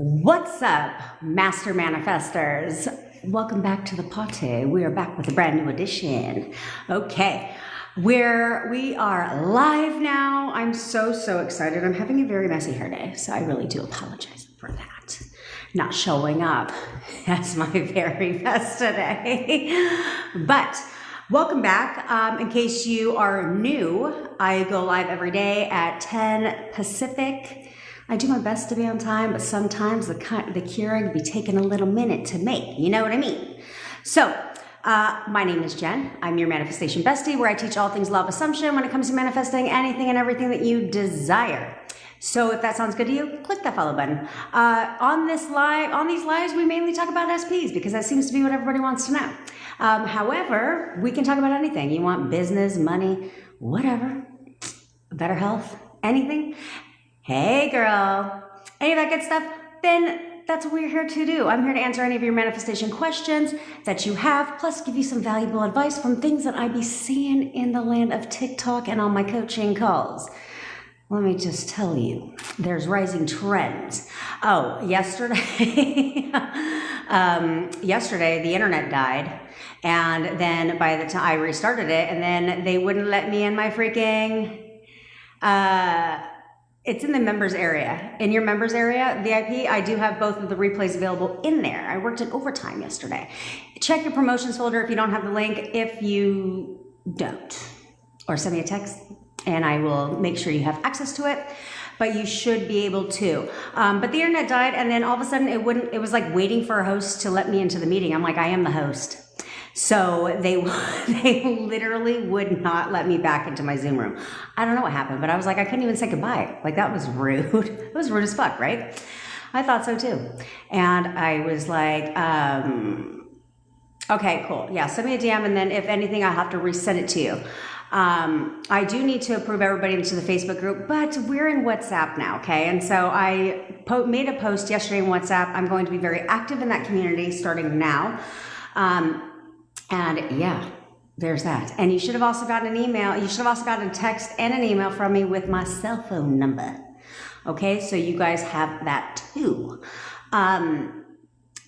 What's up, Master Manifestors? Welcome back to the party. We are back with a brand new edition. Okay, we are live now. I'm so excited. I'm having a very messy hair day, so I really do apologize for that. Not showing up as my very best today. But welcome back. In case you are new, I go live every day at 10 Pacific. I do my best to be on time, but sometimes the Keurig be taking a little minute to make. You know what I mean? So, my name is Jen. I'm your manifestation bestie, where I teach all things law of assumption when it comes to manifesting anything and everything that you desire. So, if that sounds good to you, click that follow button. On these lives, we mainly talk about SPs because that seems to be what everybody wants to know. However, we can talk about anything. You want business, money, whatever, better health, anything. Hey girl, any of that good stuff, then that's what we're here to do. I'm here to answer any of your manifestation questions that you have, plus give you some valuable advice from things that I be seeing in the land of TikTok and on my coaching calls. Let me just tell you, there's rising trends. Oh, yesterday, yesterday the internet died, and then by the time I restarted it, and then they wouldn't let me in my freaking, it's in the members area. In your members area, VIP, I do have both of the replays available in there. I worked in overtime yesterday. Check your promotions folder if you don't have the link. If you don't, or send me a text and I will make sure you have access to it. But you should be able to. But the internet died, and then all of a sudden it was like waiting for a host to let me into the meeting. I'm like, I am the host. So they literally would not let me back into my Zoom room. I don't know what happened, but I was like, I couldn't even say goodbye. Like, that was rude. It was rude as fuck, right? I thought so too. And I was like, okay, cool. Yeah, send me a DM, and then if anything, I'll have to resend it to you. I do need to approve everybody into the Facebook group, but we're in WhatsApp now, okay? And so I made a post yesterday in WhatsApp. I'm going to be very active in that community starting now. And yeah, there's that. And you should have also gotten an email. You should have also gotten a text and an email from me with my cell phone number. Okay, so you guys have that too.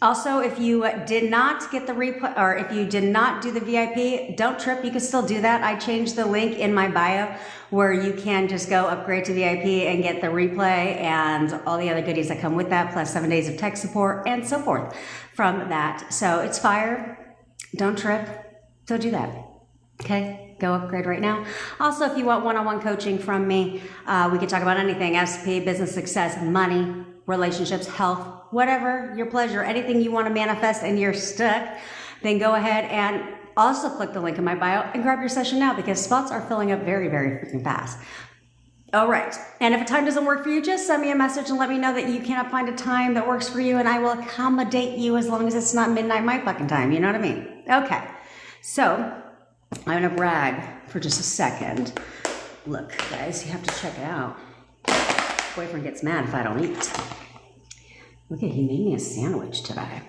Also, if you did not get the replay, or if you did not do the VIP, don't trip. You can still do that. I changed the link in my bio where you can just go upgrade to VIP and get the replay and all the other goodies that come with that, plus 7 days of tech support and so forth from that. So it's fire. Don't trip. Don't do that. Okay? Go upgrade right now. Also, if you want one-on-one coaching from me, we can talk about anything: SP, business success, money, relationships, health, whatever your pleasure, anything you want to manifest and you're stuck, then go ahead and also click the link in my bio and grab your session now, because spots are filling up very freaking fast. All right. And if a time doesn't work for you, just send me a message and let me know that you cannot find a time that works for you, and I will accommodate you as long as it's not midnight my fucking time. You know what I mean? Okay. So I'm going to brag for just a second. Look, guys, you have to check it out. Boyfriend gets mad if I don't eat. Look at, he made me a sandwich today.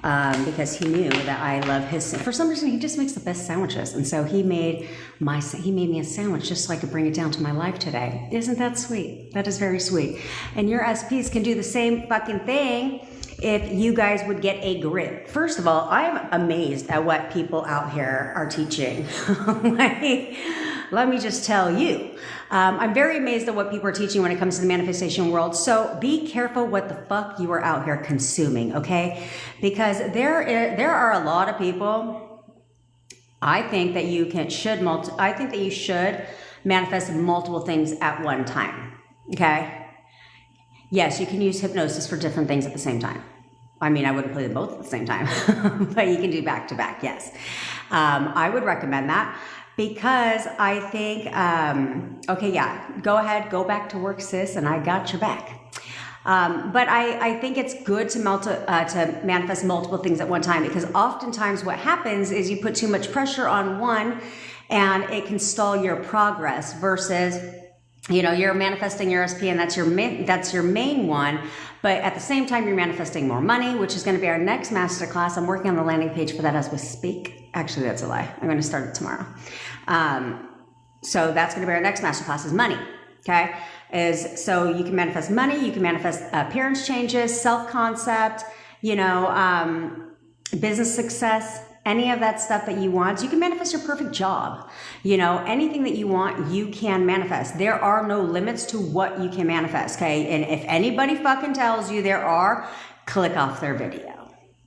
Because he knew that I love his, for some reason, he just makes the best sandwiches. And so he made me a sandwich just so I could bring it down to my life today. Isn't that sweet? That is very sweet. And your SPs can do the same fucking thing if you guys would get a grid. First of all, I'm amazed at what people out here are teaching. Like, let me just tell you. I'm very amazed at what people are teaching when it comes to the manifestation world. So be careful what the fuck you are out here consuming, okay? Because there are a lot of people. I think that you should manifest multiple things at one time, okay? Yes, you can use hypnosis for different things at the same time. I mean, I wouldn't play them both at the same time, but you can do back to back, yes. I would recommend that. Because I think, okay, yeah, go ahead, go back to work, sis, and I got your back. But I think it's good to manifest multiple things at one time, because oftentimes what happens is you put too much pressure on one and it can stall your progress versus, you know, you're manifesting your SP and that's your main one. But at the same time, you're manifesting more money, which is going to be our next masterclass. I'm working on the landing page for that as we speak. Actually, that's a lie. I'm going to start it tomorrow. So that's going to be our next masterclass, is money. okay? Is so you can manifest money, you can manifest appearance changes, self-concept, you know, business success, any of that stuff that you want. You can manifest your perfect job. You know, anything that you want, you can manifest. There are no limits to what you can manifest, okay? And if anybody fucking tells you there are, click off their video.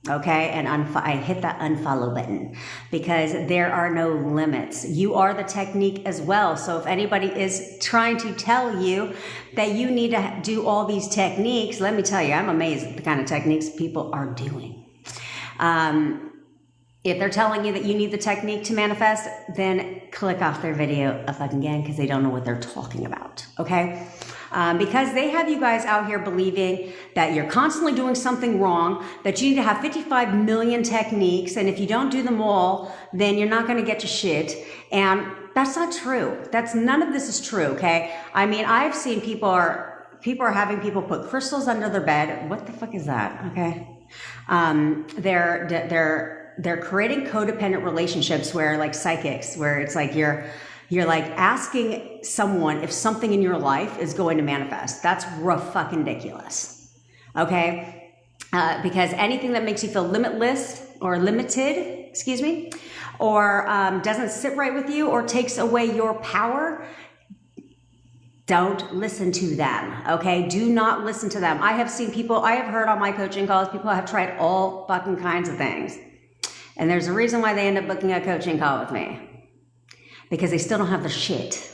Okay, and I hit that unfollow button, because there are no limits. You are the technique as well. So if anybody is trying to tell you that you need to do all these techniques, let me tell you, I'm amazed at the kind of techniques people are doing. If they're telling you that you need the technique to manifest, then click off their video again, because they don't know what they're talking about, okay? Because they have you guys out here believing that you're constantly doing something wrong, that you need to have 55 million techniques, and if you don't do them all, then you're not going to get your shit. And that's not true. None of this is true, okay? I mean, I've seen people are having people put crystals under their bed. What the fuck is that? Okay. They're creating codependent relationships where, like psychics, where it's like you're like asking someone if something in your life is going to manifest. That's fucking ridiculous. Okay? Because anything that makes you feel limitless or limited, or doesn't sit right with you or takes away your power, don't listen to them, okay? Do not listen to them. I have heard on my coaching calls, people have tried all fucking kinds of things. And there's a reason why they end up booking a coaching call with me. Because they still don't have their shit,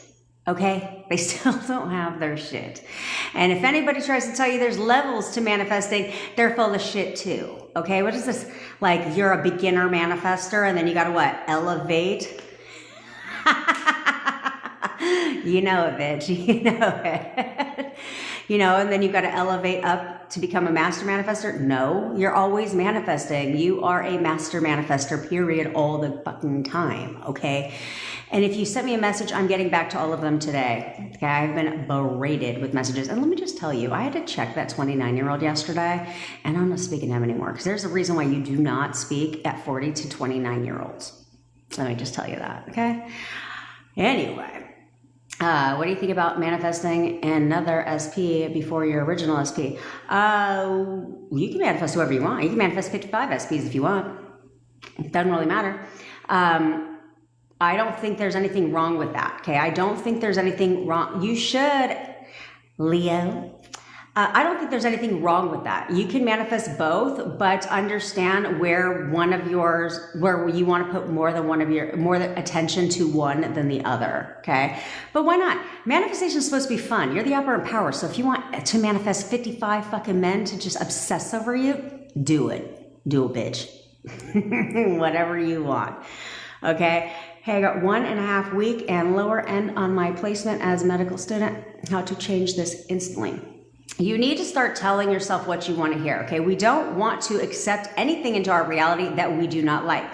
okay? They still don't have their shit. And if anybody tries to tell you there's levels to manifesting, they're full of shit too, okay? What is this? Like, you're a beginner manifester and then you gotta what? Elevate? You know it, bitch. You know it. You know, and then you've got to elevate up to become a master manifester. No, you're always manifesting. You are a master manifester, period, all the fucking time, okay? And if you sent me a message, I'm getting back to all of them today. Okay, I've been berated with messages. And let me just tell you, I had to check that 29-year-old yesterday, and I'm not speaking to him anymore, because there's a reason why you do not speak at 40 to 29-year-olds. Let me just tell you that, okay? Anyway. What do you think about manifesting another SP before your original SP? You can manifest whoever you want. You can manifest 55 SPs if you want. It doesn't really matter. I don't think there's anything wrong with that, okay? I don't think there's anything wrong. You should, Leo. I don't think there's anything wrong with that. You can manifest both, but understand where where you want to put more attention to one than the other, okay? But why not? Manifestation is supposed to be fun. You're the upper power. So if you want to manifest 55 fucking men to just obsess over you, do it. Do it, bitch. Whatever you want, okay? Hey, I got 1.5 week and lower end on my placement as a medical student. How to change this instantly. You need to start telling yourself what you want to hear, okay? We don't want to accept anything into our reality that we do not like.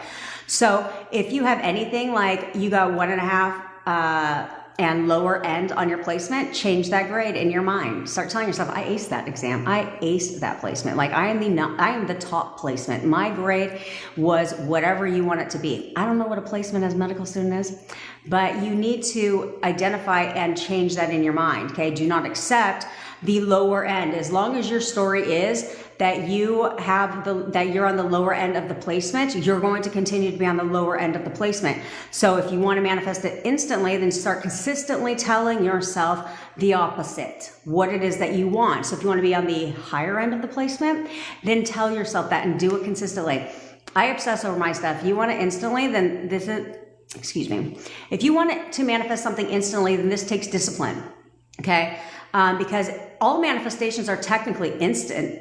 So if you have anything like you got 1.5 and lower end on your placement, change that grade in your mind. Start telling yourself, I aced that exam. I aced that placement. Like I am the top placement. My grade was whatever you want it to be. I don't know what a placement as a medical student is, but you need to identify and change that in your mind, okay? Do not accept the lower end. As long as your story is that you're on the lower end of the placement, you're going to continue to be on the lower end of the placement. So if you want to manifest it instantly, then start consistently telling yourself the opposite, what it is that you want. So if you want to be on the higher end of the placement, then tell yourself that and do it consistently. I obsess over my stuff. You want it instantly, then if you want it to manifest something instantly, then this takes discipline, okay? Because all manifestations are technically instant.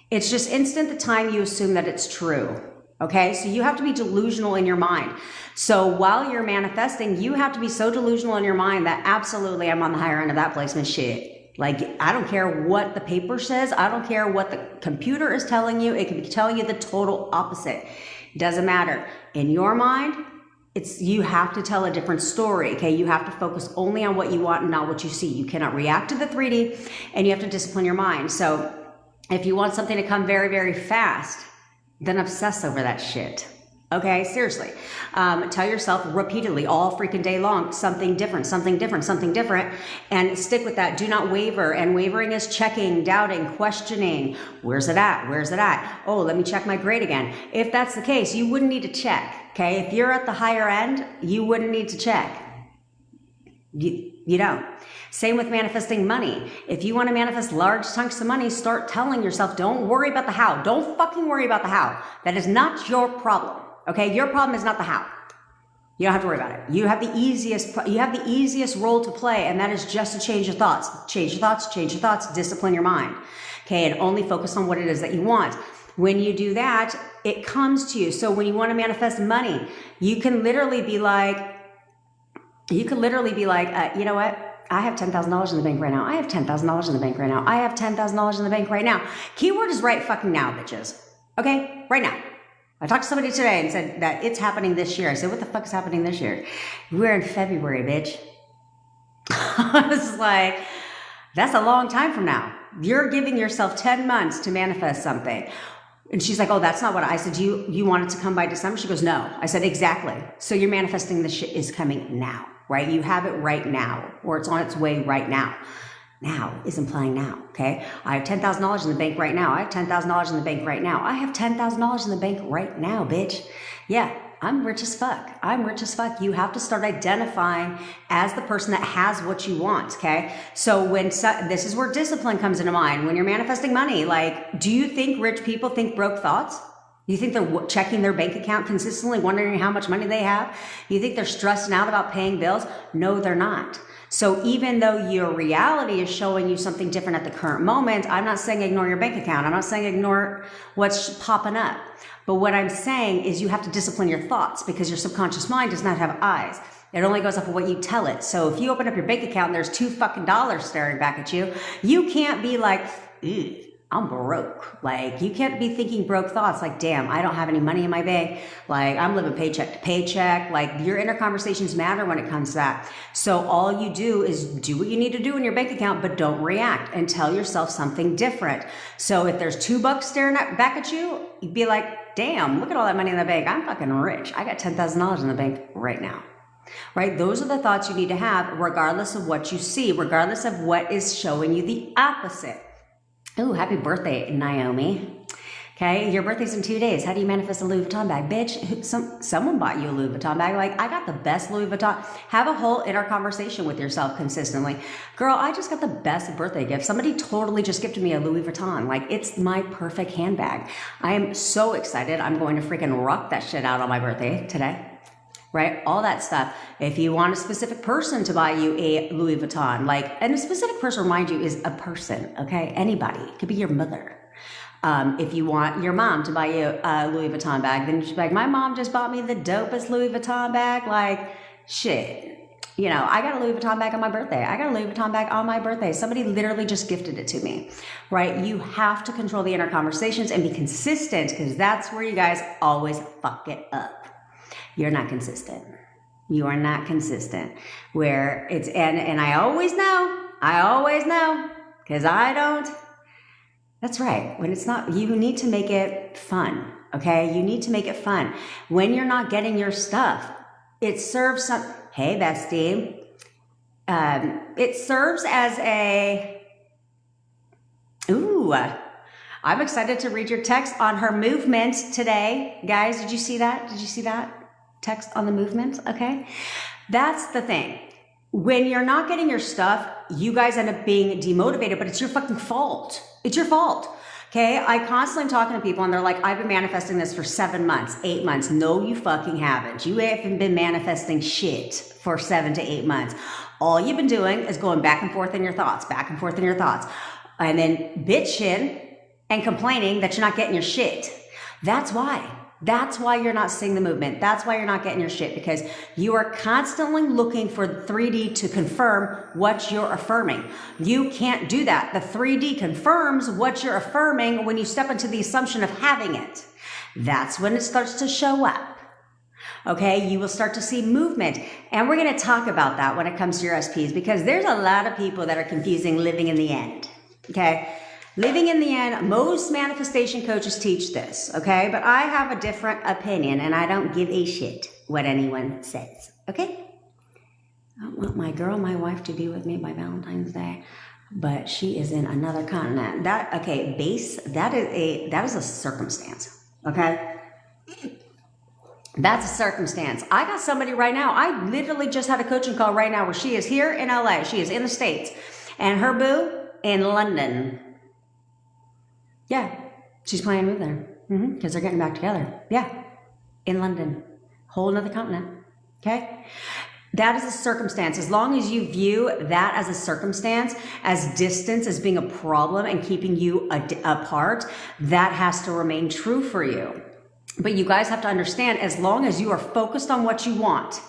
It's just instant the time you assume that it's true, okay? So you have to be delusional in your mind. So while you're manifesting, you have to be so delusional in your mind that absolutely I'm on the higher end of that placement shit. Like, I don't care what the paper says. I don't care what the computer is telling you. It could be telling you the total opposite. It doesn't matter. In your mind, you have to tell a different story, okay? You have to focus only on what you want and not what you see. You cannot react to the 3D, and you have to discipline your mind. So if you want something to come very, very fast, then obsess over that shit, Okay, seriously. Tell yourself repeatedly all freaking day long, something different, something different, something different, and stick with that. Do not waver. And wavering is checking, doubting, questioning. Where's it at? Where's it at? Oh, let me check my grade again. If that's the case, you wouldn't need to check. Okay, if you're at the higher end, you wouldn't need to check. You don't. Same with manifesting money. If you want to manifest large chunks of money, start telling yourself, don't worry about the how. Don't fucking worry about the how. That is not your problem. Okay, your problem is not the how. You don't have to worry about it. You have the easiest role to play, and that is just to change your thoughts. Change your thoughts, change your thoughts, discipline your mind. Okay, and only focus on what it is that you want. When you do that, it comes to you. So when you want to manifest money, you can literally be like, you know what? I have $10,000 in the bank right now. I have $10,000 in the bank right now. I have $10,000 in the bank right now. Keyword is right fucking now, bitches. Okay? Right now. I talked to somebody today and said that it's happening this year. I said, what the fuck is happening this year? We're in February, bitch. I was like, that's a long time from now. You're giving yourself 10 months to manifest something. And she's like, oh, that's not what I said. You want it to come by December? She goes, no. I said, exactly. So you're manifesting this shit is coming now, right? You have it right now, or it's on its way right now. Now is implying now, okay? I have $10,000 in the bank right now. I have $10,000 in the bank right now. I have $10,000 in the bank right now, bitch. Yeah, I'm rich as fuck. I'm rich as fuck. You have to start identifying as the person that has what you want, okay? So this is where discipline comes into mind. When you're manifesting money, like, do you think rich people think broke thoughts? You think they're checking their bank account consistently, wondering how much money they have? You think they're stressing out about paying bills? No, they're not. So even though your reality is showing you something different at the current moment, I'm not saying ignore your bank account. I'm not saying ignore what's popping up. But what I'm saying is you have to discipline your thoughts, because your subconscious mind does not have eyes. It only goes off of what you tell it. So if you open up your bank account and there's $2 fucking staring back at you, you can't be like, ew, I'm broke. Like, you can't be thinking broke thoughts like, damn, I don't have any money in my bank. Like, I'm living paycheck to paycheck. Like, your inner conversations matter when it comes to that. So all you do is do what you need to do in your bank account, but don't react, and tell yourself something different. So if there's $2 staring back at you, you'd be like, damn, look at all that money in the bank. I'm fucking rich. I got $10,000 in the bank right now. Right? Those are the thoughts you need to have, regardless of what you see, regardless of what is showing you the opposite. Oh, happy birthday, Naomi. Okay, your birthday's in 2 days. How do you manifest a Louis Vuitton bag? Bitch, someone bought you a Louis Vuitton bag. Like, I got the best Louis Vuitton. Have a whole inner conversation with yourself consistently. Girl, I just got the best birthday gift. Somebody totally just gifted me a Louis Vuitton. Like, it's my perfect handbag. I am so excited. I'm going to freaking rock that shit out on my birthday today. Right? All that stuff. If you want a specific person to buy you a Louis Vuitton, and a specific person, remind you, is a person, okay? Anybody. It could be your mother. If you want your mom to buy you a Louis Vuitton bag, then you should be like, my mom just bought me the dopest Louis Vuitton bag. Like, shit. You know, I got a Louis Vuitton bag on my birthday. I got a Louis Vuitton bag on my birthday. Somebody literally just gifted it to me, right? You have to control the inner conversations and be consistent, because that's where you guys always fuck it up. You're not consistent. You are not consistent. Where it's, and I always know, because I don't. That's right. When it's not, you need to make it fun. Okay. You need to make it fun. When you're not getting your stuff, it serves some, hey, bestie. It serves as I'm excited to read your text on her movement today. Guys, did you see that? Did you see that? Text on the movement, okay? That's the thing. When you're not getting your stuff, you guys end up being demotivated, but it's your fucking fault. It's your fault, okay? I constantly am talking to people and they're like, I've been manifesting this for 7 months, 8 months. No, you fucking haven't. You haven't been manifesting shit for 7 to 8 months. All you've been doing is going back and forth in your thoughts, and then bitching and complaining that you're not getting your shit. That's why. That's why you're not seeing the movement. That's why you're not getting your shit, because you are constantly looking for 3D to confirm what you're affirming. You can't do that. The 3D confirms what you're affirming when you step into the assumption of having it. That's when it starts to show up. Okay, you will start to see movement. And we're going to talk about that when it comes to your SPs, because there's a lot of people that are confusing living in the end. Okay, Living in the end, most manifestation coaches teach this, okay? But I have a different opinion, and I don't give a shit what anyone says, okay? I want my wife, to be with me by Valentine's Day, but she is in another continent. That is a circumstance, okay? That's a circumstance. I got somebody right now. I literally just had a coaching call right now where she is here in LA. She is in the States, and her boo in London. Yeah, she's planning to move there because they're getting back together. Yeah, in London, whole another continent. Okay, that is a circumstance. As long as you view that as a circumstance, as distance, as being a problem and keeping you apart, that has to remain true for you. But you guys have to understand, as long as you are focused on what you want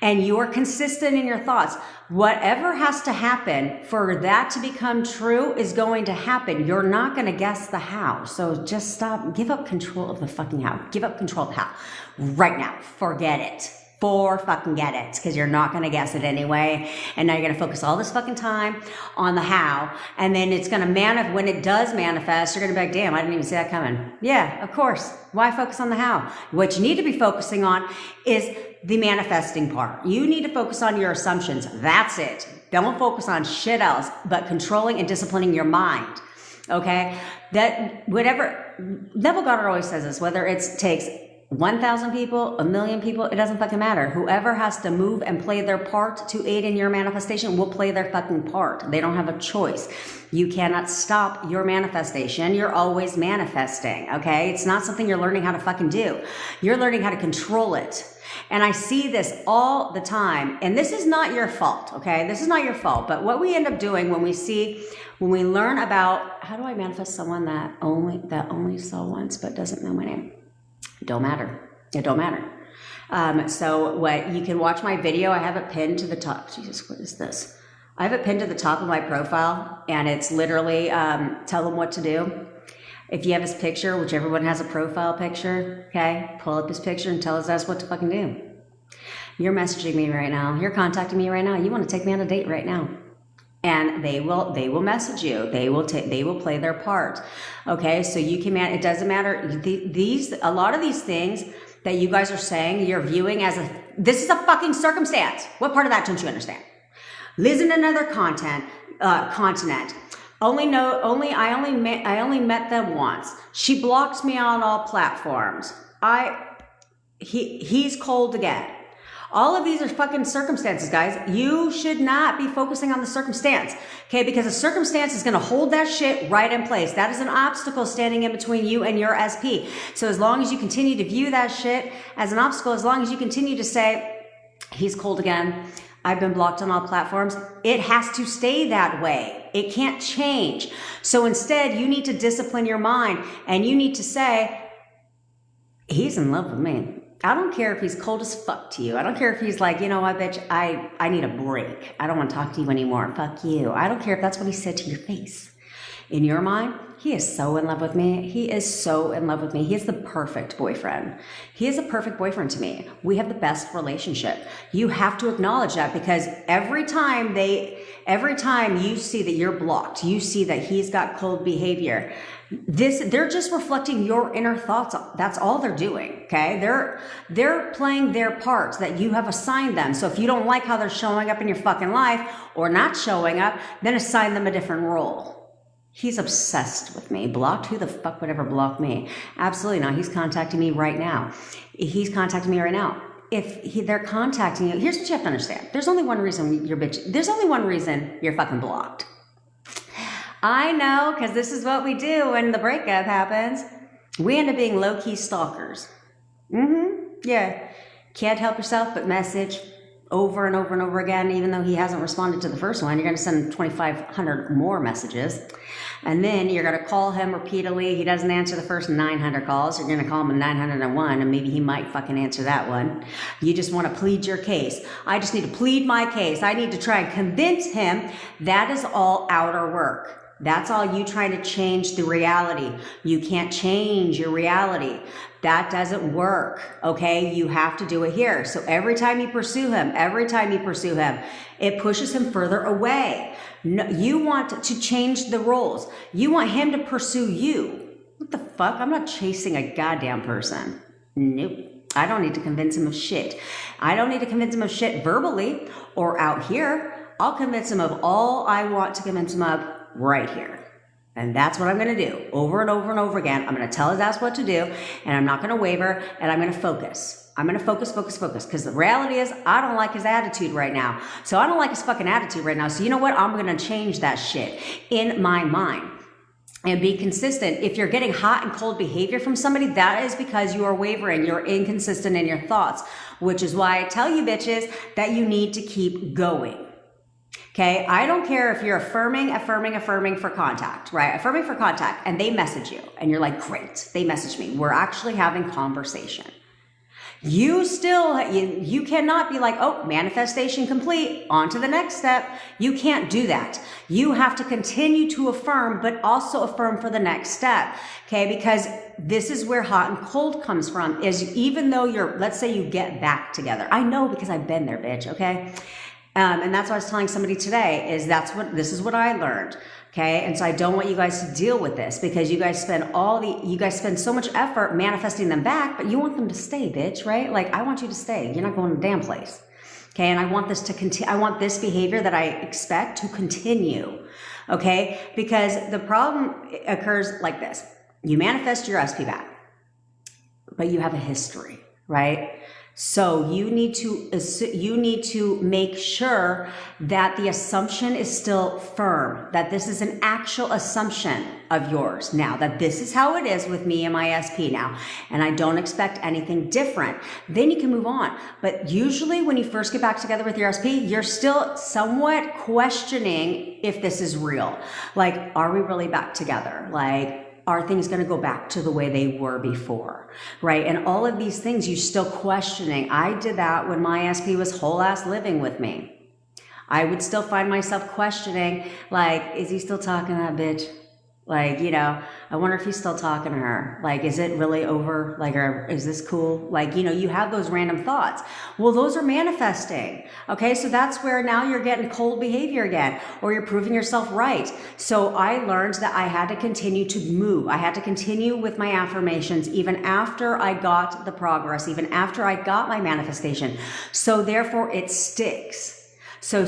and you are consistent in your thoughts, whatever has to happen for that to become true is going to happen. You're not going to guess the how. So just stop. Give up control of the fucking how. Give up control of the how. Right now. Forget it. Fucking get it, because you're not going to guess it anyway. And now you're going to focus all this fucking time on the how. And then it's going to manifest. When it does manifest, you're going to be like, damn, I didn't even see that coming. Yeah, of course. Why focus on the how? What you need to be focusing on is the manifesting part. You need to focus on your assumptions. That's it. Don't focus on shit else, but controlling and disciplining your mind. Okay? That whatever, Neville Goddard always says this, whether it takes 1,000 people, 1,000,000 people, it doesn't fucking matter. Whoever has to move and play their part to aid in your manifestation will play their fucking part. They don't have a choice. You cannot stop your manifestation. You're always manifesting, okay? It's not something you're learning how to fucking do. You're learning how to control it. And I see this all the time. And this is not your fault, okay? This is not your fault. But what we end up doing when we learn about, how do I manifest someone that only saw once but doesn't know my name? It don't matter. It don't matter. So what you can watch my video. I have it pinned to the top. Jesus, what is this? I have it pinned to the top of my profile, and it's literally tell them what to do. If you have his picture, which everyone has a profile picture, okay, pull up his picture and tell us what to fucking do. You're messaging me right now. You're contacting me right now. You want to take me on a date right now. And they will message you. They will play their part. Okay, so you can, it doesn't matter. A lot of these things that you guys are saying, you're viewing as this is a fucking circumstance. What part of that don't you understand? Lives in another continent. I only met them once. She blocked me on all platforms. He's cold again. All of these are fucking circumstances, guys. You should not be focusing on the circumstance, okay? Because the circumstance is going to hold that shit right in place. That is an obstacle standing in between you and your SP. So as long as you continue to view that shit as an obstacle, as long as you continue to say, he's cold again, I've been blocked on all platforms, it has to stay that way. It can't change. So instead, you need to discipline your mind, and you need to say, he's in love with me. I don't care if he's cold as fuck to you. I don't care if he's like, you know what, bitch, I need a break. I don't want to talk to you anymore. Fuck you. I don't care if that's what he said to your face. In your mind, he is so in love with me. He is so in love with me. He is the perfect boyfriend. He is a perfect boyfriend to me. We have the best relationship. You have to acknowledge that, because every time you see that you're blocked, you see that he's got cold behavior, they're just reflecting your inner thoughts. That's all they're doing, okay? They're playing their parts that you have assigned them. So if you don't like how they're showing up in your fucking life or not showing up, then assign them a different role. He's obsessed with me. Blocked? Who the fuck would ever block me? Absolutely not. He's contacting me right now. He's contacting me right now. They're contacting you, here's what you have to understand. There's only one reason you're bitching. There's only one reason you're fucking blocked. I know, because this is what we do when the breakup happens. We end up being low-key stalkers. Yeah. Can't help yourself but message over and over and over again, even though he hasn't responded to the first one. You're going to send 2,500 more messages. And then you're going to call him repeatedly. He doesn't answer the first 900 calls. You're going to call him a 901, and maybe he might fucking answer that one. You just want to plead your case. I just need to plead my case. I need to try and convince him. That is all outer work. That's all you trying to change the reality. You can't change your reality. That doesn't work, okay? You have to do it here. So every time you pursue him, it pushes him further away. No, you want to change the roles. You want him to pursue you. What the fuck? I'm not chasing a goddamn person. Nope. I don't need to convince him of shit. I don't need to convince him of shit verbally or out here. I'll convince him of all I want to convince him of right here. And that's what I'm going to do over and over and over again. I'm going to tell his ass what to do, and I'm not going to waver, and I'm going to focus. I'm going to focus, because the reality is I don't like his attitude right now. So I don't like his fucking attitude right now. So you know what? I'm going to change that shit in my mind. And be consistent. If you're getting hot and cold behavior from somebody, that is because you are wavering. You're inconsistent in your thoughts, which is why I tell you bitches that you need to keep going. Okay, I don't care if you're affirming for contact, right? Affirming for contact, and they message you, and you're like, great, they messaged me. We're actually having conversation. You cannot be like, oh, manifestation complete, on to the next step. You can't do that. You have to continue to affirm, but also affirm for the next step, okay? Because this is where hot and cold comes from, is even though let's say you get back together. I know because I've been there, bitch, okay? And that's what I was telling somebody today, this is what I learned. Okay. And so I don't want you guys to deal with this, because you guys spend so much effort manifesting them back, but you want them to stay, bitch, right? Like, I want you to stay. You're not going to a damn place. Okay. And I want this to continue. I want this behavior that I expect to continue. Okay. Because the problem occurs like this. You manifest your SP back, but you have a history, right? So you need to make sure that the assumption is still firm, that this is an actual assumption of yours now, that this is how it is with me and my SP now, and I don't expect anything different. Then you can move on. But usually when you first get back together with your SP, you're still somewhat questioning if this is real. Like, are we really back together? Like, are things going to go back to the way they were before, right? And all of these things you're still questioning. I did that when my SP was whole ass living with me. I would still find myself questioning, like, is he still talking to that bitch? Like, I wonder if he's still talking to her. Like, is it really over? Like, or is this cool? Like, you have those random thoughts. Well, those are manifesting. Okay. So that's where now you're getting cold behavior again, or you're proving yourself right. So I learned that I had to continue to move. I had to continue with my affirmations, even after I got the progress, even after I got my manifestation. So therefore it sticks. So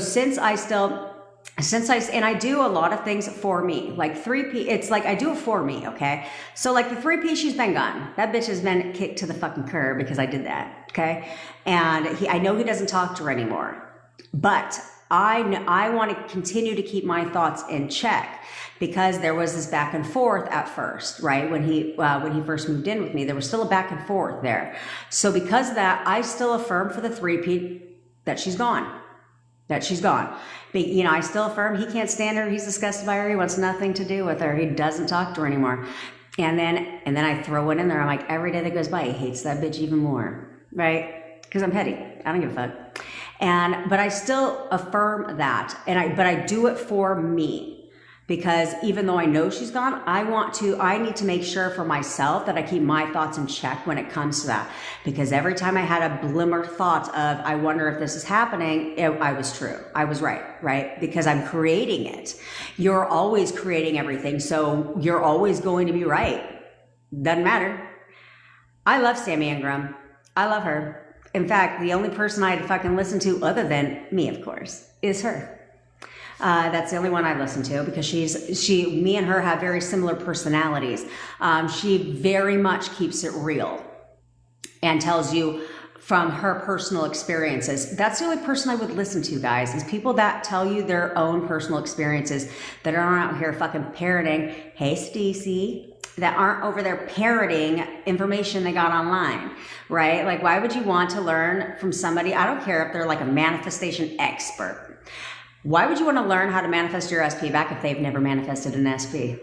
and I do a lot of things for me, like 3P, it's like I do it for me, okay? So like the 3P, she's been gone. That bitch has been kicked to the fucking curb because I did that, okay? And I know he doesn't talk to her anymore, but I want to continue to keep my thoughts in check, because there was this back and forth at first, right? When he first moved in with me, there was still a back and forth there. So because of that, I still affirm for the 3P that she's gone. But, I still affirm he can't stand her. He's disgusted by her. He wants nothing to do with her. He doesn't talk to her anymore. And then I throw it in there. I'm like, every day that goes by, he hates that bitch even more, right? Because I'm petty. I don't give a fuck. But I still affirm that. But I do it for me. Because even though I know she's gone, I need to make sure for myself that I keep my thoughts in check when it comes to that. Because every time I had a glimmer thought of, I wonder if this is happening, I was true. I was right? Because I'm creating it. You're always creating everything, so you're always going to be right. Doesn't matter. I love Sammy Ingram. I love her. In fact, the only person I'd fucking listen to, other than me, of course, is her. That's the only one I listen to, because me and her have very similar personalities. She very much keeps it real and tells you from her personal experiences. That's the only person I would listen to, guys, is people that tell you their own personal experiences, that aren't out here fucking parroting, hey, Stacey, that aren't over there parroting information they got online, right? Like, why would you want to learn from somebody? I don't care if they're like a manifestation expert. Why would you want to learn how to manifest your SP back if they've never manifested an SP?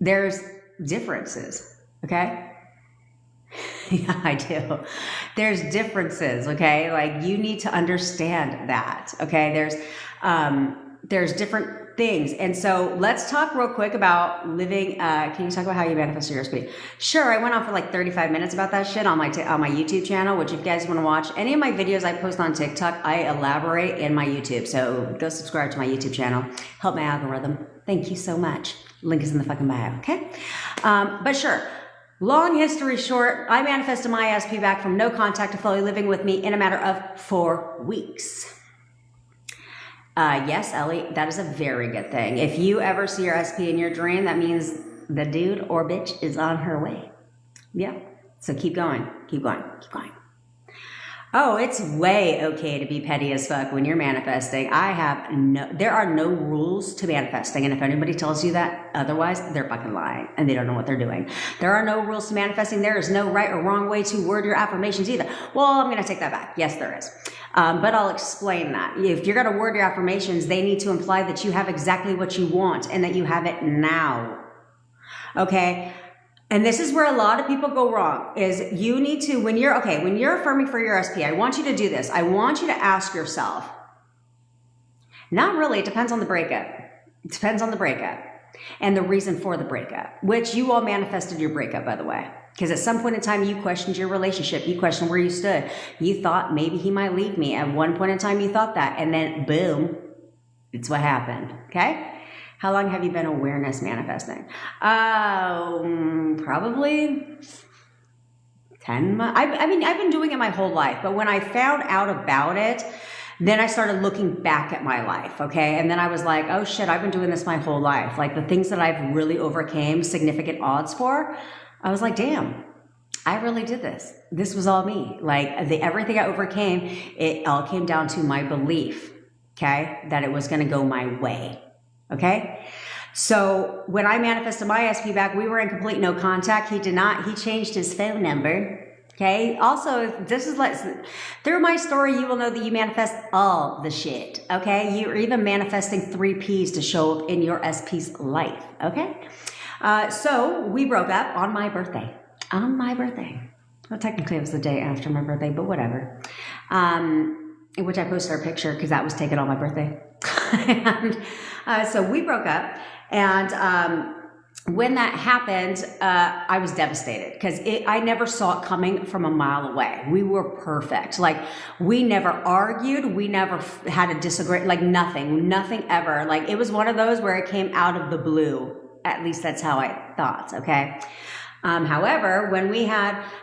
There's differences, okay? Yeah, I do. There's differences, okay? Like, you need to understand that, okay? there's different things. And so let's talk real quick about living. Can you talk about how you manifest your recipe? Sure. I went on for like 35 minutes about that shit on my YouTube channel, which if you guys want to watch any of my videos I post on TikTok, I elaborate in my YouTube. So go subscribe to my YouTube channel. Help my algorithm. Thank you so much. Link is in the fucking bio. Okay. But sure. Long history short, I manifested my SP back from no contact to fully living with me in a matter of 4 weeks. Yes, Ellie, that is a very good thing. If you ever see your SP in your dream, that means the dude or bitch is on her way. Yeah. So keep going, keep going, keep going. Oh, it's way okay to be petty as fuck when you're manifesting. There are no rules to manifesting. And if anybody tells you that otherwise, they're fucking lying and they don't know what they're doing. There are no rules to manifesting. There is no right or wrong way to word your affirmations either. Well, I'm going to take that back. Yes, there is. But I'll explain that. If you're going to word your affirmations, they need to imply that you have exactly what you want and that you have it now. Okay? And this is where a lot of people go wrong, is you need to, when you're affirming for your SP, I want you to do this. I want you to ask yourself, not really, it depends on the breakup. It depends on the breakup and the reason for the breakup, which you all manifested your breakup, by the way. Because at some point in time, you questioned your relationship. You questioned where you stood. You thought maybe he might leave me. At one point in time, you thought that. And then boom, it's what happened. Okay? How long have you been awareness manifesting? Probably 10 months. I mean, I've been doing it my whole life. But when I found out about it, then I started looking back at my life, okay? And then I was like, oh shit, I've been doing this my whole life. Like the things that I've really overcame significant odds for, I was like, damn, I really did this. This was all me. Like everything I overcame, it all came down to my belief, okay? That it was gonna go my way, okay? So when I manifested my SP back, we were in complete no contact. He changed his phone number. Okay. Also, this is through my story, you will know that you manifest all the shit. Okay. You're even manifesting 3 Ps to show up in your SP's life. Okay. So we broke up on my birthday. On my birthday. Well, technically it was the day after my birthday, but whatever. In which I posted our picture because that was taken on my birthday. And so we broke up, and when that happened, I was devastated because I never saw it coming from a mile away. We were perfect. Like, we never argued. We never had a disagreement, like nothing ever. Like, it was one of those where it came out of the blue. At least that's how I thought, okay? However, when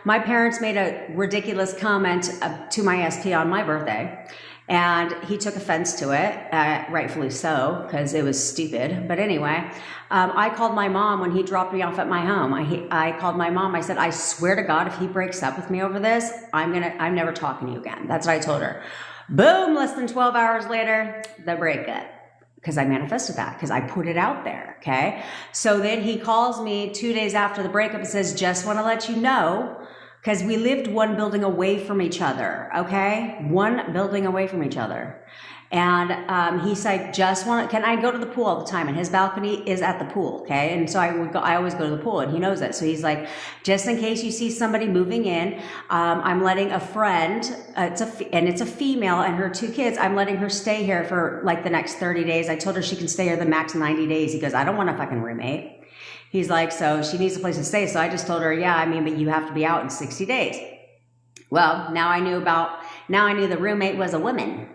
my parents made a ridiculous comment to my SP on my birthday, and he took offense to it, rightfully so, because it was stupid. But anyway, I called my mom when he dropped me off at my home. I called my mom. I said, I swear to God, if he breaks up with me over this, I'm never talking to you again. That's what I told her. Boom, less than 12 hours later, the breakup. Because I manifested that, because I put it out there, okay? So then he calls me 2 days after the breakup and says, just want to let you know, because we lived 1 building away from each other, okay? 1 building away from each other. And he said, can I go to the pool all the time? And his balcony is at the pool, okay? And so I always go to the pool, and he knows it. So he's like, just in case you see somebody moving in, I'm letting a friend, it's a female and her 2 kids, I'm letting her stay here for like the next 30 days. I told her she can stay here the max 90 days. He goes, I don't want a fucking roommate. He's like, so she needs a place to stay. So I just told her, yeah, I mean, but you have to be out in 60 days. Well, now I knew the roommate was a woman.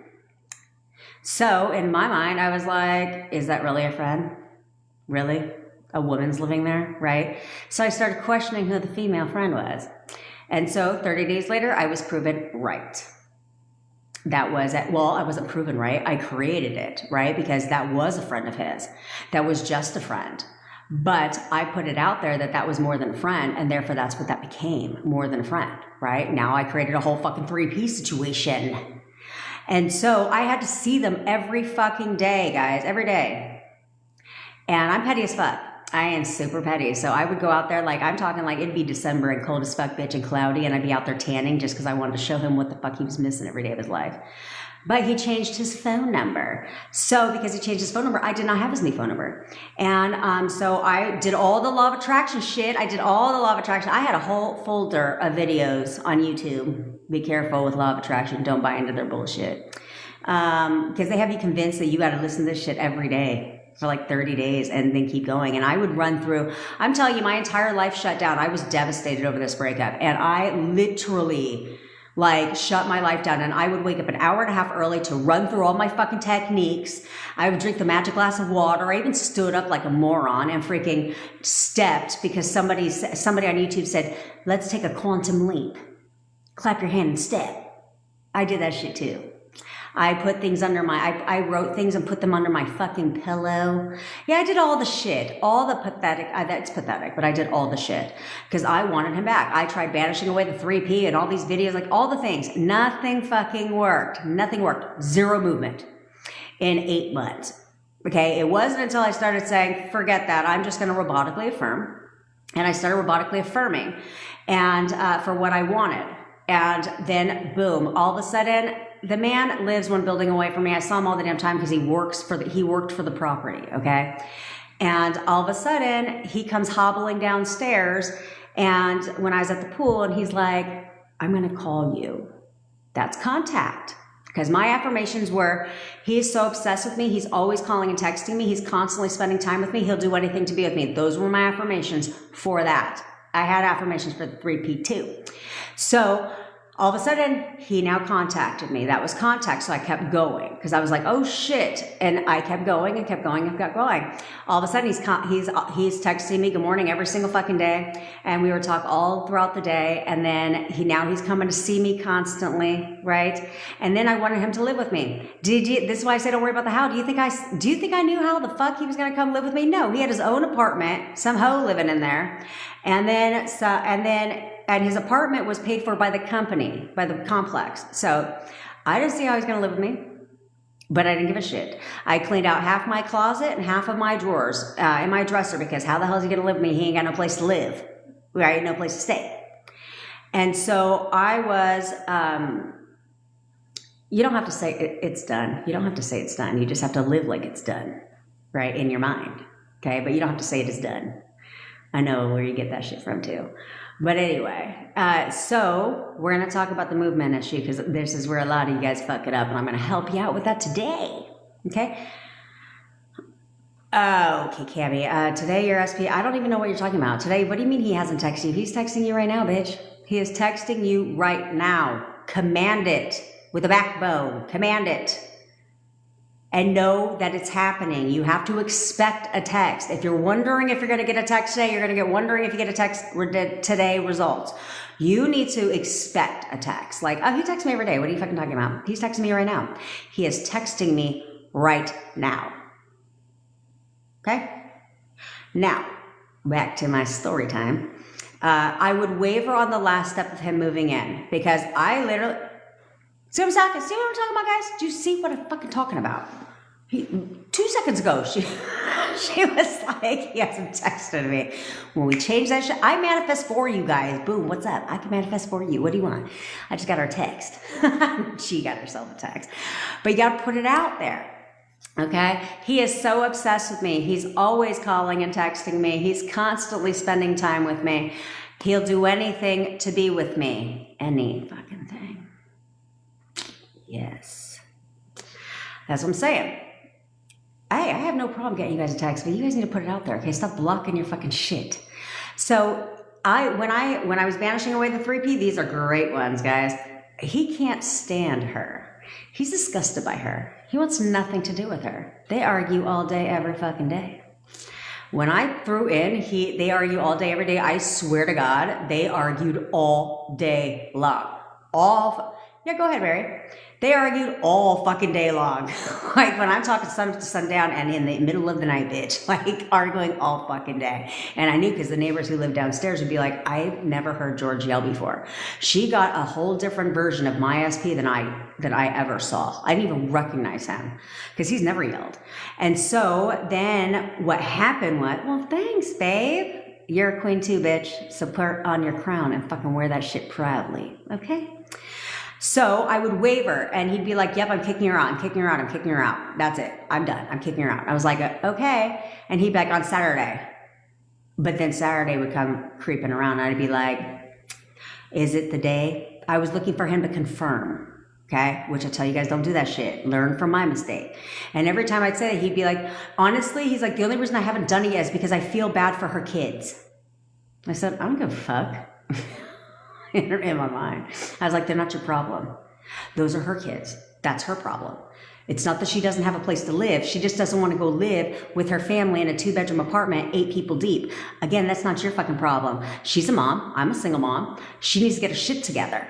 So in my mind, I was like, is that really a friend? Really? A woman's living there, right? So I started questioning who the female friend was. And so 30 days later, I was proven right. I wasn't proven right. I created it, right? Because that was a friend of his. That was just a friend. But I put it out there that was more than a friend, and therefore that's what that became, more than a friend, right? Now I created a whole fucking 3P situation. And so I had to see them every fucking day, guys, every day. And I'm petty as fuck. I am super petty. So I would go out there, like, I'm talking like it'd be December and cold as fuck, bitch, and cloudy, and I'd be out there tanning just because I wanted to show him what the fuck he was missing every day of his life. But he changed his phone number. So because he changed his phone number, I did not have his new phone number. And so I did all the law of attraction shit. I had a whole folder of videos on YouTube. Be careful with law of attraction. Don't buy into their bullshit. Because they have you convinced that you got to listen to this shit every day for like 30 days and then keep going. And I would run through, I'm telling you, my entire life shut down. I was devastated over this breakup. And I literally like shut my life down. And I would wake up an hour and a half early to run through all my fucking techniques. I would drink the magic glass of water. I even stood up like a moron and freaking stepped because somebody on YouTube said, let's take a quantum leap. Clap your hand and step. I did that shit too. I put things under I wrote things and put them under my fucking pillow. Yeah, I did all the shit. All the pathetic, that's pathetic, but I did all the shit because I wanted him back. I tried banishing away the 3P and all these videos, like all the things. Nothing fucking worked. Nothing worked. Zero movement in 8 months. Okay, it wasn't until I started saying, forget that, I'm just going to robotically affirm. And I started robotically affirming and for what I wanted. And then boom, all of a sudden, the man lives one building away from me. I saw him all the damn time because he worked for the property, okay? And all of a sudden, he comes hobbling downstairs, and when I was at the pool, and he's like, I'm gonna call you. That's contact. Because my affirmations were, he's so obsessed with me, he's always calling and texting me, he's constantly spending time with me, he'll do anything to be with me. Those were my affirmations for that. I had affirmations for the 3P too. So, all of a sudden, he now contacted me. That was contact, so I kept going because I was like, "Oh shit!" And I kept going and kept going and kept going. All of a sudden, he's texting me good morning every single fucking day, and we would talk all throughout the day. And then he's coming to see me constantly, right? And then I wanted him to live with me. This is why I say don't worry about the how. Do you think I knew how the fuck he was gonna come live with me? No, he had his own apartment, some hoe living in there, and his apartment was paid for by the company, by the complex. So I didn't see how he was going to live with me, but I didn't give a shit. I cleaned out half my closet and half of my drawers in my dresser because how the hell is he going to live with me? He ain't got no place to live, right? No place to stay. And so I was, you don't have to say it's done. You don't have to say it's done. You just have to live like it's done, right? In your mind, okay? But you don't have to say it is done. I know where you get that shit from too. But anyway, so we're going to talk about the movement issue because this is where a lot of you guys fuck it up, and I'm going to help you out with that today. Okay? Okay, Cammy. Today your SP, I don't even know what you're talking about. Today, what do you mean he hasn't texted you? He's texting you right now, bitch. He is texting you right now. Command it with a backbone. Command it. And know that it's happening. You have to expect a text. If you're wondering if you're going to get a text today, you're going to get wondering if you get a text today results. You need to expect a text. Like, oh, he texts me every day. What are you fucking talking about? He's texting me right now. He is texting me right now. Okay? Now, back to my story time. I would waver on the last step of him moving in because I literally... See what I'm talking about, guys? Do you see what I'm fucking talking about? 2 seconds ago, she was like, he hasn't texted me. When we change that shit, I manifest for you guys. Boom, what's up? I can manifest for you. What do you want? I just got her a text. She got herself a text. But you got to put it out there. Okay? He is so obsessed with me. He's always calling and texting me. He's constantly spending time with me. He'll do anything to be with me. Any fucking thing. Yes. That's what I'm saying. I have no problem getting you guys a text, but you guys need to put it out there, okay? Stop blocking your fucking shit. So when I was banishing away the 3P, these are great ones, guys. He can't stand her. He's disgusted by her. He wants nothing to do with her. They argue all day, every fucking day. When I threw in, they argue all day, every day. I swear to God, they argued all day long. Yeah, go ahead, Mary. They argued all fucking day long. Like when I'm talking sun to sundown and in the middle of the night, bitch, like arguing all fucking day. And I knew because the neighbors who lived downstairs would be like, I've never heard George yell before. She got a whole different version of my SP than I ever saw. I didn't even recognize him because he's never yelled. And so then what happened was, well, thanks, babe. You're a queen too, bitch. So put on your crown and fucking wear that shit proudly. Okay? So I would waver and he'd be like, yep, I'm kicking her out. I'm kicking her out. I'm kicking her out. That's it. I'm done. I'm kicking her out. I was like, okay. And he'd be like, on Saturday. But then Saturday would come creeping around. And I'd be like, is it the day? I was looking for him to confirm. Okay, which I tell you guys, don't do that shit. Learn from my mistake. And every time I'd say that, he'd be like, honestly, he's like, the only reason I haven't done it yet is because I feel bad for her kids. I said, I don't give a fuck. In my mind, I was like, they're not your problem. Those are her kids. That's her problem. It's not that she doesn't have a place to live. She just doesn't want to go live with her family in a 2-bedroom apartment, 8 people deep. Again, that's not your fucking problem. She's a mom. I'm a single mom. She needs to get her shit together.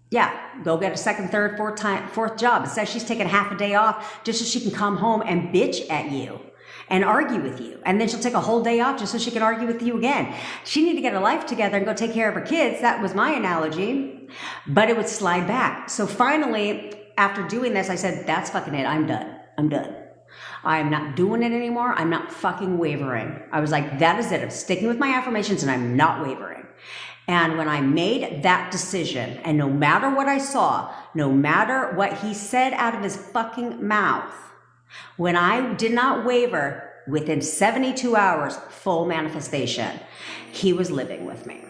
Yeah, go get a second, third, fourth job. It says she's taking half a day off just so she can come home and bitch at you and argue with you. And then she'll take a whole day off just so she can argue with you again. She need to get her life together and go take care of her kids. That was my analogy, but it would slide back. So finally, after doing this, I said, that's fucking it. I'm done. I'm done. I'm not doing it anymore. I'm not fucking wavering. I was like, that is it. I'm sticking with my affirmations and I'm not wavering. And when I made that decision, and no matter what I saw, no matter what he said out of his fucking mouth, when I did not waver, within 72 hours, full manifestation, he was living with me.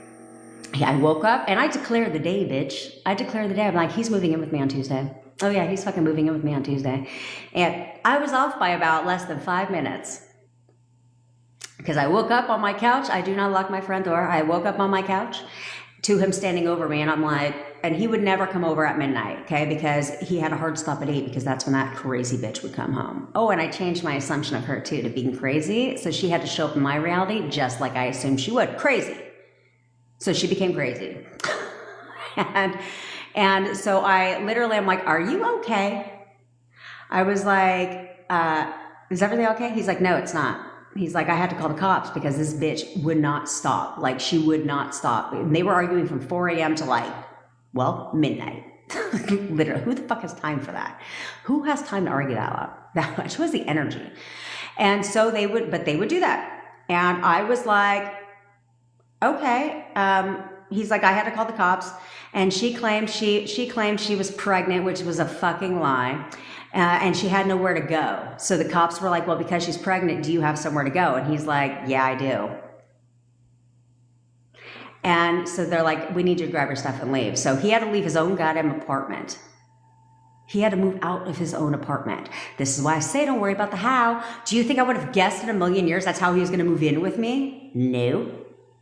I woke up and I declared the day, bitch. I declared the day. I'm like, he's moving in with me on Tuesday. Oh yeah, he's fucking moving in with me on Tuesday. And I was off by about less than 5 minutes. Because I woke up on my couch. I do not lock my front door. I woke up on my couch to him standing over me. And I'm like, and he would never come over at midnight, okay? Because he had a hard stop at 8 because that's when that crazy bitch would come home. Oh, and I changed my assumption of her too to being crazy. So she had to show up in my reality just like I assumed she would. Crazy. So she became crazy. and so I literally, I'm like, are you okay? I was like, is everything okay? He's like, no, it's not. He's like, I had to call the cops because this bitch would not stop. Like, she would not stop. And they were arguing from 4 a.m. to like, well, midnight. Literally, who the fuck has time for that? Who has time to argue that much? Who has the energy? And so they would do that. And I was like, okay. He's like, I had to call the cops. And she claimed she was pregnant, which was a fucking lie. And she had nowhere to go. So the cops were like, well, because she's pregnant, do you have somewhere to go? And he's like, yeah, I do. And so they're like, we need you to grab your stuff and leave. So he had to leave his own goddamn apartment. He had to move out of his own apartment. This is why I say don't worry about the how. Do you think I would have guessed in a million years that's how he was going to move in with me? No.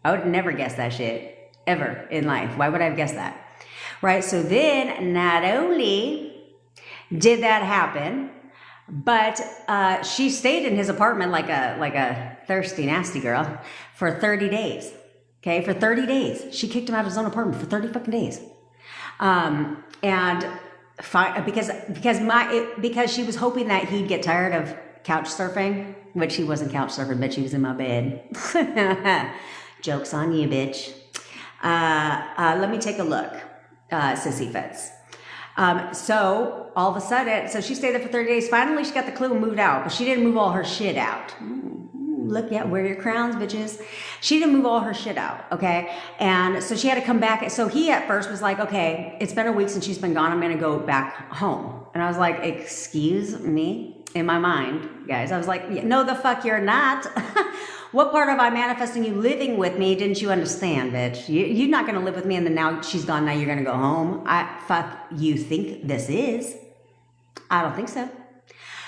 I would never guess that shit. Ever in life. Why would I have guessed that? Right? So then, not only did that happen, but she stayed in his apartment like a thirsty, nasty girl for 30 days. Okay, for 30 days. She kicked him out of his own apartment for 30 fucking days. Because she was hoping that he'd get tired of couch surfing, which he wasn't couch surfing, bitch. He was in my bed. Joke's on you, bitch. Let me take a look, Sissy Fits. So all of a sudden, so she stayed there for 30 days. Finally, she got the clue and moved out, but she didn't move all her shit out. Look at wear your crowns, bitches. She didn't move all her shit out, okay? And so she had to come back. So he at first was like, okay, it's been a week since she's been gone. I'm going to go back home. And I was like, excuse me? In my mind, guys, I was like, no, the fuck you're not. What part of I manifesting you living with me didn't you understand, bitch? You're not going to live with me and then now she's gone, now you're going to go home. Fuck you think this is? I don't think so.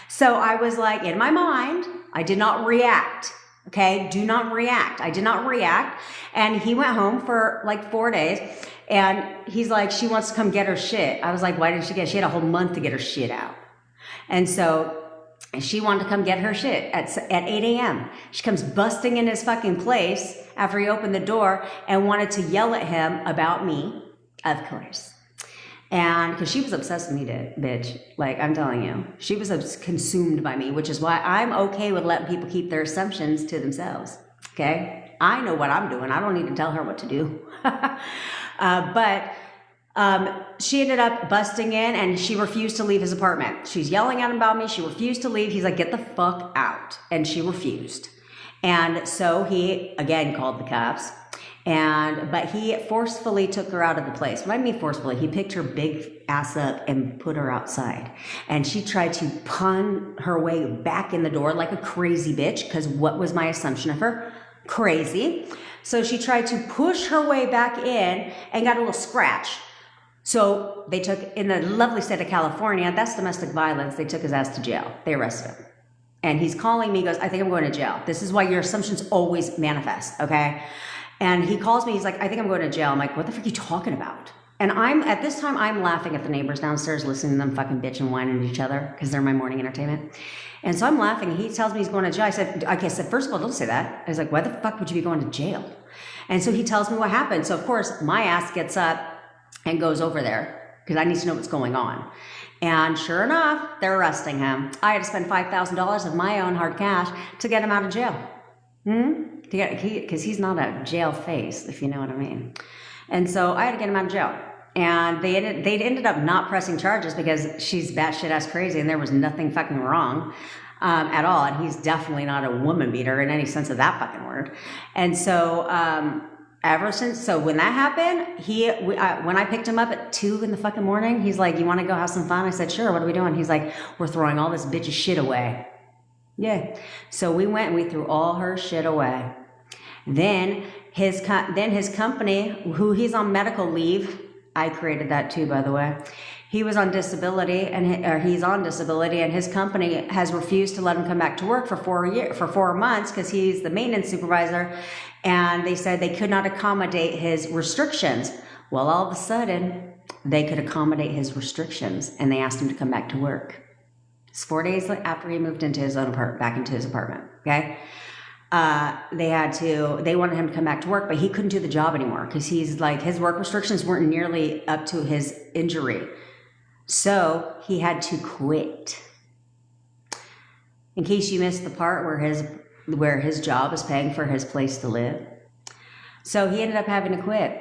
So I was like, in my mind, I did not react. Okay, do not react. I did not react. And he went home for like 4 days. And he's like, she wants to come get her shit. I was like, why didn't she had a whole month to get her shit out. And so she wanted to come get her shit at 8 a.m. She comes busting in his fucking place after he opened the door and wanted to yell at him about me, of course. And because she was obsessed with me, bitch. Like, I'm telling you, she was consumed by me, which is why I'm okay with letting people keep their assumptions to themselves. Okay? I know what I'm doing. I don't need to tell her what to do. But she ended up busting in and she refused to leave his apartment. She's yelling at him about me. She refused to leave. He's like, get the fuck out. And she refused. And so he, again, called the cops. But he forcefully took her out of the place. What I mean forcefully, he picked her big ass up and put her outside. And she tried to pun her way back in the door like a crazy bitch, because what was my assumption of her? Crazy. So she tried to push her way back in and got a little scratch So they took, in the lovely state of California, that's domestic violence. They took his ass to jail. They arrested him. And he's calling me, he goes, I think I'm going to jail. This is why your assumptions always manifest, okay? And he calls me, he's like, I think I'm going to jail. I'm like, what the fuck are you talking about? And at this time, I'm laughing at the neighbors downstairs, listening to them fucking bitch and whine at each other because they're my morning entertainment. And so I'm laughing, and he tells me he's going to jail. I said, okay, so first of all, don't say that. I was like, why the fuck would you be going to jail? And so he tells me what happened. So of course, my ass gets up and goes over there because I need to know what's going on. And sure enough, they're arresting him. I had to spend $5,000 of my own hard cash to get him out of jail. Because he's not a jail face, if you know what I mean. And so I had to get him out of jail. And they ended up not pressing charges because she's batshit ass crazy and there was nothing fucking wrong at all. And he's definitely not a woman beater in any sense of that fucking word. And so when that happened, when I picked him up at 2 in the fucking morning, he's like, you want to go have some fun? I said, sure. What are we doing? He's like, we're throwing all this bitch's shit away. Yeah. So we went and we threw all her shit away. Then his company, who he's on medical leave, I created that too, by the way. He was on disability, he's on disability, and his company has refused to let him come back to work for 4 months because he's the maintenance supervisor, and they said they could not accommodate his restrictions. Well, all of a sudden, they could accommodate his restrictions, and they asked him to come back to work. It's 4 days after he moved into his own back into his apartment. Okay. They wanted him to come back to work, but he couldn't do the job anymore because he's like, his work restrictions weren't nearly up to his injury. So he had to quit. In case you missed the part where his job is paying for his place to live. So he ended up having to quit.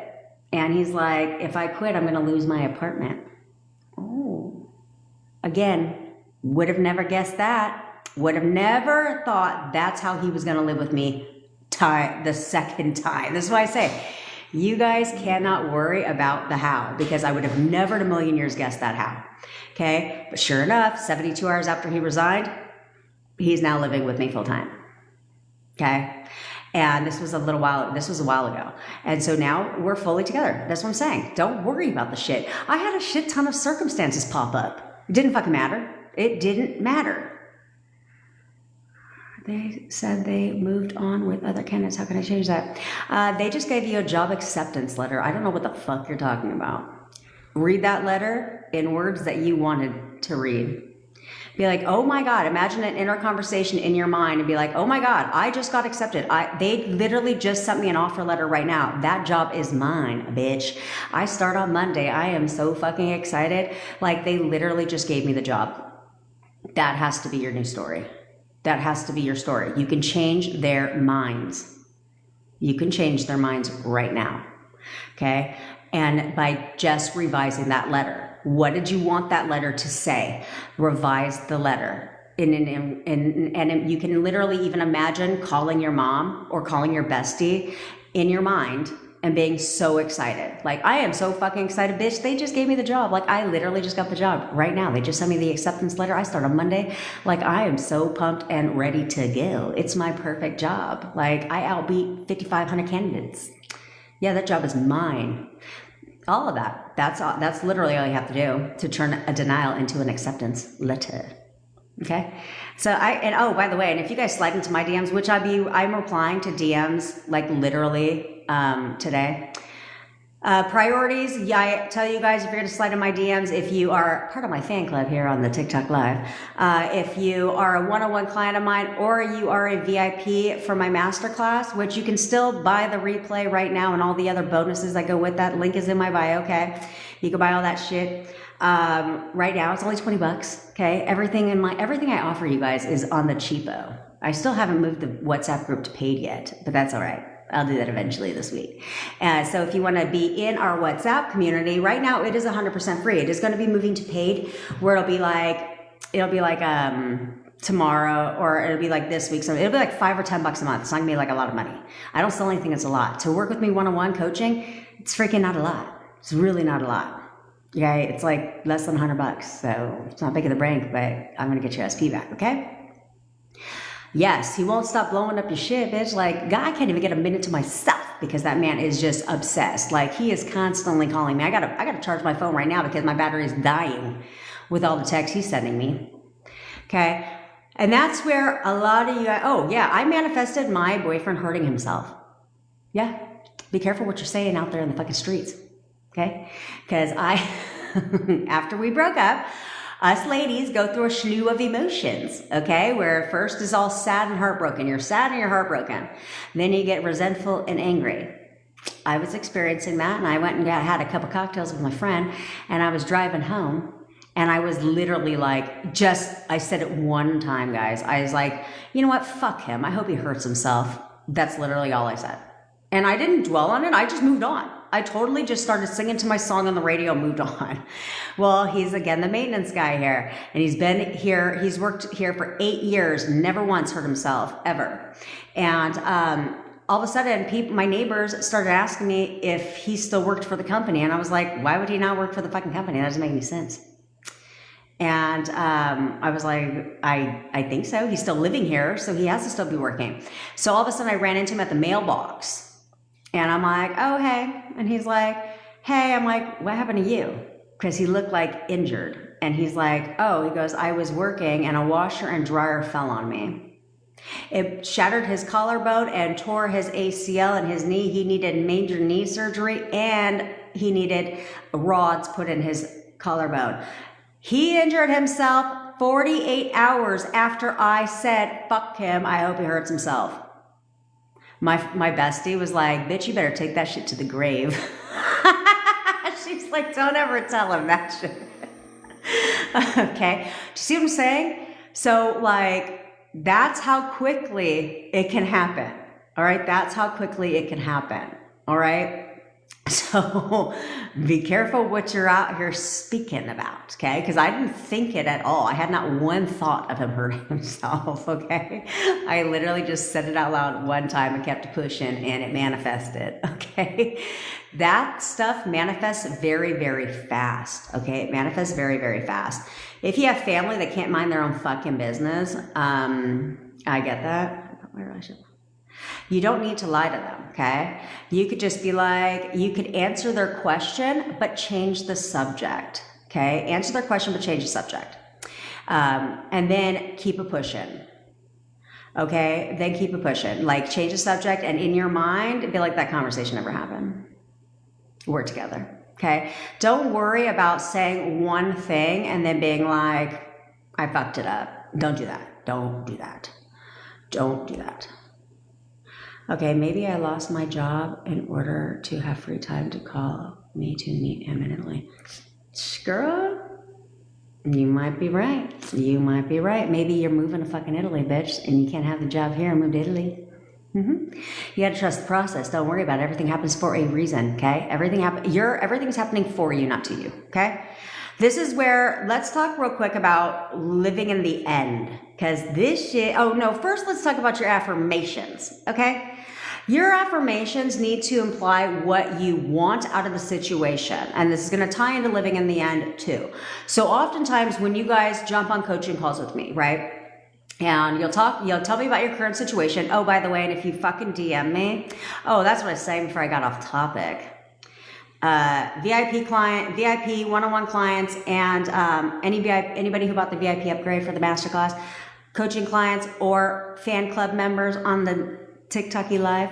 And he's like, if I quit, I'm going to lose my apartment. Oh, again, would have never guessed that. Would have never thought that's how he was going to live with me the second time. This is why I say, you guys cannot worry about the how, because I would have never in a million years guessed that how. Okay. But sure enough, 72 hours after he resigned, he's now living with me full time. Okay. And this was a while ago. And so now we're fully together. That's what I'm saying. Don't worry about the shit. I had a shit ton of circumstances pop up. It didn't fucking matter. It didn't matter. They said they moved on with other candidates. How can I change that? They just gave you a job acceptance letter. I don't know what the fuck you're talking about. Read that letter in words that you wanted to read. Be like, oh my God, imagine an inner conversation in your mind and be like, oh my God, I just got accepted. They literally just sent me an offer letter right now. That job is mine, bitch. I start on Monday. I am so fucking excited. Like, they literally just gave me the job. That has to be your new story. That has to be your story. You can change their minds. You can change their minds right now. Okay? And by just revising that letter. What did you want that letter to say? Revise the letter. And you can literally even imagine calling your mom or calling your bestie in your mind and being so excited. Like, I am so fucking excited, bitch. They just gave me the job. Like, I literally just got the job right now. They just sent me the acceptance letter. I start on Monday. Like, I am so pumped and ready to go. It's my perfect job. Like, I outbeat 5,500 candidates. Yeah, that job is mine. All of that. That's literally all you have to do to turn a denial into an acceptance letter. Okay. So oh, by the way, and if you guys slide into my DMs, which I'm replying to DMs like literally today. Priorities. Yeah, I tell you guys, if you're going to slide in my DMs, if you are part of my fan club here on the TikTok Live, if you are a one-on-one client of mine, or you are a VIP for my masterclass, which you can still buy the replay right now and all the other bonuses that go with that. Link is in my bio. Okay. You can buy all that shit. Right now it's only $20. Okay. Everything I offer you guys is on the cheapo. I still haven't moved the WhatsApp group to paid yet, but that's all right. I'll do that eventually this week. So if you want to be in our WhatsApp community, right now it is 100% free. It is going to be moving to paid, where it'll be like tomorrow, or it'll be like this week. So it'll be like $5 or $10 a month. It's not gonna be like a lot of money. I don't sell anything that's a lot. To work with me one-on-one coaching, it's freaking not a lot. It's really not a lot. Okay, it's like less than $100. So it's not big of the bank, but I'm gonna get your SP back. Okay. Yes, he won't stop blowing up your shit, bitch. Like, God, I can't even get a minute to myself because that man is just obsessed. Like, he is constantly calling me. I gotta charge my phone right now because my battery is dying with all the texts he's sending me. Okay. And that's where a lot of you, oh yeah, I manifested my boyfriend hurting himself. Yeah. Be careful what you're saying out there in the fucking streets. Okay. Because after we broke up, us ladies go through a slew of emotions, okay? Where first is all sad and heartbroken. You're sad and you're heartbroken. Then you get resentful and angry. I was experiencing that, and I went and had a couple cocktails with my friend, and I was driving home, and I was literally like, I said it one time, guys. I was like, you know what? Fuck him. I hope he hurts himself. That's literally all I said. And I didn't dwell on it. I just moved on. I totally just started singing to my song on the radio, moved on. Well, he's again the maintenance guy here, and he's been here, he's worked here for 8 years, never once hurt himself, ever. And all of a sudden, my neighbors started asking me if he still worked for the company, and I was like, why would he not work for the fucking company? That doesn't make any sense. And I was like, I think so. He's still living here, so he has to still be working. So all of a sudden, I ran into him at the mailbox. And I'm like, oh, hey. And he's like, hey. I'm like, what happened to you? Because he looked like injured. And he's like, oh, he goes, I was working and a washer and dryer fell on me. It shattered his collarbone and tore his ACL and his knee. He needed major knee surgery and he needed rods put in his collarbone. He injured himself 48 hours after I said, fuck him. I hope he hurts himself. My bestie was like, bitch, you better take that shit to the grave. She's like, don't ever tell him that shit. Okay. Do you see what I'm saying? So like, that's how quickly it can happen. All right. That's how quickly it can happen. All right. So be careful what you're out here speaking about, okay? Because I didn't think it at all. I had not one thought of him hurting himself, okay? I literally just said it out loud one time and kept pushing, and it manifested, okay? That stuff manifests very, very fast, okay? It manifests very, very fast. If you have family that can't mind their own fucking business, I get that. Where I should. You don't need to lie to them, okay? You could just be like, you could answer their question, but change the subject, okay? Answer their question, but change the subject. And then keep it pushing, okay? Then keep it pushing. Like, change the subject, and in your mind, be like, that conversation never happened. Work together, okay? Don't worry about saying one thing and then being like, I fucked it up. Don't do that. Don't do that. Don't do that. Okay, maybe I lost my job in order to have free time to call me to meet imminently. Girl, you might be right. You might be right. Maybe you're moving to fucking Italy, bitch, and you can't have the job here and move to Italy. You gotta trust the process. Don't worry about it. Everything happens for a reason, okay? Everything's happening for you, not to you, okay? This is where, let's talk real quick about living in the end. Because this shit, first let's talk about your affirmations, okay? Your affirmations need to imply what you want out of the situation. And this is going to tie into living in the end too. So oftentimes when you guys jump on coaching calls with me, right? And you'll tell me about your current situation. Oh, by the way, and if you fucking DM me, that's what I was saying before I got off topic. VIP client, VIP one-on-one clients, and anybody who bought the VIP upgrade for the masterclass, coaching clients or fan club members on the TikToky live,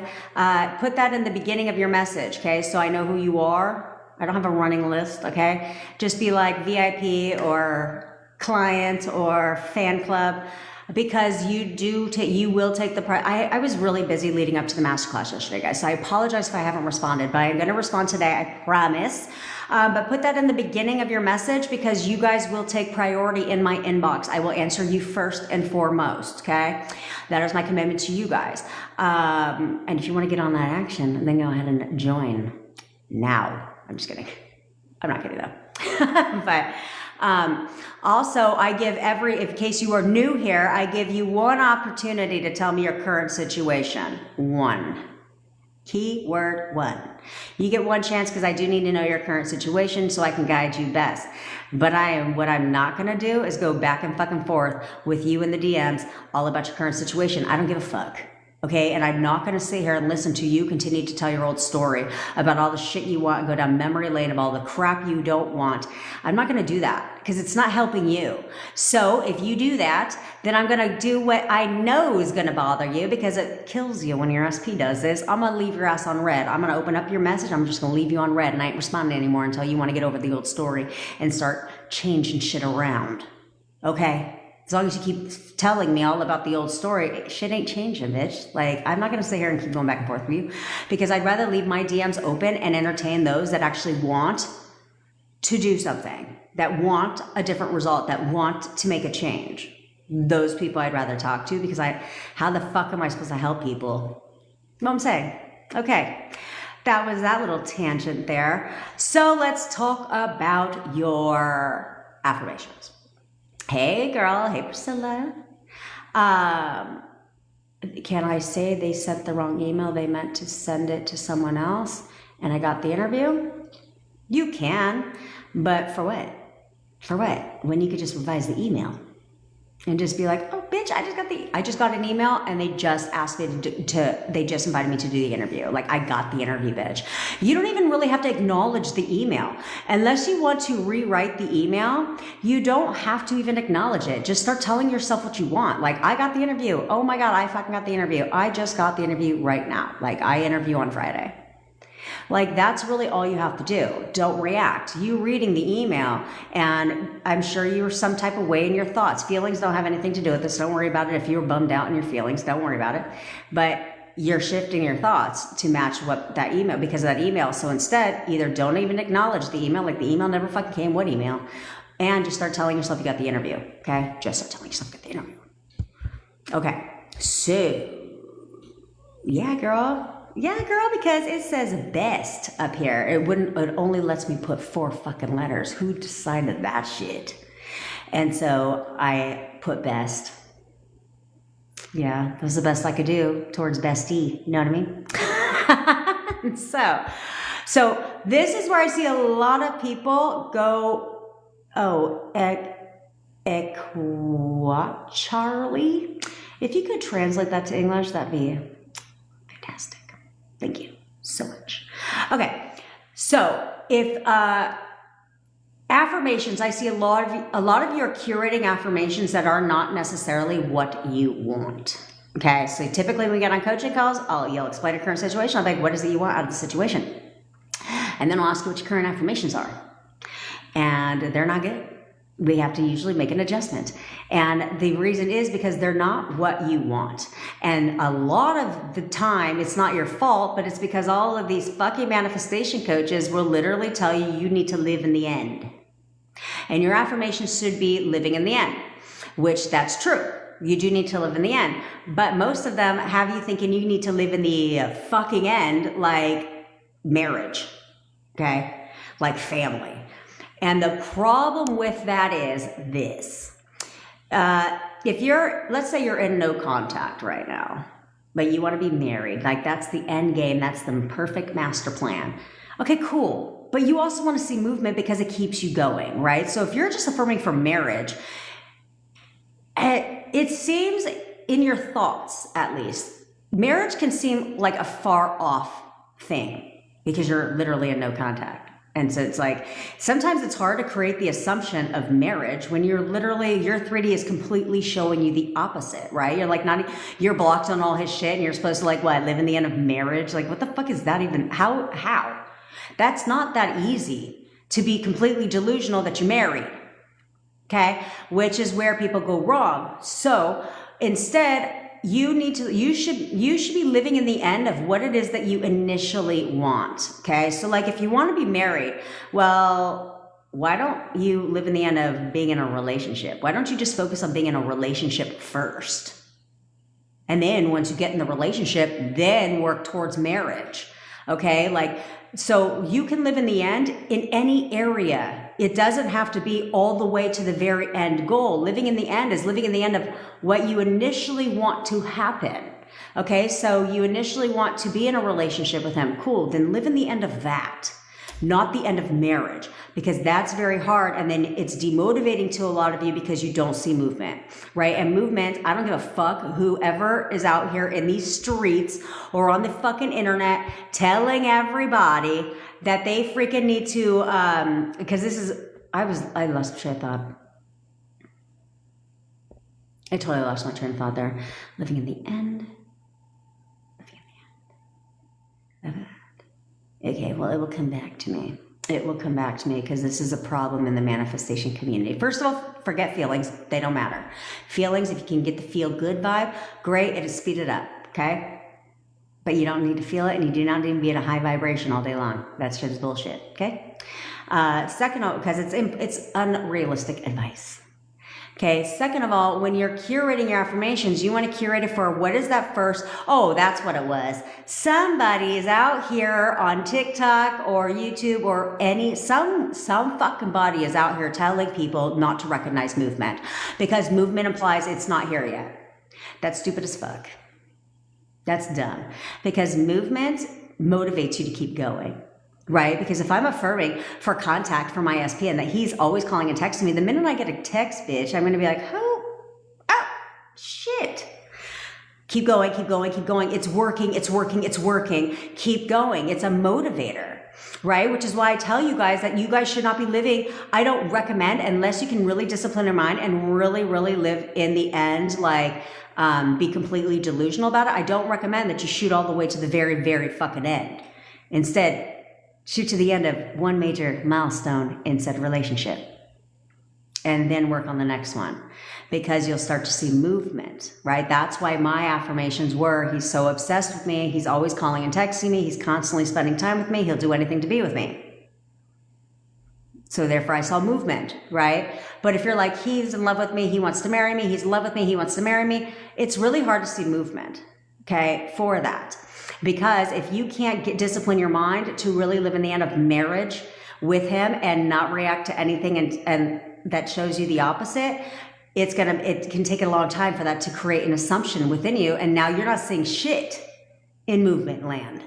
put that in the beginning of your message, okay? So I know who you are. I don't have a running list, okay? Just be like VIP or client or fan club, because you will take the price. I was really busy leading up to the masterclass yesterday, guys, so I apologize if I haven't responded, but I'm going to respond today, I promise. But put that in the beginning of your message, because you guys will take priority in my inbox. I will answer you first and foremost, okay? That is my commitment to you guys. And if you want to get on that action, then go ahead and join now. I'm just kidding. I'm not kidding though. But also, I give in case you are new here, I give you one opportunity to tell me your current situation. One. Keyword one. You get one chance because I do need to know your current situation so I can guide you best. But what I'm not going to do is go back and fucking forth with you in the DMs all about your current situation. I don't give a fuck. Okay, and I'm not going to sit here and listen to you continue to tell your old story about all the shit you want and go down memory lane of all the crap you don't want. I'm not going to do that because it's not helping you. So if you do that, then I'm going to do what I know is going to bother you because it kills you when your SP does this. I'm going to leave your ass on red. I'm going to open up your message. I'm just going to leave you on red and I ain't responding anymore until you want to get over the old story and start changing shit around. Okay? As long as you keep telling me all about the old story, shit ain't changing, bitch. Like, I'm not going to sit here and keep going back and forth with you because I'd rather leave my DMs open and entertain those that actually want to do something, that want a different result, that want to make a change. Those people I'd rather talk to because how the fuck am I supposed to help people? You know what I'm saying? Okay. That was that little tangent there. So let's talk about your affirmations. Hey girl, hey Priscilla. Can I say they sent the wrong email? They meant to send it to someone else and I got the interview? You can, but for what? For what? When you could just revise the email and just be like, oh bitch, I just got an email and they just asked me they just invited me to do the interview. Like I got the interview, bitch. You don't even really have to acknowledge the email. Unless you want to rewrite the email, you don't have to even acknowledge it. Just start telling yourself what you want. Like I got the interview. Oh my God, I fucking got the interview. I just got the interview right now. Like I interview on Friday. Like that's really all you have to do. Don't react. You reading the email, and I'm sure you were some type of way in your thoughts. Feelings don't have anything to do with this. Don't worry about it. If you were bummed out in your feelings, don't worry about it. But you're shifting your thoughts to match what that email, because of that email. So instead, either don't even acknowledge the email, like the email never fucking came, what email? And just start telling yourself you got the interview, okay? Just start telling yourself you got the interview. Okay, so, yeah, girl. Yeah, girl, because it says best up here. It only lets me put 4 fucking letters. Who decided that shit? And so I put best. Yeah, that was the best I could do towards bestie. You know what I mean? So this is where I see a lot of people go, Charlie. If you could translate that to English, that'd be fantastic. Thank you so much. Okay, so if affirmations, I see a lot of you are curating affirmations that are not necessarily what you want. Okay, so typically when we get on coaching calls, you'll explain a current situation. I'll be like, what is it you want out of the situation? And then I'll ask you what your current affirmations are. And they're not good. We have to usually make an adjustment. And the reason is because they're not what you want. And a lot of the time, it's not your fault, but it's because all of these fucking manifestation coaches will literally tell you you need to live in the end. And your affirmations should be living in the end, which that's true. You do need to live in the end. But most of them have you thinking you need to live in the fucking end, like marriage, okay? Like family. And the problem with that is this. Let's say you're in no contact right now, but you want to be married. Like that's the end game. That's the perfect master plan. Okay, cool. But you also want to see movement because it keeps you going, right? So if you're just affirming for marriage, it seems in your thoughts, at least, marriage can seem like a far off thing because you're literally in no contact. And so it's like, sometimes it's hard to create the assumption of marriage when you're literally, your 3D is completely showing you the opposite, right? You're like, you're blocked on all his shit and you're supposed to like, what, live in the end of marriage? Like, what the fuck is that even? How? That's not that easy to be completely delusional that you're married, okay? Which is where people go wrong. So instead, you should be living in the end of what it is that you initially want. Okay. So like if you want to be married, well, why don't you live in the end of being in a relationship? Why don't you just focus on being in a relationship first? And then once you get in the relationship, then work towards marriage. Okay. Like, so you can live in the end in any area. It doesn't have to be all the way to the very end goal. Living in the end is living in the end of what you initially want to happen. Okay, so you initially want to be in a relationship with him. Cool, then live in the end of that, not the end of marriage, because that's very hard. And then it's demotivating to a lot of you because you don't see movement, right? And movement, I don't give a fuck whoever is out here in these streets or on the fucking internet telling everybody that they freaking need to, because this is, I lost my train of thought. I totally lost my train of thought there. Living in the end. Okay, well, it will come back to me. It will come back to me because this is a problem in the manifestation community. First of all, forget feelings. They don't matter. Feelings, if you can get the feel good vibe, great, it'll speed it up, okay? But you don't need to feel it, and you do not need to be at a high vibration all day long. That shit is bullshit, okay? Second of all, because it's unrealistic advice. Okay, second of all, when you're curating your affirmations, you want to curate it for what is that first? Oh, that's what it was. Somebody is out here on TikTok or YouTube or some fucking body is out here telling people not to recognize movement because movement implies it's not here yet. That's stupid as fuck. That's dumb because movement motivates you to keep going. Right? Because if I'm affirming for contact for my SP and that he's always calling and texting me, the minute I get a text, bitch, I'm going to be like, oh, shit. Keep going, keep going, keep going. It's working, it's working, it's working. Keep going. It's a motivator, right? Which is why I tell you guys that you guys should not be living. I don't recommend, unless you can really discipline your mind and really, really live in the end, like, be completely delusional about it. I don't recommend that you shoot all the way to the very, very fucking end. Instead, shoot to the end of one major milestone in said relationship and then work on the next one because you'll start to see movement, right? That's why my affirmations were, he's so obsessed with me. He's always calling and texting me. He's constantly spending time with me. He'll do anything to be with me. So therefore I saw movement, right? But if you're like, he's in love with me, he wants to marry me, he's in love with me, he wants to marry me, it's really hard to see movement, okay, for that. Because if you can't discipline your mind to really live in the end of marriage with him and not react to anything and that shows you the opposite, it can take a long time for that to create an assumption within you. And now you're not seeing shit in movement land.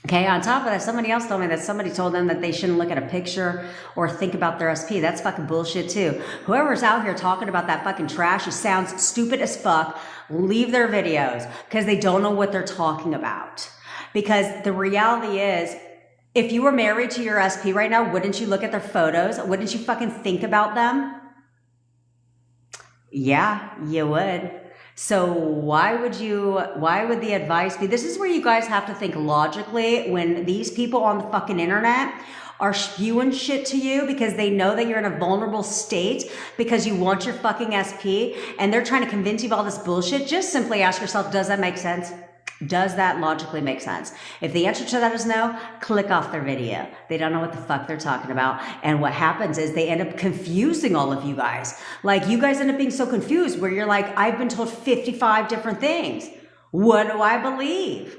Okay, on top of that, somebody else told me that somebody told them that they shouldn't look at a picture or think about their SP. That's fucking bullshit too. Whoever's out here talking about that fucking trash, it sounds stupid as fuck, leave their videos because they don't know what they're talking about. Because the reality is, if you were married to your SP right now, wouldn't you look at their photos? Wouldn't you fucking think about them? Yeah, you would. So why would the advice be? This is where you guys have to think logically when these people on the fucking internet are spewing shit to you because they know that you're in a vulnerable state because you want your fucking SP and they're trying to convince you of all this bullshit. Just simply ask yourself, does that make sense? Does that logically make sense? If the answer to that is no, click off their video. They don't know what the fuck they're talking about. And what happens is they end up confusing all of you guys. Like you guys end up being so confused where you're like, I've been told 55 different things. What do I believe?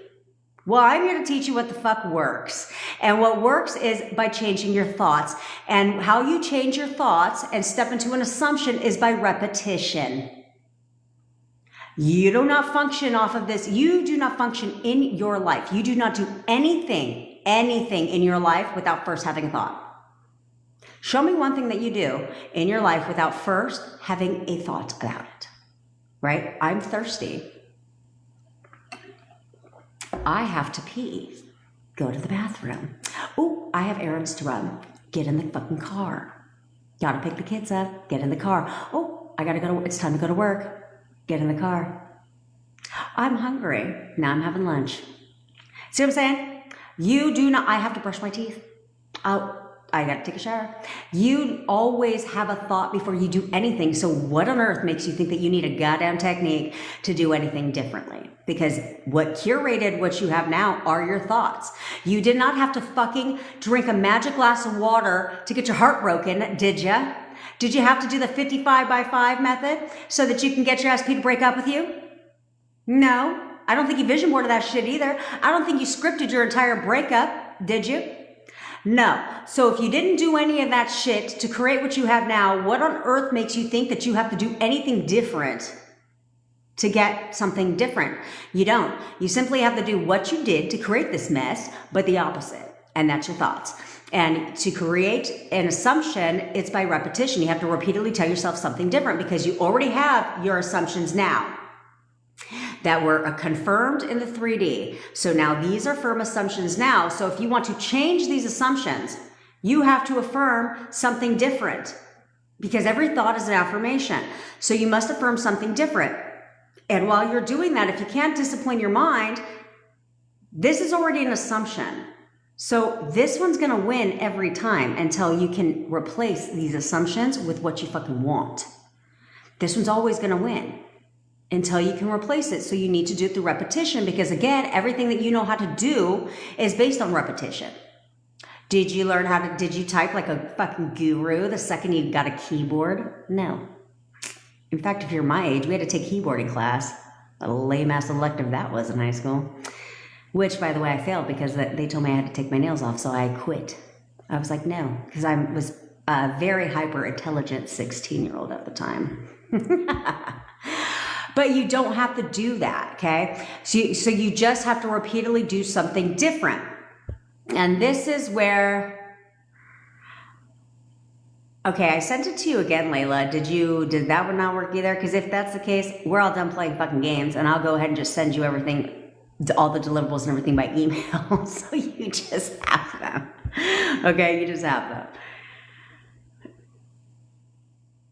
Well, I'm here to teach you what the fuck works. And what works is by changing your thoughts. And how you change your thoughts and step into an assumption is by repetition. You do not function off of this. You do not function in your life. You do not do anything in your life without first having a thought. Show me one thing that you do in your life without first having a thought about it, right? I'm thirsty. I have to pee. Go to the bathroom. Oh, I have errands to run. Get in the fucking car. Gotta pick the kids up. Get in the car. Oh, I gotta go to, it's time to go to work. Get in the car. I'm hungry. Now I'm having lunch. See what I'm saying? You do not, I have to brush my teeth. Oh, I got to take a shower. You always have a thought before you do anything. So what on earth makes you think that you need a goddamn technique to do anything differently? Because what curated what you have now are your thoughts. You did not have to fucking drink a magic glass of water to get your heart broken, did ya? Did you have to do the 55 by 5 method so that you can get your SP to break up with you? No. I don't think you vision boarded that shit either. I don't think you scripted your entire breakup, did you? No. So if you didn't do any of that shit to create what you have now, what on earth makes you think that you have to do anything different to get something different. You don't. You simply have to do what you did to create this mess, but the opposite. And that's your thoughts. And to create an assumption, it's by repetition. You have to repeatedly tell yourself something different because you already have your assumptions now that were confirmed in the 3D. So now these are firm assumptions now. So if you want to change these assumptions, you have to affirm something different because every thought is an affirmation. So you must affirm something different. And while you're doing that, if you can't discipline your mind, this is already an assumption. So this one's going to win every time until you can replace these assumptions with what you fucking want. This one's always going to win until you can replace it. So you need to do it through repetition because again, everything that you know how to do is based on repetition. Did you learn did you type like a fucking guru the second you got a keyboard? No. In fact, if you're my age, we had to take keyboarding class. A lame ass elective that was in high school. Which, by the way, I failed because they told me I had to take my nails off, so I quit. I was like, no, because I was a very hyper-intelligent 16-year-old at the time. But you don't have to do that, okay? So you just have to repeatedly do something different. And this is where... Okay, I sent it to you again, Layla. Did that one not work either? Because if that's the case, we're all done playing fucking games, and I'll go ahead and just send you everything, all the deliverables and everything by email. So you just have them. Okay, you just have them.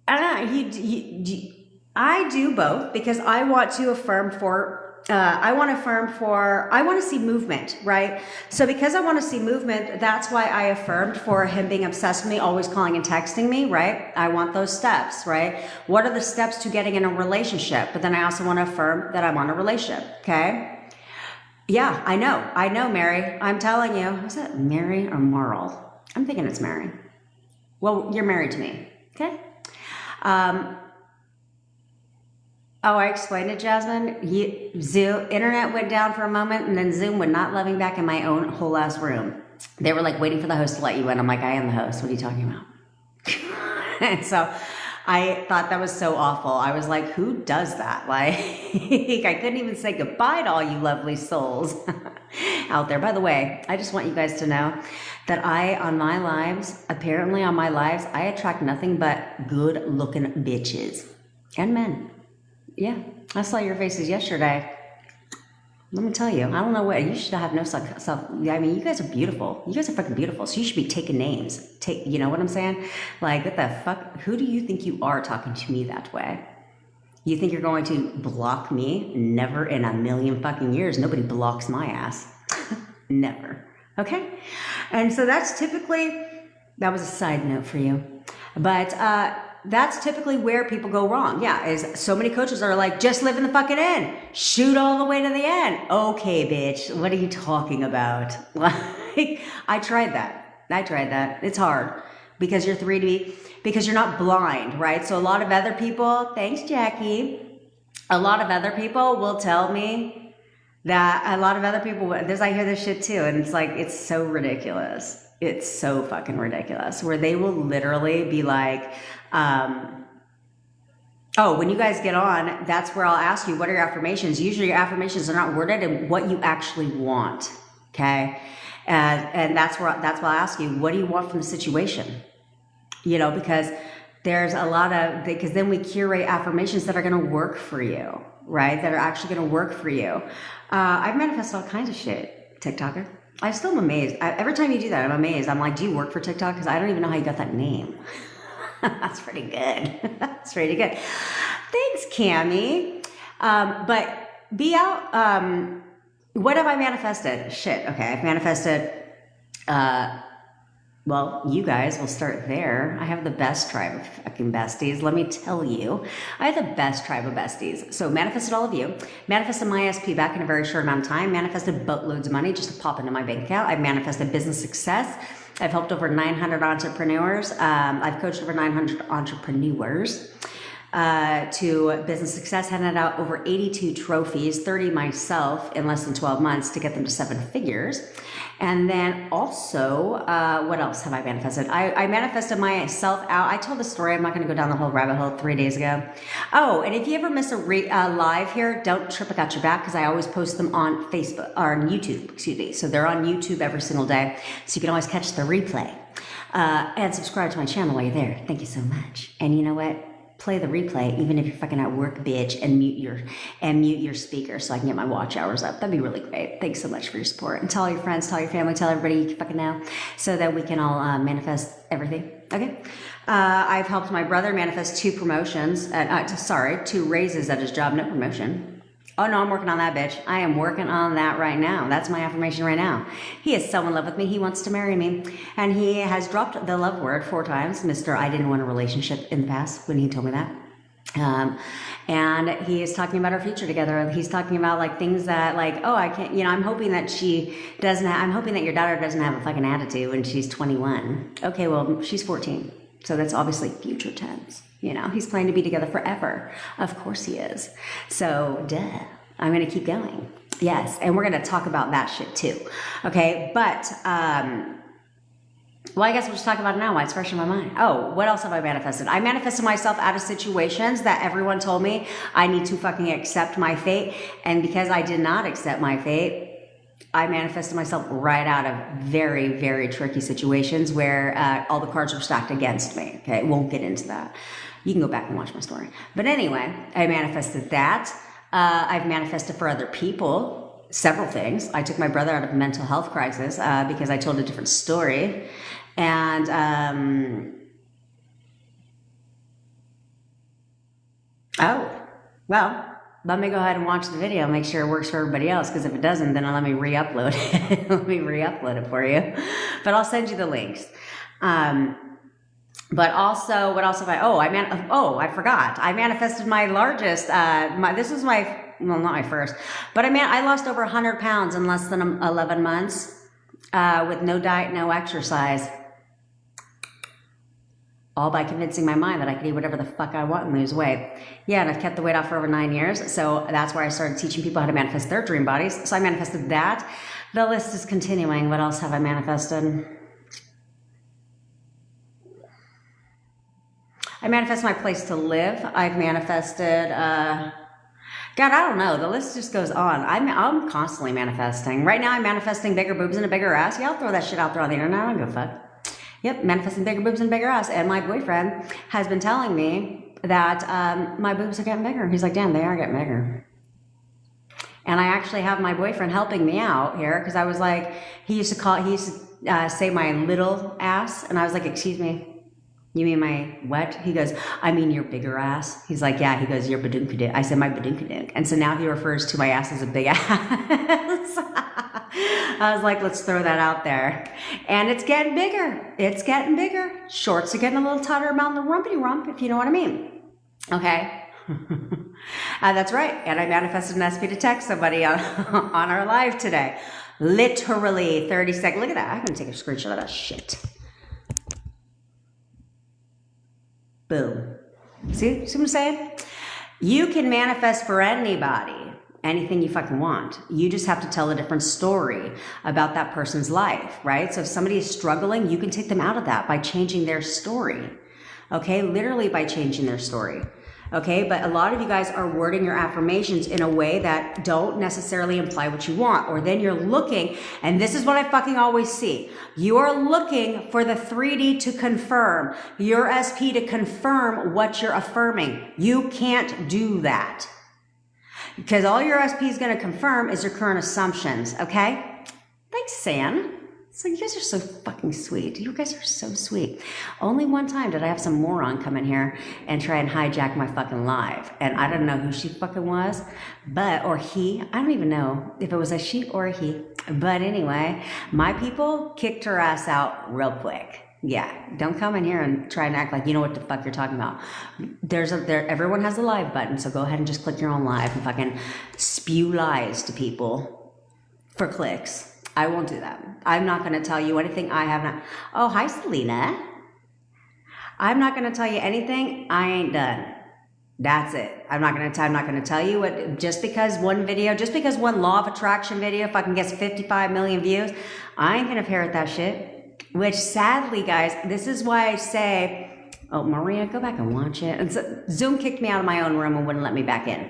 I don't know. I do both because I want to affirm for, I want to see movement, right? So because I want to see movement, that's why I affirmed for him being obsessed with me, always calling and texting me, right? I want those steps, right? What are the steps to getting in a relationship? But then I also want to affirm that I want a relationship, okay? Yeah, I know, Mary. I'm telling you. Was it Mary or Marl? I'm thinking it's Mary. Well, you're married to me, okay? Oh, I explained it, Jasmine. Internet went down for a moment, and then Zoom would not let me back in my own whole ass room. They were like waiting for the host to let you in. I'm like, I am the host. What are you talking about? And so I thought that was so awful. I was like, who does that? Like, I couldn't even say goodbye to all you lovely souls out there. By the way, I just want you guys to know that on my lives, I attract nothing but good looking bitches and men. Yeah, I saw your faces yesterday. Let me tell you, I don't know what, you should have no self. I mean, you guys are beautiful. You guys are fucking beautiful. So you should be taking names. You know what I'm saying? Like, what the fuck? Who do you think you are talking to me that way? You think you're going to block me? Never in a million fucking years. Nobody blocks my ass. Never. Okay? And so that was a side note for you. But, that's typically where people go wrong. Yeah, is so many coaches are like, just live in the fucking end. Shoot all the way to the end. Okay, bitch, what are you talking about? Like, I tried that. It's hard because you're 3D, because you're not blind, right? So a lot of other people, thanks, Jackie. A lot of other people will tell me that I hear this shit too. And it's like, it's so ridiculous. It's so fucking ridiculous where they will literally be like, oh, when you guys get on, that's where I'll ask you, what are your affirmations? Usually your affirmations are not worded in what you actually want. Okay. And that's why I ask you, what do you want from the situation? You know, because there's a lot of, because then we curate affirmations that are going to work for you, right? That are actually going to work for you. I've manifested all kinds of shit, TikToker. I still am amazed. Every time you do that, I'm amazed. I'm like, do you work for TikTok? Because I don't even know how you got that name. That's pretty good. That's pretty good. Thanks, Cammie. But be out. What have I manifested? Shit. Okay. I've manifested, well, you guys will start there. I have the best tribe of fucking besties. Let me tell you, I have the best tribe of besties. So manifested all of you, manifested my SP back in a very short amount of time, manifested boatloads of money just to pop into my bank account. I've manifested business success. I've helped over 900 entrepreneurs. I've coached over 900 entrepreneurs. to business success, handed out over 82 trophies, 30 myself in less than 12 months to get them to 7 figures. And then also, what else have I manifested? I manifested myself out. I told the story. I'm not going to go down the whole rabbit hole 3 days ago. Oh, and if you ever miss a live here, don't trip, I got your back, because I always post them on Facebook or on YouTube, excuse me. So they're on YouTube every single day. So you can always catch the replay. And subscribe to my channel while you're there. Thank you so much. And you know what? Play the replay, even if you're fucking at work, bitch, and mute your speaker so I can get my watch hours up. That'd be really great. Thanks so much for your support. And tell all your friends, tell your family, tell everybody you fucking know, so that we can all manifest everything. Okay? I've helped my brother manifest 2 promotions. 2 raises at his job, no promotion. Oh no, I'm working on that, bitch. I am working on that right now. That's my affirmation right now. He is so in love with me. He wants to marry me. And he has dropped the love word 4 times. Mr. I didn't want a relationship in the past when he told me that. And he is talking about our future together. He's talking about like things that like, oh, I can't, you know, I'm hoping that I'm hoping that your daughter doesn't have a fucking attitude when she's 21. Okay, well, she's 14. So that's obviously future tense. You know, he's planning to be together forever. Of course he is. So, duh. I'm going to keep going. Yes. And we're going to talk about that shit too. Okay. But, well, I guess we'll just talk about it now while it's fresh in my mind. Oh, what else have I manifested? I manifested myself out of situations that everyone told me I need to fucking accept my fate. And because I did not accept my fate, I manifested myself right out of very, very tricky situations where all the cards were stacked against me. Okay, won't get into that. You can go back and watch my story. But anyway, I manifested that. I've manifested for other people several things. I took my brother out of a mental health crisis because I told a different story. And oh, well, let me go ahead and watch the video, make sure it works for everybody else, because if it doesn't, then let me re-upload it. Let me re-upload it for you. But I'll send you the links. But also, what else have I forgot. I manifested my largest, this was my, well, not my first, but I lost over 100 pounds in less than 11 months with no diet, no exercise. All by convincing my mind that I could eat whatever the fuck I want and lose weight. Yeah, and I've kept the weight off for over 9 years. So that's where I started teaching people how to manifest their dream bodies. So I manifested that. The list is continuing. What else have I manifested? I manifest my place to live. I've manifested, God, I don't know. The list just goes on. I'm constantly manifesting. Right now I'm manifesting bigger boobs and a bigger ass. Yeah, I'll throw that shit out there on the internet. I don't give a fuck. Yep, manifesting bigger boobs and bigger ass. And my boyfriend has been telling me that my boobs are getting bigger. He's like, damn, they are getting bigger. And I actually have my boyfriend helping me out here because I was like, he used to say my little ass. And I was like, excuse me, you mean my what? He goes, I mean your bigger ass. He's like, yeah. He goes, your badunkadunk. I said, my badunkadunk. And so now he refers to my ass as a big ass. I was like, let's throw that out there. And it's getting bigger. It's getting bigger. Shorts are getting a little tighter around the rumpity rump, if you know what I mean. Okay. That's right. And I manifested an SP to text somebody on our live today. Literally 30 seconds. Look at that. I'm going to take a screenshot of that shit. Boom. See what I'm saying? You can manifest for anybody. Anything you fucking want. You just have to tell a different story about that person's life, right? So if somebody is struggling, you can take them out of that by changing their story. Okay? Literally by changing their story. Okay? But a lot of you guys are wording your affirmations in a way that don't necessarily imply what you want. Or then you're looking, and this is what I fucking always see. You are looking for the 3D to confirm, your SP to confirm what you're affirming. You can't do that. Because all your SP is going to confirm is your current assumptions, okay? Thanks, San. So you guys are so fucking sweet. You guys are so sweet. Only one time did I have some moron come in here and try and hijack my fucking live. And I don't know who she fucking was, or he. I don't even know if it was a she or a he. But anyway, my people kicked her ass out real quick. Yeah, don't come in here and try and act like you know what the fuck you're talking about. Everyone has a live button, so go ahead and just click your own live and fucking spew lies to people for clicks. I won't do that. I'm not going to tell you anything I have not. Oh, hi, Selena. I'm not going to tell you anything I ain't done. That's it. I'm not going to tell you what, just because one law of attraction video fucking gets 55 million views, I ain't going to parrot that shit. Which sadly, guys, this is why I say, oh, Maria, go back and watch it. And so, Zoom kicked me out of my own room and wouldn't let me back in.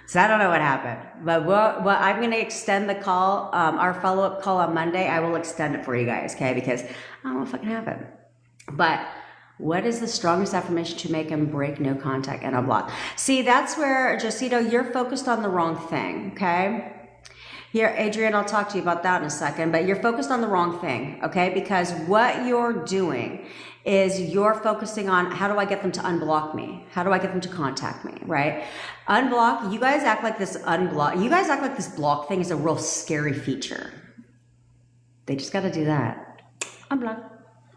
So I don't know what happened, but I'm going to extend the call, our follow-up call on Monday. I will extend it for you guys, okay? Because I don't know what fucking happened. But what is the strongest affirmation to make him break no contact and unblock? See, that's where, Josito, you're focused on the wrong thing, okay? Here, Adrian, I'll talk to you about that in a second, but you're focused on the wrong thing, okay? Because what you're doing is you're focusing on, how do I get them to unblock me? How do I get them to contact me, right? Unblock, you guys act like this block thing is a real scary feature. They just got to do that. Unblock.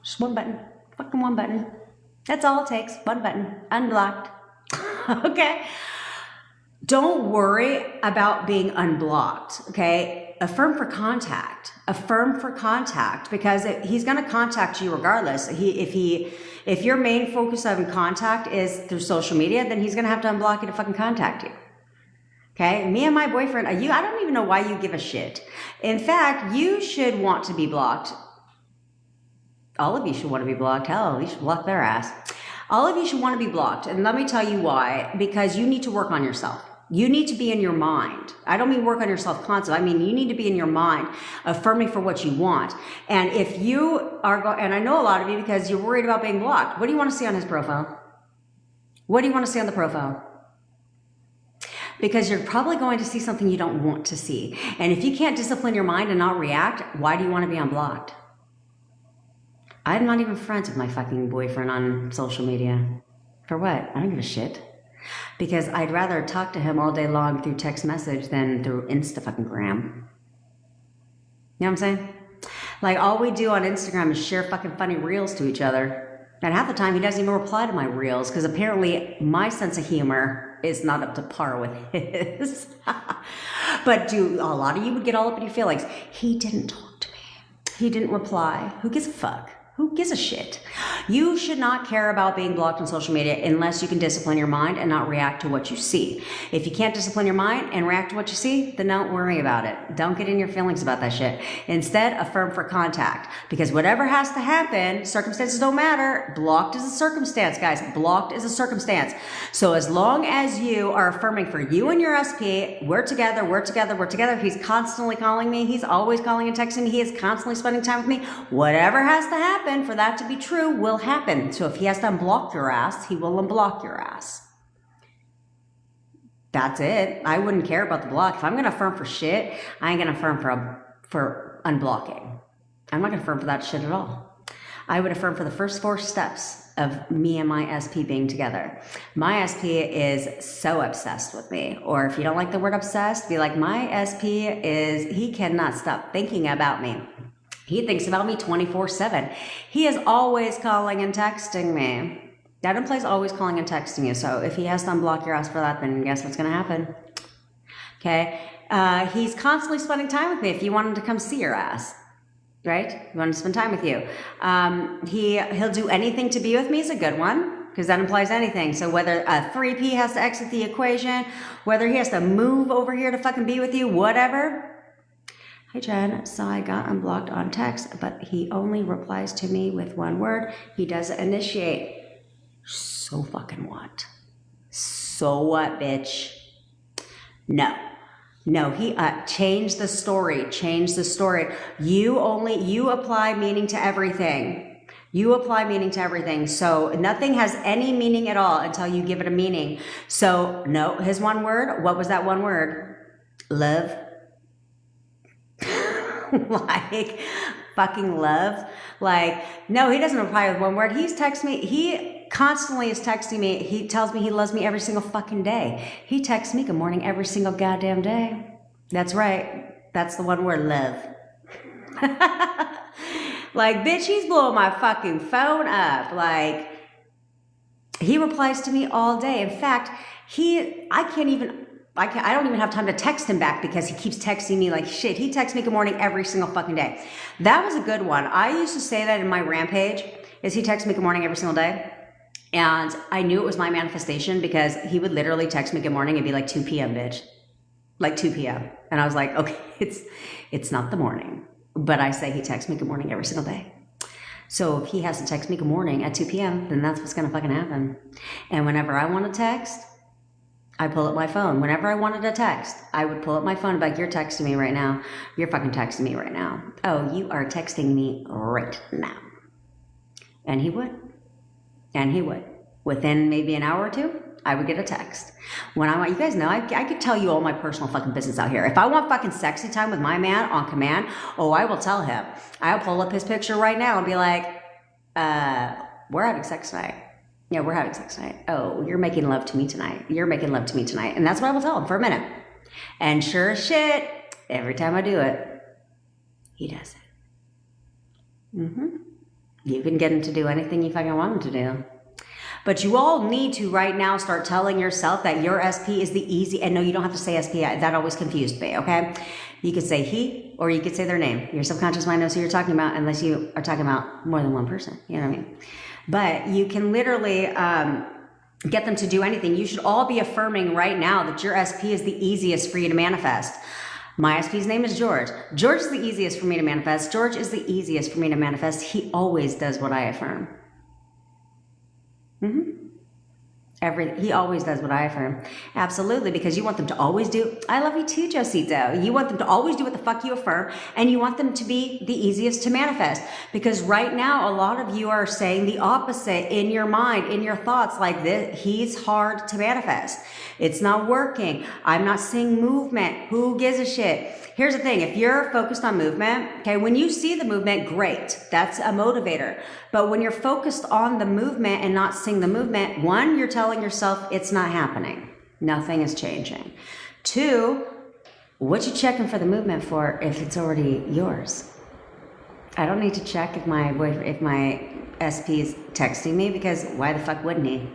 Just one button. Fucking one button. That's all it takes. One button. Unblocked. Okay? Don't worry about being unblocked, okay? Affirm for contact. Affirm for contact, because he's going to contact you regardless. If your main focus of contact is through social media, then he's going to have to unblock you to fucking contact you. Okay? Me and my boyfriend, I don't even know why you give a shit. In fact, you should want to be blocked. All of you should want to be blocked. Hell, you should block their ass. All of you should want to be blocked. And let me tell you why. Because you need to work on yourself. You need to be in your mind. I don't mean work on your self-concept. I mean, you need to be in your mind, affirming for what you want. And if you are, and I know a lot of you because you're worried about being blocked. What do you want to see on his profile? What do you want to see on the profile? Because you're probably going to see something you don't want to see. And if you can't discipline your mind and not react, why do you want to be unblocked? I'm not even friends with my fucking boyfriend on social media. For what? I don't give a shit. Because I'd rather talk to him all day long through text message than through Insta-fucking-gram. You know what I'm saying? Like, all we do on Instagram is share fucking funny reels to each other. And half the time, he doesn't even reply to my reels, because apparently my sense of humor is not up to par with his. But a lot of you would get all up in your feelings. He didn't talk to me. He didn't reply. Who gives a fuck? Who gives a shit? You should not care about being blocked on social media unless you can discipline your mind and not react to what you see. If you can't discipline your mind and react to what you see, then don't worry about it. Don't get in your feelings about that shit. Instead, affirm for contact. Because whatever has to happen, circumstances don't matter. Blocked is a circumstance, guys. Blocked is a circumstance. So as long as you are affirming for you and your SP, we're together, we're together, we're together. He's constantly calling me. He's always calling and texting me. He is constantly spending time with me. Whatever has to happen for that to be true will happen. So if he has to unblock your ass, he will unblock your ass. That's it. I wouldn't care about the block. If I'm going to affirm for shit, I ain't going to affirm for unblocking. I'm not going to affirm for that shit at all. I would affirm for the first 4 steps of me and my SP being together. My SP is so obsessed with me. Or if you don't like the word obsessed, be like, my SP he cannot stop thinking about me. He thinks about me 24/7. He is always calling and texting me. Dad and Play's always calling and texting you. So if he has to unblock your ass for that, then guess what's going to happen? Okay. He's constantly spending time with me if you want him to come see your ass. Right? You want him to spend time with you. He'll do anything to be with me is a good one, because that implies anything. So whether a 3P has to exit the equation, whether he has to move over here to fucking be with you, whatever. Hey Jen, so I got unblocked on text, but he only replies to me with one word. He doesn't initiate. So fucking what? So what, bitch? No, he, change the story. You apply meaning to everything. So nothing has any meaning at all until you give it a meaning. So no, his one word, what was that one word? Love. Like fucking love. Like, no, he doesn't reply with one word. He constantly is texting me. He tells me he loves me every single fucking day. He texts me good morning every single goddamn day. That's right. That's the one word, love. Like, bitch, he's blowing my fucking phone up. Like, he replies to me all day. In fact, I don't even have time to text him back because he keeps texting me like shit. He texts me good morning every single fucking day. That was a good one. I used to say that in my rampage, is he texts me good morning every single day. And I knew it was my manifestation because he would literally text me good morning and be like 2 p.m. bitch. Like 2 p.m. And I was like, okay, it's not the morning. But I say he texts me good morning every single day. So if he has to text me good morning at 2 p.m., then that's what's gonna fucking happen. And whenever I want to text, I pull up my phone. Whenever I wanted a text, I would pull up my phone and be like, you're texting me right now. You're fucking texting me right now. Oh, you are texting me right now. And he would. And he would. Within maybe an hour or two, I would get a text. When I want, you guys know, I could tell you all my personal fucking business out here. If I want fucking sexy time with my man on command, oh, I will tell him. I'll pull up his picture right now and be like, we're having sex tonight. Yeah, we're having sex tonight. Oh, you're making love to me tonight. You're making love to me tonight. And that's what I will tell him for a minute. And sure as shit, every time I do it, he does it. You can get him to do anything you fucking want him to do. But you all need to right now start telling yourself that your SP is the easy, and no, you don't have to say SP. That always confused me, okay? You could say he, or you could say their name. Your subconscious mind knows who you're talking about unless you are talking about more than one person, you know what I mean? But you can literally get them to do anything. You should all be affirming right now that your SP is the easiest for you to manifest. My SP's name is George. George is the easiest for me to manifest. George is the easiest for me to manifest. He always does what I affirm. He always does what I affirm. Absolutely, because you want them to always do, I love you too, Josito. You want them to always do what the fuck you affirm, and you want them to be the easiest to manifest. Because right now, a lot of you are saying the opposite in your mind, in your thoughts, like this, he's hard to manifest. It's not working. I'm not seeing movement. Who gives a shit? Here's the thing, if you're focused on movement, okay, when you see the movement, great. That's a motivator. But when you're focused on the movement and not seeing the movement, one, you're telling yourself it's not happening. Nothing is changing. Two, what you checking for the movement for if it's already yours? I don't need to check if my SP is texting me, because why the fuck wouldn't he?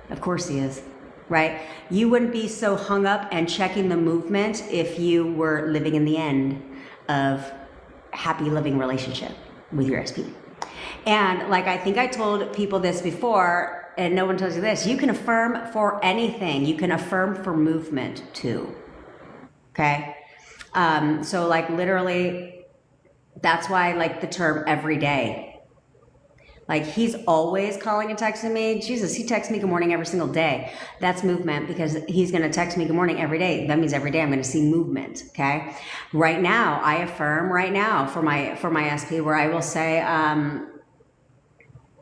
Of course he is. Right? You wouldn't be so hung up and checking the movement if you were living in the end of happy living relationship with your SP. And like, I think I told people this before, and no one tells you this, you can affirm for anything. You can affirm for movement too. Okay? So like literally, that's why I like the term every day. Like, he's always calling and texting me. Jesus, he texts me good morning every single day. That's movement, because he's going to text me good morning every day. That means every day I'm going to see movement, okay? Right now, I affirm right now for my SP, where I will say,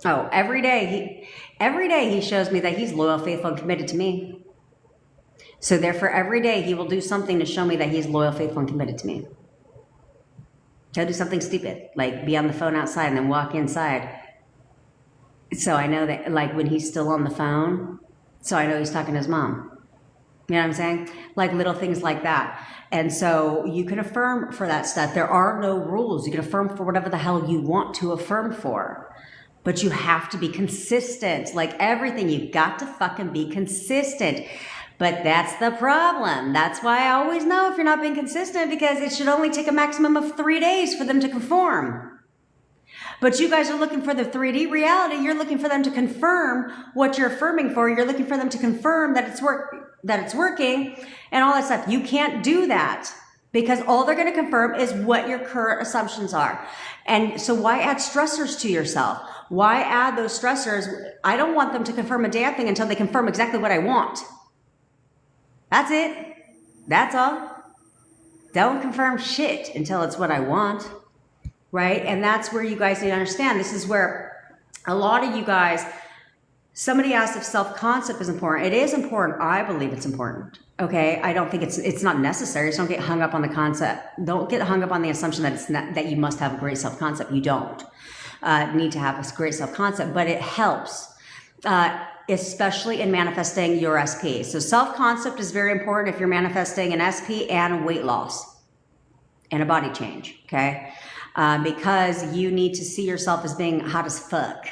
every day he shows me that he's loyal, faithful, and committed to me. So therefore, every day he will do something to show me that he's loyal, faithful, and committed to me. He'll do something stupid, like be on the phone outside and then walk inside. So I know that, like, when he's still on the phone, so I know he's talking to his mom. You know what I'm saying? Like little things like that. And so you can affirm for that stuff. There are no rules. You can affirm for whatever the hell you want to affirm for. But you have to be consistent. Like everything, you've got to fucking be consistent. But that's the problem. That's why I always know if you're not being consistent, because it should only take a maximum of 3 days for them to conform. But you guys are looking for the 3D reality. You're looking for them to confirm what you're affirming for. You're looking for them to confirm that it's working and all that stuff. You can't do that, because all they're going to confirm is what your current assumptions are. And so why add stressors to yourself? Why add those stressors? I don't want them to confirm a damn thing until they confirm exactly what I want. That's it. That's all. Don't confirm shit until it's what I want. Right? And that's where you guys need to understand. This is where a lot of you guys, somebody asked if self-concept is important. It is important. I believe it's important. Okay? I don't think it's not necessary. Just don't get hung up on the concept. Don't get hung up on the assumption that it's not, that you must have a great self-concept. You don't need to have a great self-concept, but it helps, especially in manifesting your SP. So self-concept is very important if you're manifesting an SP and weight loss and a body change. Okay? Because you need to see yourself as being hot as fuck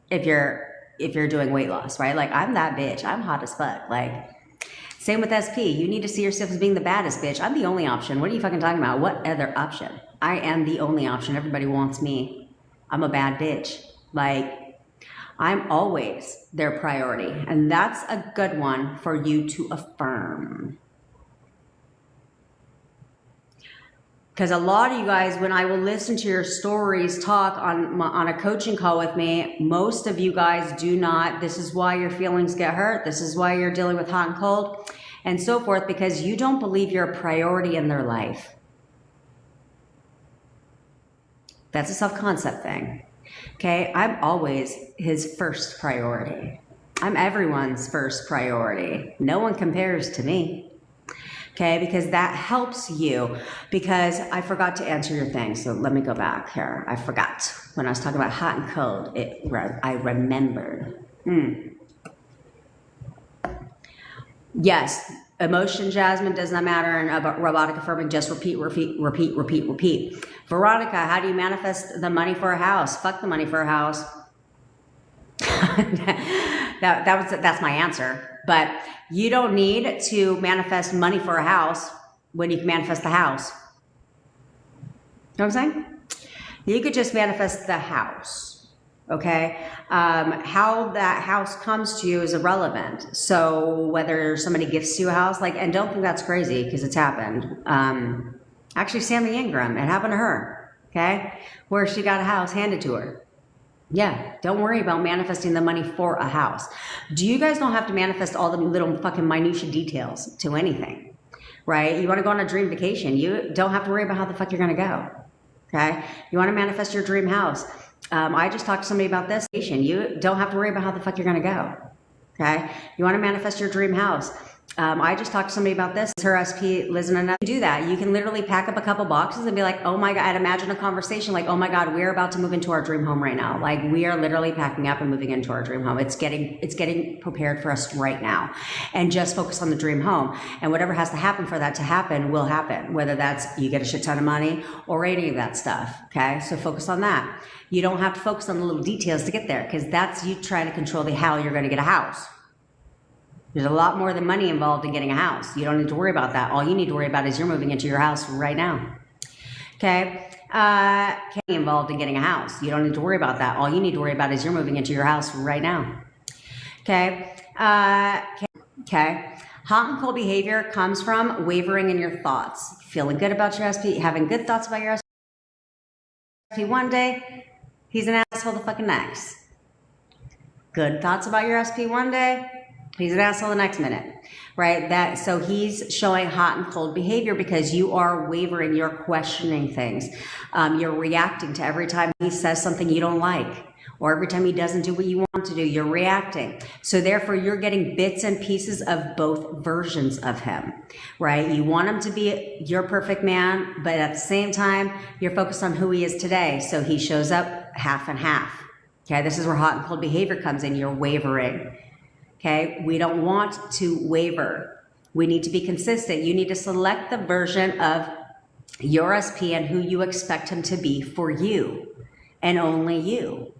if you're doing weight loss, right? Like, I'm that bitch. I'm hot as fuck. Like, same with SP. You need to see yourself as being the baddest bitch. I'm the only option. What are you fucking talking about? What other option? I am the only option. Everybody wants me. I'm a bad bitch. Like, I'm always their priority. And that's a good one for you to affirm. Because a lot of you guys, when I will listen to your stories talk on a coaching call with me, most of you guys do not. This is why your feelings get hurt. This is why you're dealing with hot and cold and so forth, because you don't believe you're a priority in their life. That's a self-concept thing. Okay, I'm always his first priority. I'm everyone's first priority. No one compares to me. Okay, because that helps you. Because I forgot to answer your thing, so let me go back here. I forgot. When I was talking about hot and cold, I remembered. Yes, emotion, Jasmine, does not matter, and about robotic affirming, just repeat, repeat, repeat, repeat, repeat. Veronica, how do you manifest the money for a house? Fuck the money for a house. That's my answer. But you don't need to manifest money for a house when you can manifest the house. You know what I'm saying? You could just manifest the house, okay? How that house comes to you is irrelevant. So whether somebody gifts you a house, and don't think that's crazy because it's happened. Actually, Sammy Ingram, it happened to her, okay? Where she got a house handed to her. Yeah, don't worry about manifesting the money for a house. You guys don't have to manifest all the little fucking minutia details to anything, right? You want to go on a dream vacation. You don't have to worry about how the fuck you're going to go, okay? You want to manifest your dream house. I just talked to somebody about this. You don't have to worry about how the fuck you're going to go, okay? You want to manifest your dream house. I just talked to somebody about this. Her SP, Liz and Annette. Do that. You can literally pack up a couple boxes and be like, oh my God, I'd imagine a conversation like, oh my God, we're about to move into our dream home right now. Like, we are literally packing up and moving into our dream home. It's getting prepared for us right now. And just focus on the dream home. And whatever has to happen for that to happen will happen. Whether that's you get a shit ton of money or any of that stuff. Okay. So focus on that. You don't have to focus on the little details to get there, because that's you trying to control the how you're going to get a house. There's a lot more than money involved in getting a house. You don't need to worry about that. All you need to worry about is you're moving into your house right now. Okay? Involved in getting a house. You don't need to worry about that. All you need to worry about is you're moving into your house right now. Okay? Okay? Hot and cold behavior comes from wavering in your thoughts. Feeling good about your SP, having good thoughts about your SP one day, he's an asshole the fucking next. Good thoughts about your SP one day, he's an asshole the next minute, right? So he's showing hot and cold behavior because you are wavering, you're questioning things. You're reacting to every time he says something you don't like, or every time he doesn't do what you want to do, you're reacting. So therefore, you're getting bits and pieces of both versions of him, right? You want him to be your perfect man, but at the same time, you're focused on who he is today. So he shows up half and half. Okay, this is where hot and cold behavior comes in. You're wavering. Okay, we don't want to waver. We need to be consistent. You need to select the version of your SP and who you expect him to be for you and only you.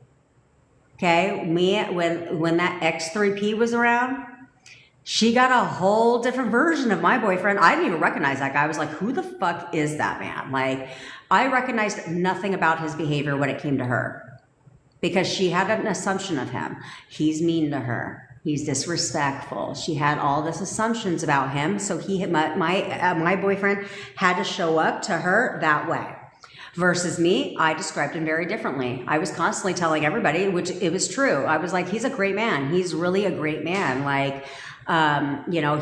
Okay, when that X3P was around, she got a whole different version of my boyfriend. I didn't even recognize that guy. I was like, who the fuck is that man? Like, I recognized nothing about his behavior when it came to her because she had an assumption of him. He's mean to her. He's disrespectful. She had all this assumptions about him. So my boyfriend had to show up to her that way. Versus me, I described him very differently. I was constantly telling everybody, which it was true. I was like, he's a great man. He's really a great man. Like,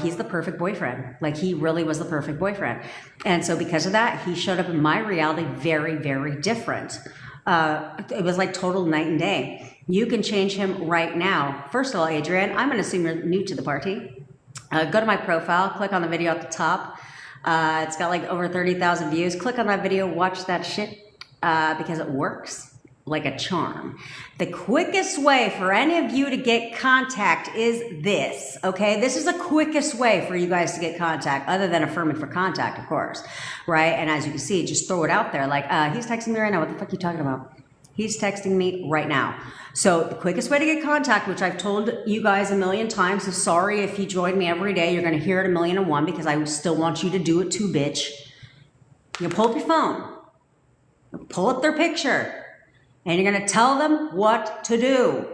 he's the perfect boyfriend. Like, he really was the perfect boyfriend. And so because of that, he showed up in my reality very, very different. It was like total night and day. You can change him right now. First of all, Adrienne, I'm going to assume you're new to the party. Go to my profile, click on the video at the top. It's got like over 30,000 views. Click on that video, watch that shit, because it works like a charm. The quickest way for any of you to get contact is this, okay? This is the quickest way for you guys to get contact, other than affirming for contact, of course, right? And as you can see, just throw it out there like, he's texting me right now. What the fuck are you talking about? He's texting me right now. So the quickest way to get contact, which I've told you guys a million times, so sorry if you join me every day, you're gonna hear it 1,000,001 because I still want you to do it too, bitch. You pull up your phone, pull up their picture, and you're gonna tell them what to do.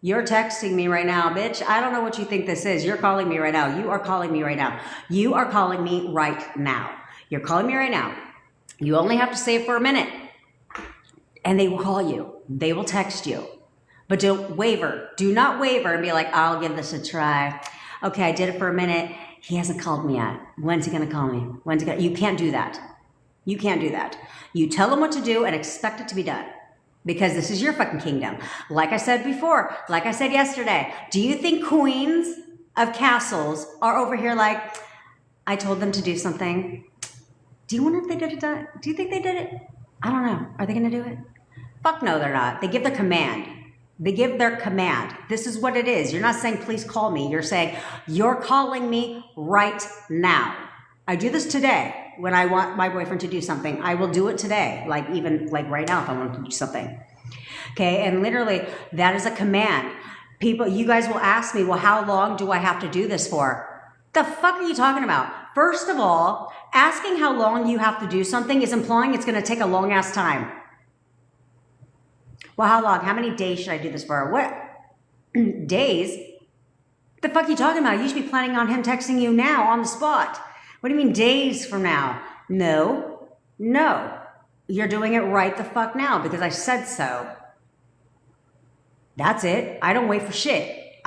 You're texting me right now, bitch. I don't know what you think this is. You're calling me right now. You are calling me right now. You are calling me right now. You're calling me right now. You only have to say it for a minute. And they will call you. They will text you. But don't waver. Do not waver and be like, I'll give this a try. Okay, I did it for a minute. He hasn't called me yet. When's he going to call me? You can't do that. You can't do that. You tell him what to do and expect it to be done. Because this is your fucking kingdom. Like I said before, like I said yesterday, do you think queens of castles are over here like, I told them to do something? Do you wonder if they did it? Do you think they did it? I don't know. Are they going to do it? Fuck no, they're not. They give their command. They give their command. This is what it is. You're not saying, please call me. You're saying, you're calling me right now. I do this today. When I want my boyfriend to do something, I will do it today. Like even like right now, if I want to do something. Okay. And literally that is a command. People, you guys will ask me, well, how long do I have to do this for? The fuck are you talking about? First of all, asking how long you have to do something is implying it's going to take a long ass time. Well, how long? How many days should I do this for? What? Days? The fuck are you talking about? You should be planning on him texting you now on the spot. What do you mean days from now? No. You're doing it right the fuck now because I said so. That's it. I don't wait for shit.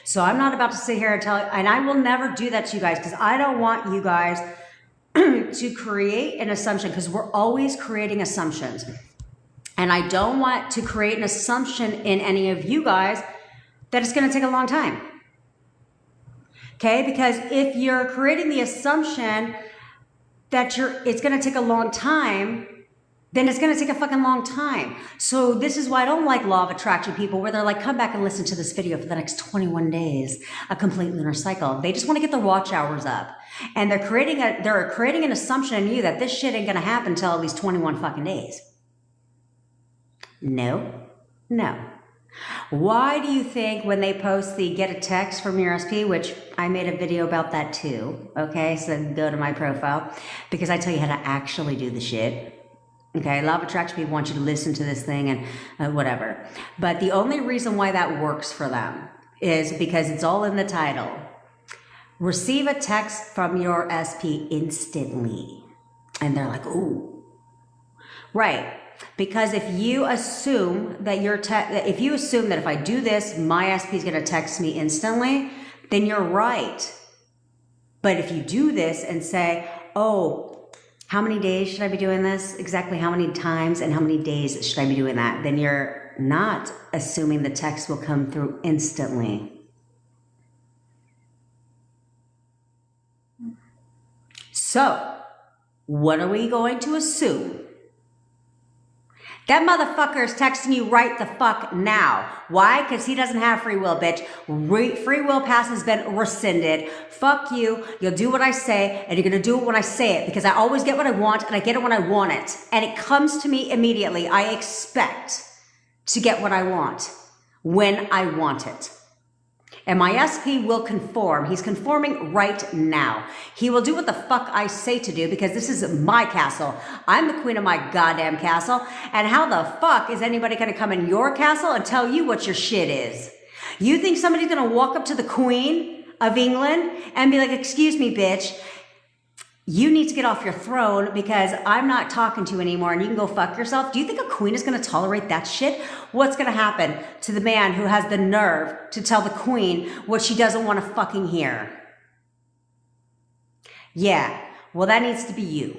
So I'm not about to sit here and tell you, and I will never do that to you guys because I don't want you guys to create an assumption because we're always creating assumptions. And I don't want to create an assumption in any of you guys that it's going to take a long time. Okay, because if you're creating the assumption that it's going to take a long time, then it's going to take a fucking long time. So this is why I don't like law of attraction people where they're like, come back and listen to this video for the next 21 days, a complete lunar cycle. They just want to get their watch hours up. And they're creating an assumption in you that this shit ain't going to happen until at least 21 fucking days. No. Why do you think when they post the get a text from your SP, which I made a video about that too, okay, so go to my profile, because I tell you how to actually do the shit. Okay, law of attraction people want you to listen to this thing and whatever. But the only reason why that works for them is because it's all in the title. Receive a text from your SP instantly. And they're like, ooh. Right. Because if you assume that if I do this, my SP is going to text me instantly, then you're right. But if you do this and say, oh, how many days should I be doing this? Exactly how many times and how many days should I be doing that? Then you're not assuming the text will come through instantly. So, what are we going to assume? That motherfucker is texting you right the fuck now. Why? Because he doesn't have free will, bitch. Free will pass has been rescinded. Fuck you. You'll do what I say, and you're going to do it when I say it, because I always get what I want, and I get it when I want it. And it comes to me immediately. I expect to get what I want when I want it. And my SP will conform. He's conforming right now. He will do what the fuck I say to do because this is my castle. I'm the queen of my goddamn castle. And how the fuck is anybody going to come in your castle and tell you what your shit is? You think somebody's going to walk up to the Queen of England and be like, excuse me, bitch, you need to get off your throne because I'm not talking to you anymore and you can go fuck yourself? Do you think a queen is going to tolerate that shit? What's going to happen to the man who has the nerve to tell the queen what she doesn't want to fucking hear? Yeah, well, that needs to be you.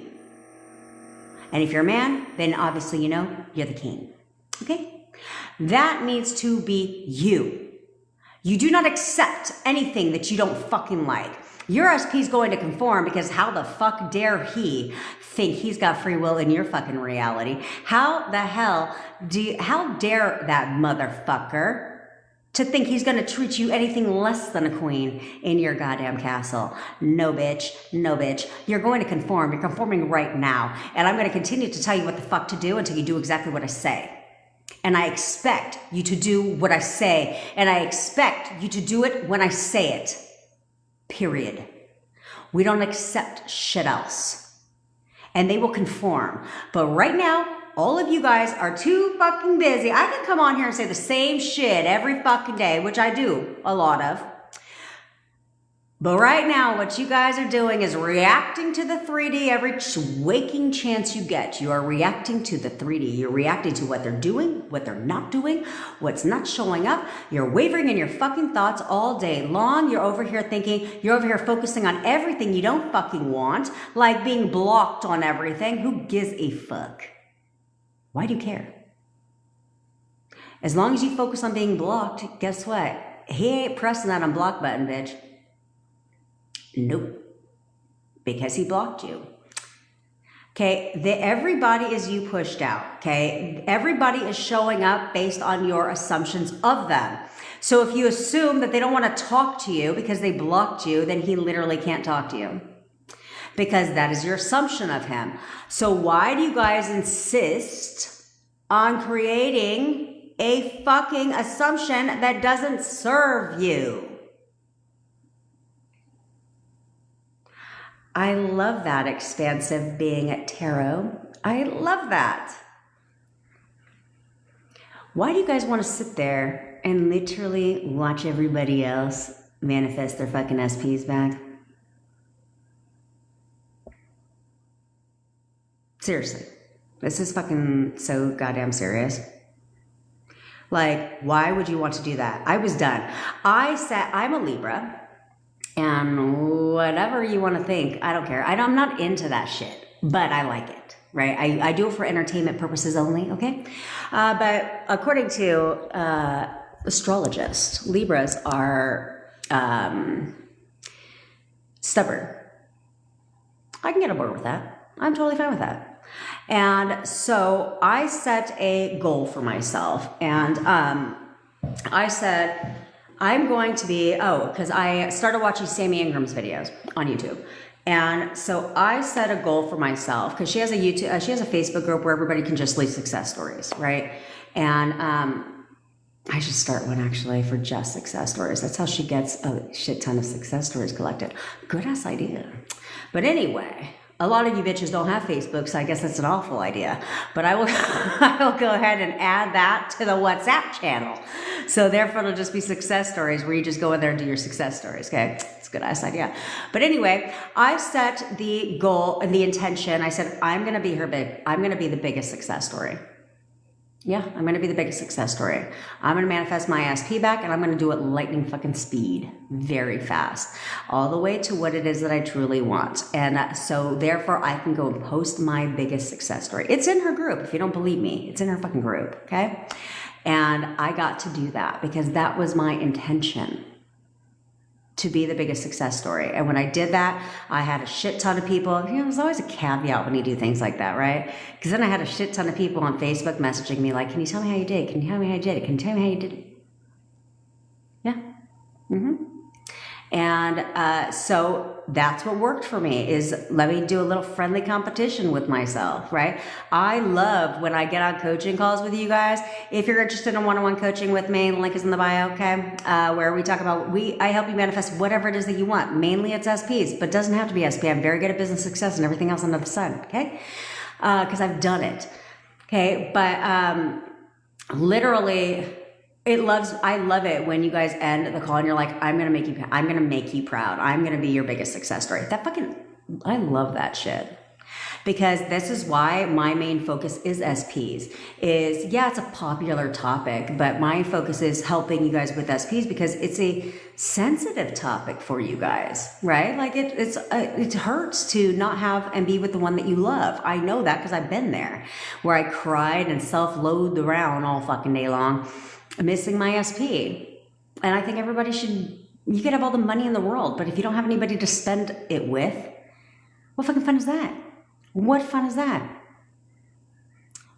And if you're a man, then obviously you know you're the king. Okay? That needs to be you. You do not accept anything that you don't fucking like. Your SP is going to conform because how the fuck dare he think he's got free will in your fucking reality? How the hell how dare that motherfucker to think he's going to treat you anything less than a queen in your goddamn castle? No, bitch. No, bitch. You're going to conform. You're conforming right now. And I'm going to continue to tell you what the fuck to do until you do exactly what I say. And I expect you to do what I say. And I expect you to do it when I say it. Period. We don't accept shit else. and they will conform. But right now, all of you guys are too fucking busy. I can come on here and say the same shit every fucking day, which I do a lot of. But right now, what you guys are doing is reacting to the 3D every waking chance you get. You are reacting to the 3D. You're reacting to what they're doing, what they're not doing, what's not showing up. You're wavering in your fucking thoughts all day long. You're over here thinking, you're over here focusing on everything you don't fucking want, like being blocked on everything. Who gives a fuck? Why do you care? As long as you focus on being blocked, guess what? He ain't pressing that unblock button, bitch. Nope. Because he blocked you. Okay, everybody is you pushed out. Okay, everybody is showing up based on your assumptions of them. So if you assume that they don't want to talk to you because they blocked you, then he literally can't talk to you. Because that is your assumption of him. So why do you guys insist on creating a fucking assumption that doesn't serve you? I love that expansive being at tarot. I love that. Why do you guys want to sit there and literally watch everybody else manifest their fucking SPs back? Seriously. This is fucking so goddamn serious. Like, why would you want to do that? I was done. I'm a Libra. And whatever you want to think, I don't care. I'm not into that shit, but I like it, right? I do it for entertainment purposes only, okay? But according to astrologists, Libras are stubborn. I can get on board with that. I'm totally fine with that. And so I set a goal for myself, and I said, I'm going to be, because I started watching Sammy Ingram's videos on YouTube. And so I set a goal for myself, because she has a Facebook group where everybody can just leave success stories, right? And I should start one actually for just success stories. That's how she gets a shit ton of success stories collected. Good ass idea. But anyway, a lot of you bitches don't have Facebook, so I guess that's an awful idea. But I will go ahead and add that to the WhatsApp channel. So therefore, it'll just be success stories where you just go in there and do your success stories, okay? It's a good ass idea. But anyway, I set the goal and the intention. I said, I'm going to be the biggest success story. Yeah, I'm going to be the biggest success story. I'm going to manifest my SP back, and I'm going to do it lightning fucking speed, very fast, all the way to what it is that I truly want. And so therefore, I can go and post my biggest success story. It's in her group. If you don't believe me, it's in her fucking group, okay? And I got to do that because that was my intention, to be the biggest success story. And when I did that, I had a shit ton of people. You know, there's always a caveat when you do things like that, right? Because then I had a shit ton of people on Facebook messaging me like, can you tell me how you did? Can you tell me how you did it? Can you tell me how you did it? Yeah. Mm-hmm. And so that's what worked for me, is let me do a little friendly competition with myself, right? I love when I get on coaching calls with you guys. If you're interested in one-on-one coaching with me, the link is in the bio, okay? Where we talk about, I help you manifest whatever it is that you want. Mainly it's SPs, but it doesn't have to be SP. I'm very good at business success and everything else under the sun, okay? Because I've done it, okay? But literally, I love it when you guys end the call and you're like, I'm going to make you proud. I'm going to be your biggest success story. I love that shit. Because this is why my main focus is SPs. Yeah, it's a popular topic, but my focus is helping you guys with SPs because it's a sensitive topic for you guys, right? Like it hurts to not have and be with the one that you love. I know that because I've been there, where I cried and self-loathed around all fucking day long, missing my SP. And I think everybody you could have all the money in the world, but if you don't have anybody to spend it with, what fucking fun is that? What fun is that?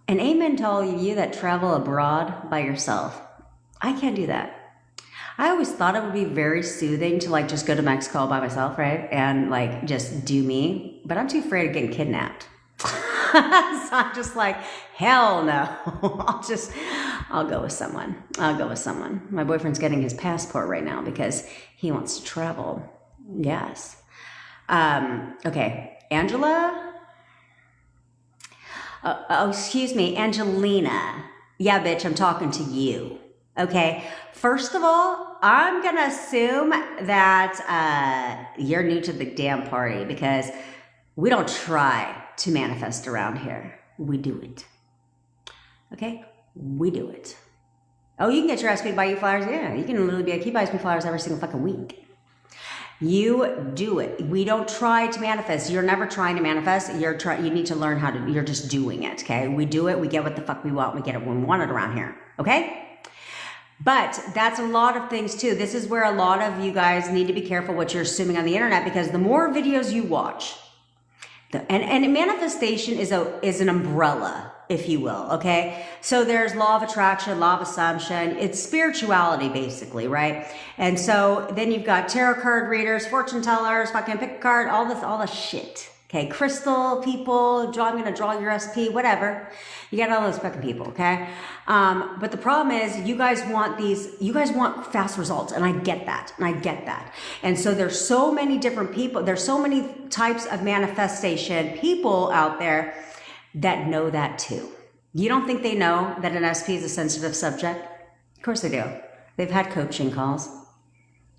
And amen to all of you that travel abroad by yourself. I can't do that. I always thought it would be very soothing to like just go to Mexico all by myself, right? And like just do me, but I'm too afraid of getting kidnapped. So I'm just like, hell no. I'll go with someone. My boyfriend's getting his passport right now because he wants to travel. Yes. Okay. Angela, Oh, excuse me, Angelina. Yeah, bitch, I'm talking to you. Okay. First of all, I'm going to assume that you're new to the damn party because we don't try to manifest around here. We do it. Okay? We do it. Oh, you can get your ass paid to buy you flowers? Yeah, you can literally be like, he buys me flowers every single fucking week. You do it. We don't try to manifest. You're never trying to manifest. You need to learn how to, you're just doing it, okay? We do it. We get what the fuck we want. We get it when we want it around here, okay? But that's a lot of things too. This is where a lot of you guys need to be careful what you're assuming on the internet, because the more videos you watch, and manifestation is an umbrella, if you will, okay? So there's law of attraction, law of assumption. It's spirituality, basically, right? And so then you've got tarot card readers, fortune tellers, fucking pick a card, all the shit. Okay, crystal people, I'm going to draw your SP, whatever. You got all those fucking people, okay? But the problem is you guys want fast results, and I get that, And so there's so many different people, there's so many types of manifestation people out there that know that too. You don't think they know that an SP is a sensitive subject? Of course they do. They've had coaching calls,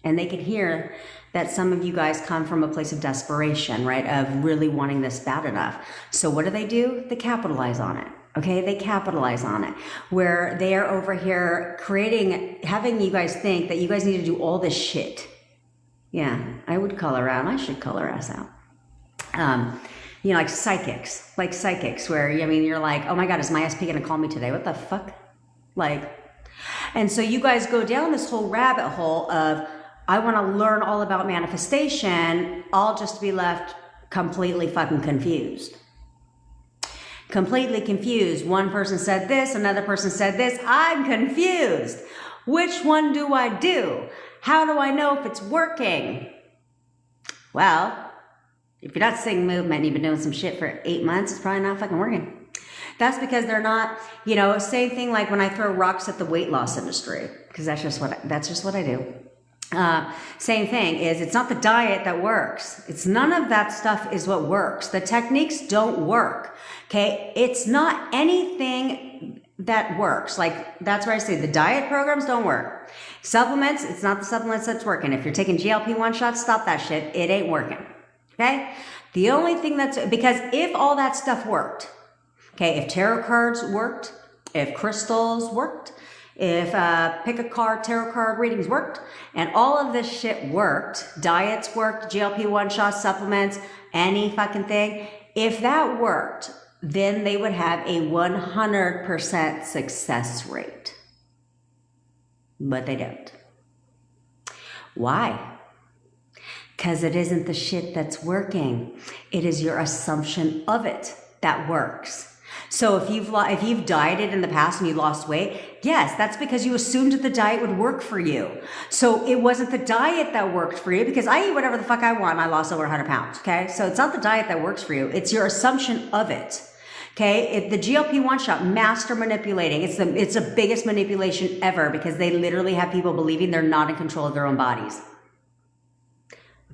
and they can hear that some of you guys come from a place of desperation, right? Of really wanting this bad enough. So what do? They capitalize on it. Okay, they capitalize on it, where they are over here having you guys think that you guys need to do all this shit. Yeah, I would call her out. I should call her ass out. You know, like psychics, where, I mean, you're like, oh my God, is my SP gonna call me today? What the fuck? And so you guys go down this whole rabbit hole of, I want to learn all about manifestation, all just to be left completely fucking confused. Completely confused. One person said this, another person said this. I'm confused. Which one do I do? How do I know if it's working? Well, if you're not seeing movement and you've been doing some shit for 8 months, it's probably not fucking working. That's because they're not, same thing like when I throw rocks at the weight loss industry, because that's just what I do. Same thing is, it's not the diet that works. It's none of that stuff is what works. The techniques don't work. Okay. It's not anything that works. Like, that's where I say the diet programs don't work. Supplements, it's not the supplements that's working. If you're taking GLP-1 shots, stop that shit. It ain't working. Okay. The only thing because if all that stuff worked, okay, if tarot cards worked, if crystals worked, if pick a card, tarot card readings worked, and all of this shit worked, diets worked, GLP-1 shots, supplements, any fucking thing, if that worked, then they would have a 100% success rate. But they don't. Why? Because it isn't the shit that's working. It is your assumption of it that works. So if you've dieted in the past and you lost weight, yes, that's because you assumed that the diet would work for you. So it wasn't the diet that worked for you, because I eat whatever the fuck I want and I lost over 100 pounds, okay? So it's not the diet that works for you. It's your assumption of it, okay? If the GLP-1 shot, master manipulating, it's the biggest manipulation ever, because they literally have people believing they're not in control of their own bodies.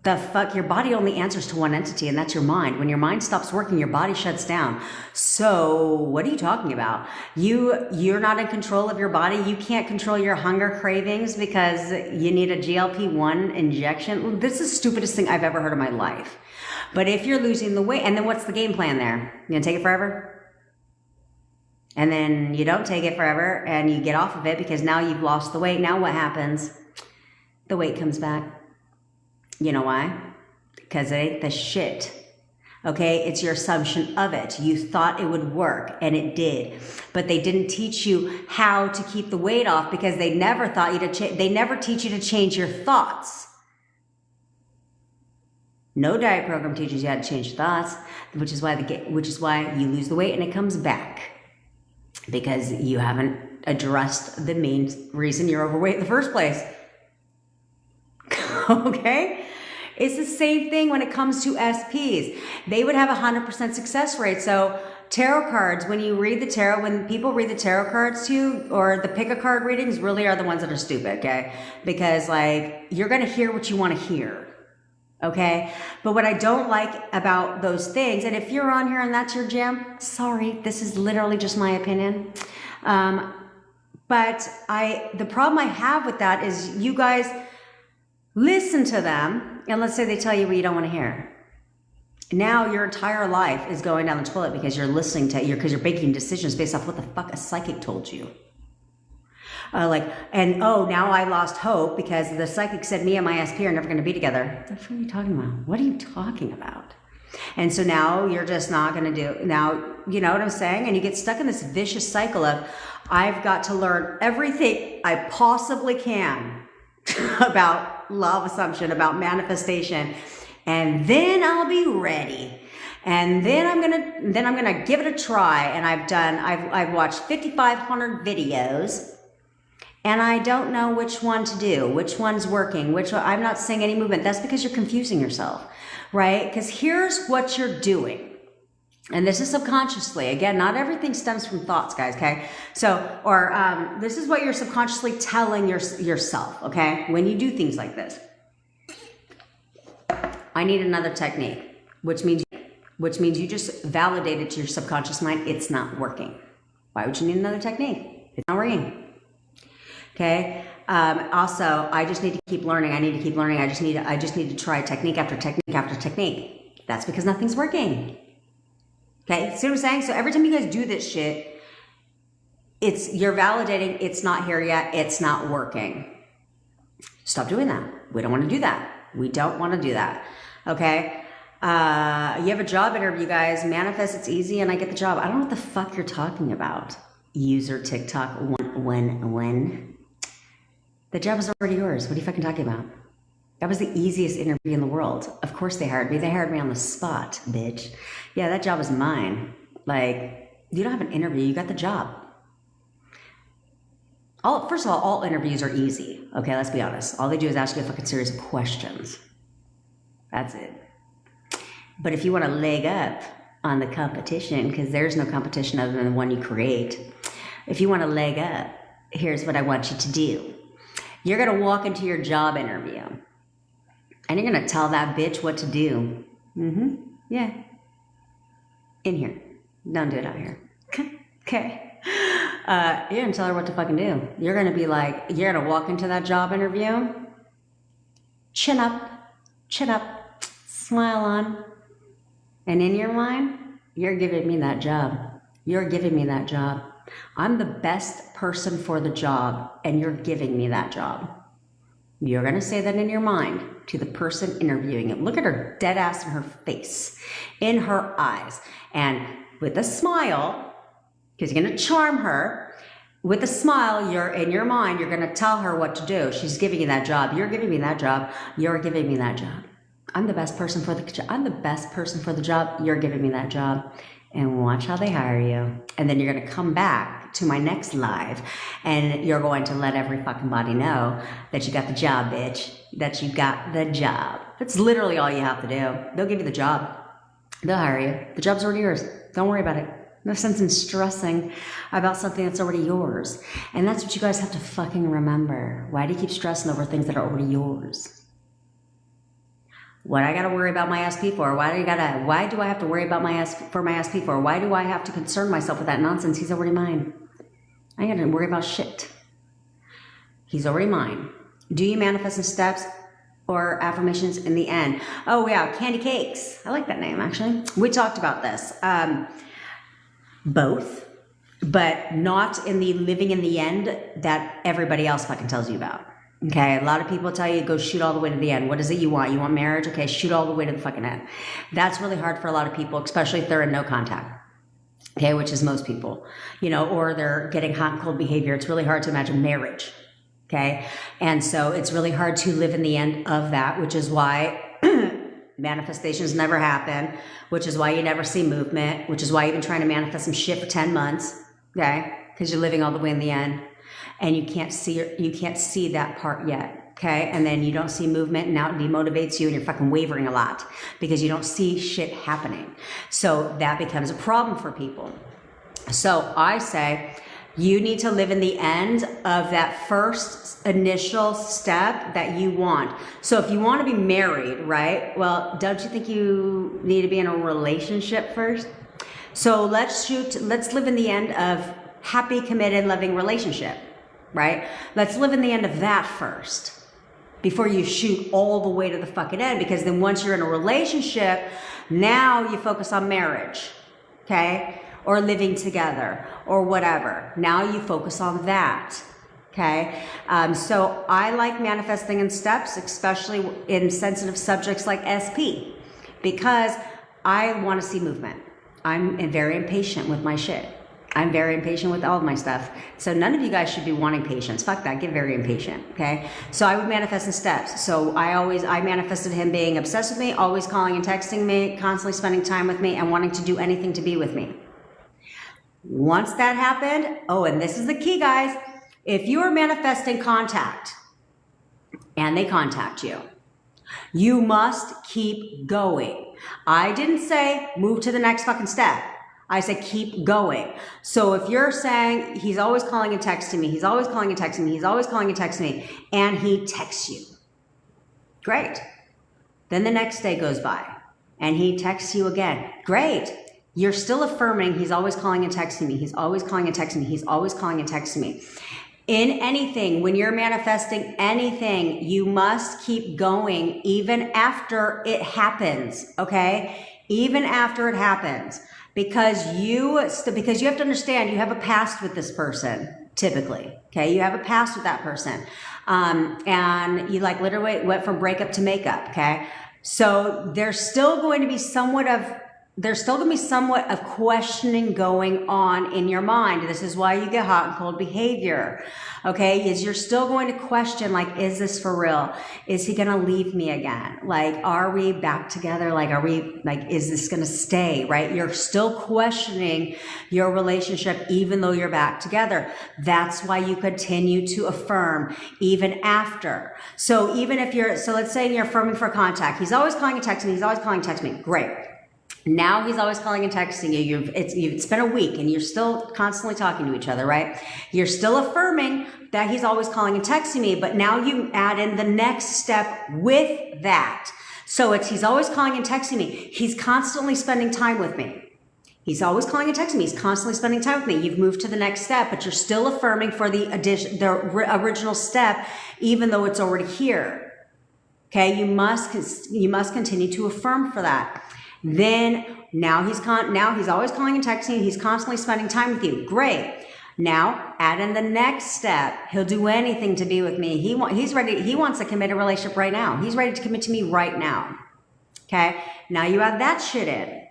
The fuck? Your body only answers to one entity, and that's your mind. When your mind stops working, your body shuts down. So what are you talking about? You're not in control of your body. You can't control your hunger cravings because you need a GLP-1 injection. This is the stupidest thing I've ever heard in my life. But if you're losing the weight, and then what's the game plan there? You gonna take it forever? And then you don't take it forever and you get off of it because now you've lost the weight. Now what happens? The weight comes back. You know why? Because it ain't the shit. Okay, it's your assumption of it. You thought it would work, and it did, but they didn't teach you how to keep the weight off, because they never thought you to. They never teach you to change your thoughts. No diet program teaches you how to change your thoughts, which is why you lose the weight and it comes back, because you haven't addressed the main reason you're overweight in the first place. Okay? It's the same thing when it comes to SPs. They would have 100% success rate. So tarot cards, when people read the tarot cards to you, or the pick a card readings, really are the ones that are stupid, okay? Because you're going to hear what you want to hear. Okay. But what I don't like about those things, and if you're on here and that's your jam, sorry, this is literally just my opinion. But the problem I have with that is you guys listen to them, and let's say they tell you what you don't want to hear. Now your entire life is going down the toilet because you're listening to because you're making decisions based off what the fuck a psychic told you. Now I lost hope because the psychic said me and my SP are never going to be together. What are you talking about? What are you talking about? And so now you're just not going to do, now, you know what I'm saying? And you get stuck in this vicious cycle of, I've got to learn everything I possibly can about law of assumption, about manifestation, and then I'll be ready. And then I'm gonna give it a try. And I've watched 5,500 videos, and I don't know which one to do, which one's working, I'm not seeing any movement. That's because you're confusing yourself, right? Because here's what you're doing. And this is subconsciously. Again, not everything stems from thoughts, guys, okay? This is what you're subconsciously telling yourself, okay? When you do things like this. I need another technique, which means you just validated to your subconscious mind it's not working. Why would you need another technique? It's not working. Okay. Also, I just need to keep learning. I need to keep learning. I just need to try technique after technique after technique. That's because nothing's working. Okay. See what I'm saying? So every time you guys do this shit, you're validating it's not here yet. It's not working. Stop doing that. We don't want to do that. We don't want to do that. Okay. You have a job interview, guys. Manifest, it's easy, and I get the job. I don't know what the fuck you're talking about. User TikTok when. The job is already yours. What are you fucking talking about? That was the easiest interview in the world. Of course they hired me. They hired me on the spot, bitch. Yeah, that job is mine. Like, you don't have an interview. You got the job. First of all interviews are easy. Okay, let's be honest. All they do is ask you a fucking series of questions. That's it. But if you want to leg up on the competition, because there's no competition other than the one you create. If you want to leg up, here's what I want you to do. You're going to walk into your job interview and you're going to tell that bitch what to do. Yeah. In here. Don't do it out here. Okay. You're going to tell her what to fucking do. You're going to be like, you're going to walk into that job interview. Chin up, smile on. And in your mind, you're giving me that job. You're giving me that job. I'm the best person for the job, and you're giving me that job. You're going to say that in your mind to the person interviewing it. Look at her dead ass in her face, in her eyes, and with a smile, because you're going to charm her. With a smile, in your mind, you're going to tell her what to do. She's giving you that job. You're giving me that job. You're giving me that job. I'm the best person for the job. I'm the best person for the job. You're giving me that job. And watch how they hire you. And then you're going to come back to my next live and you're going to let every fucking body know that you got the job, bitch. That you got the job. That's literally all you have to do. They'll give you the job. They'll hire you. The job's already yours. Don't worry about it. No sense in stressing about something that's already yours. And that's what you guys have to fucking remember. Why do you keep stressing over things that are already yours? What I gotta worry about my SP for? Why do I have to worry about my SP for? Why do I have to concern myself with that nonsense? He's already mine. I ain't gotta worry about shit. He's already mine. Do you manifest in steps or affirmations in the end? Oh yeah, candy cakes. I like that name actually. We talked about this. Both, but not in the living in the end that everybody else fucking tells you about. Okay, a lot of people tell you go shoot all the way to the end. What is it you want? You want marriage? Okay, shoot all the way to the fucking end. That's really hard for a lot of people, especially if they're in no contact. Okay, which is most people, or they're getting hot and cold behavior. It's really hard to imagine marriage. Okay, and so it's really hard to live in the end of that, which is why manifestations never happen, which is why you never see movement, which is why you've been trying to manifest some shit for 10 months. Okay, because you're living all the way in the end. And you can't see that part yet, okay? And then you don't see movement, and now it demotivates you, and you're fucking wavering a lot because you don't see shit happening. So that becomes a problem for people. So I say, You need to live in the end of that first initial step that you want. So if you want to be married, right? Well, don't you think you need to be in a relationship first? So let's live in the end of happy, committed, loving relationship, right? Let's live in the end of that first before you shoot all the way to the fucking end, because then once you're in a relationship, now you focus on marriage, okay? Or living together or whatever. Now you focus on that, okay? So I like manifesting in steps, especially in sensitive subjects like SP, because I want to see movement. I'm very impatient with my shit. I'm very impatient with all of my stuff. So none of you guys should be wanting patience. Fuck that, get very impatient, okay? So I would manifest in steps. So I manifested him being obsessed with me, always calling and texting me, constantly spending time with me, and wanting to do anything to be with me. Once that happened, oh, and this is the key, guys. If you are manifesting contact and they contact you, you must keep going. I didn't say move to the next fucking step. I said keep going. So if you're saying he's always calling and texting me, he's always calling and texting me, he's always calling and texting me, and he texts you, great. Then the next day goes by and he texts you again, great. You're still affirming he's always calling and texting me. He's always calling and texting me. He's always calling and texting me. In anything, when you're manifesting anything, you must keep going even after it happens, okay? Even after it happens. Because you have to understand you have a past with this person, typically, okay? You have a past with that person. And you like literally went from breakup to makeup, okay? So there's still going to be somewhat of questioning going on in your mind. This is why you get hot and cold behavior, okay? Is you're still going to question, like, is this for real? Is he gonna leave me again? Like, are we back together? Like, is this gonna stay, right? You're still questioning your relationship even though you're back together. That's why you continue to affirm even after. So let's say you're affirming for contact. He's always calling and texting me. He's always calling and texting me. Great. Now he's always calling and texting you. It's been a week and you're still constantly talking to each other, right? You're still affirming that he's always calling and texting me, but now you add in the next step with that. So he's always calling and texting me. He's constantly spending time with me. He's always calling and texting me. He's constantly spending time with me. You've moved to the next step, but you're still affirming for the original step, even though it's already here. Okay, you must continue to affirm for that. Then now he's always calling and texting you. He's constantly spending time with you. Great. Now add in the next step. He'll do anything to be with me. He's ready. He wants a committed relationship right now. He's ready to commit to me right now. Okay. Now you add that shit in,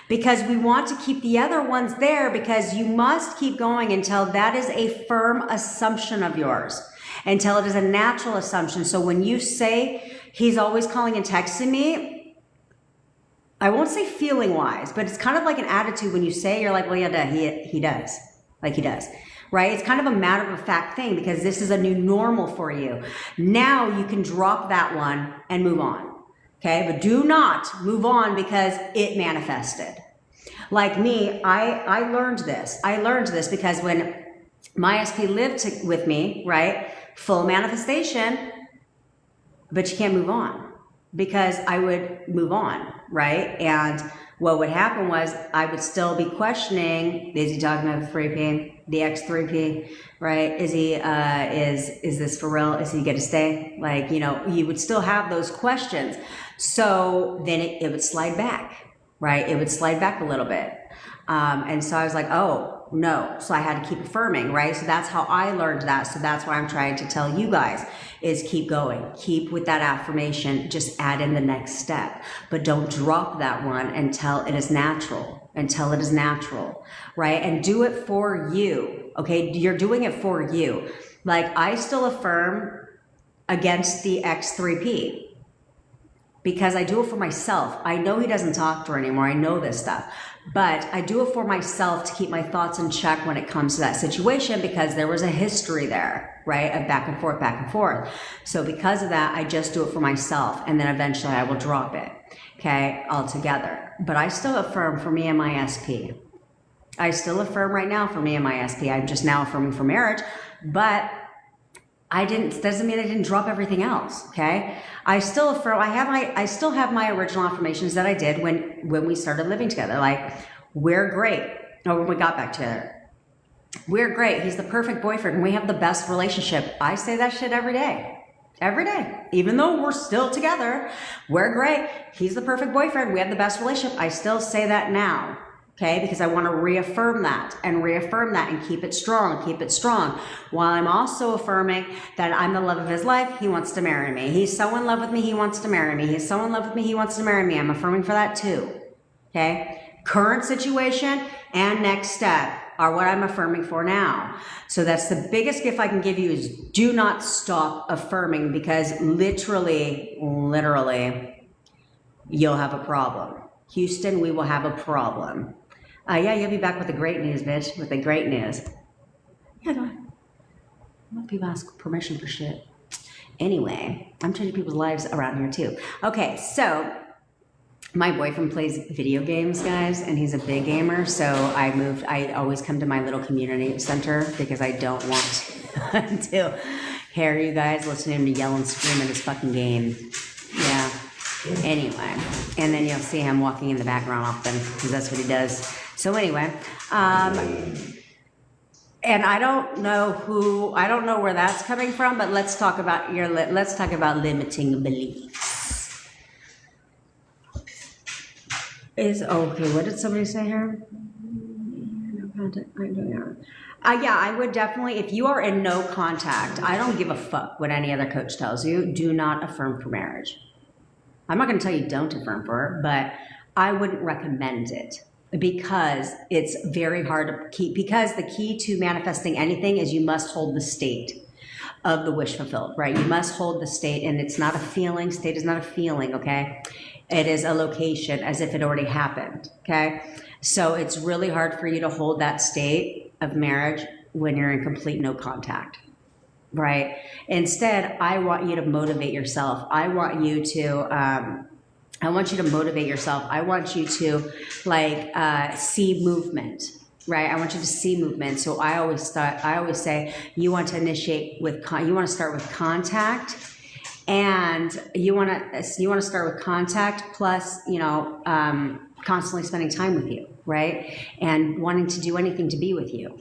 because we want to keep the other ones there, because you must keep going until that is a firm assumption of yours, until it is a natural assumption. So when you say he's always calling and texting me, I won't say feeling wise, but it's kind of like an attitude when you say, you're like, well, yeah, he does. Like he does, right? It's kind of a matter of fact thing, because this is a new normal for you. Now you can drop that one and move on. Okay. But do not move on because it manifested. Like me, I learned this. I learned this because when my SP lived with me, right? Full manifestation, but you can't move on. Because I would move on, right? And what would happen was I would still be questioning, is he talking about the 3P, the X3P, right? Is he, is this for real? Is he going to stay? Like, you would still have those questions. So then it would slide back, right? It would slide back a little bit. And so I was like, oh, no. So I had to keep affirming, right? So that's how I learned that. So that's why I'm trying to tell you guys is keep going. Keep with that affirmation. Just add in the next step. But don't drop that one until it is natural. Until it is natural, right? And do it for you, okay? You're doing it for you. Like, I still affirm against the X3P. Because I do it for myself. I know he doesn't talk to her anymore. I know this stuff. But I do it for myself to keep my thoughts in check when it comes to that situation, because there was a history there, right? Of back and forth, back and forth. So because of that, I just do it for myself. And then eventually I will drop it, okay, altogether. But I still affirm for me and my SP. I still affirm right now for me and my SP. I'm just now affirming for marriage, but doesn't mean I didn't drop everything else. Okay. I still affirm, I still have my original affirmations that I did when we started living together. Like, we're great. Or when we got back together. We're great. He's the perfect boyfriend. We have the best relationship. I say that shit every day. Every day. Even though we're still together, we're great. He's the perfect boyfriend. We have the best relationship. I still say that now. Okay, because I want to reaffirm that and keep it strong, While I'm also affirming that I'm the love of his life, he wants to marry me. He's so in love with me, he wants to marry me. He's so in love with me, he wants to marry me. I'm affirming for that too. Okay, current situation and next step are what I'm affirming for now. So that's the biggest gift I can give you is do not stop affirming, because literally, you'll have a problem. Houston, we will have a problem. Yeah, you'll be back with the great news, bitch. With the great news. Yeah, go ahead. Let people ask permission for shit. Anyway, I'm changing people's lives around here too. Okay, so my boyfriend plays video games, guys, and he's a big gamer. So I always come to my little community center because I don't want to hear you guys listening to him yell and scream at his fucking game. Yeah. Anyway, and then you'll see him walking in the background often because that's what he does. So anyway, and I don't know where that's coming from, but let's talk about limiting beliefs. Okay, what did somebody say here? Yeah, I would definitely, if you are in no contact, I don't give a fuck what any other coach tells you, do not affirm for marriage. I'm not going to tell you don't affirm for it, but I wouldn't recommend it because it's very hard to keep, because the key to manifesting anything is you must hold the state of the wish fulfilled, right? You must hold the state, and it's not a feeling. State is not a feeling, okay? It is a location as if it already happened, okay? So it's really hard for you to hold that state of marriage when you're in complete no contact. Right. Instead, I want you to motivate yourself. I want you to motivate yourself. I want you to see movement. Right. I want you to see movement. So I always say you want to initiate with you want to start with contact, and you want to start with contact plus constantly spending time with you. Right. And wanting to do anything to be with you.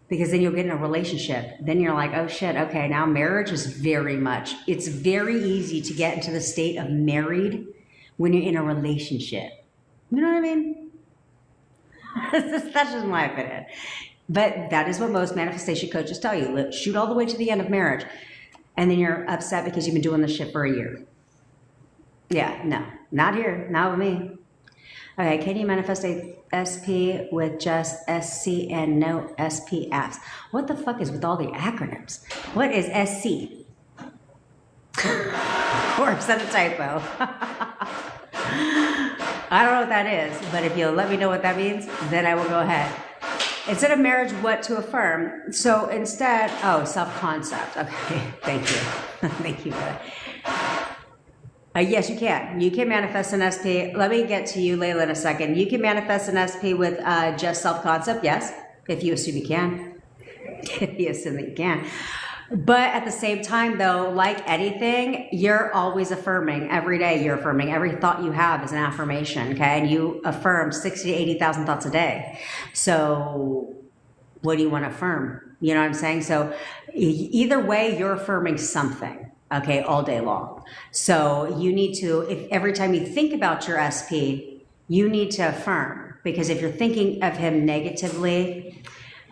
Because then you'll get in a relationship. Then you're like, oh shit, okay, now marriage is it's very easy to get into the state of married when you're in a relationship. You know what I mean? That's just my opinion. But that is what most manifestation coaches tell you. Shoot all the way to the end of marriage. And then you're upset because you've been doing this shit for a year. Yeah, no, not here, not with me. Okay, can you manifest a SP with just SC and no SPFs? What the fuck is with all the acronyms? What is SC? Or is that a typo? I don't know what that is, but if you'll let me know what that means, then I will go ahead. Instead of marriage, what to affirm? So instead, self-concept. Okay, thank you. Thank you for that. Yes, you can. You can manifest an SP. Let me get to you, Layla, in a second. You can manifest an SP with just self-concept, yes, if you assume you can. If you assume that you can. But at the same time, though, like anything, you're always affirming. Every day you're affirming. Every thought you have is an affirmation, okay? And you affirm 60 to 80,000 thoughts a day. So what do you want to affirm? You know what I'm saying? So either way, you're affirming something. Okay, all day long. So you need to, if every time you think about your SP, you need to affirm, because if you're thinking of him negatively,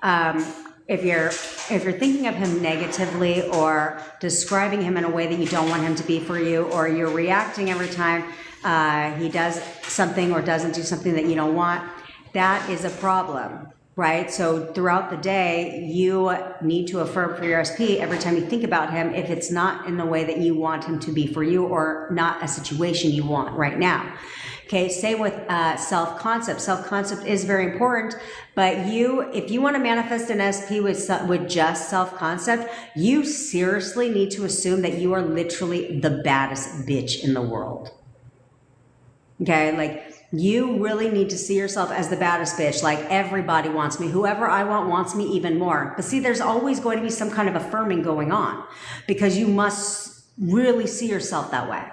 if you're thinking of him negatively or describing him in a way that you don't want him to be for you, or you're reacting every time he does something or doesn't do something that you don't want, that is a problem. Right? So throughout the day, you need to affirm for your SP every time you think about him, if it's not in the way that you want him to be for you or not a situation you want right now. Okay, same with self-concept. Self-concept is very important, but if you want to manifest an SP with just self-concept, you seriously need to assume that you are literally the baddest bitch in the world. Okay, like You really need to see yourself as the baddest bitch. Like, everybody wants me. Whoever I want wants me even more. But see, there's always going to be some kind of affirming going on, because you must really see yourself that way.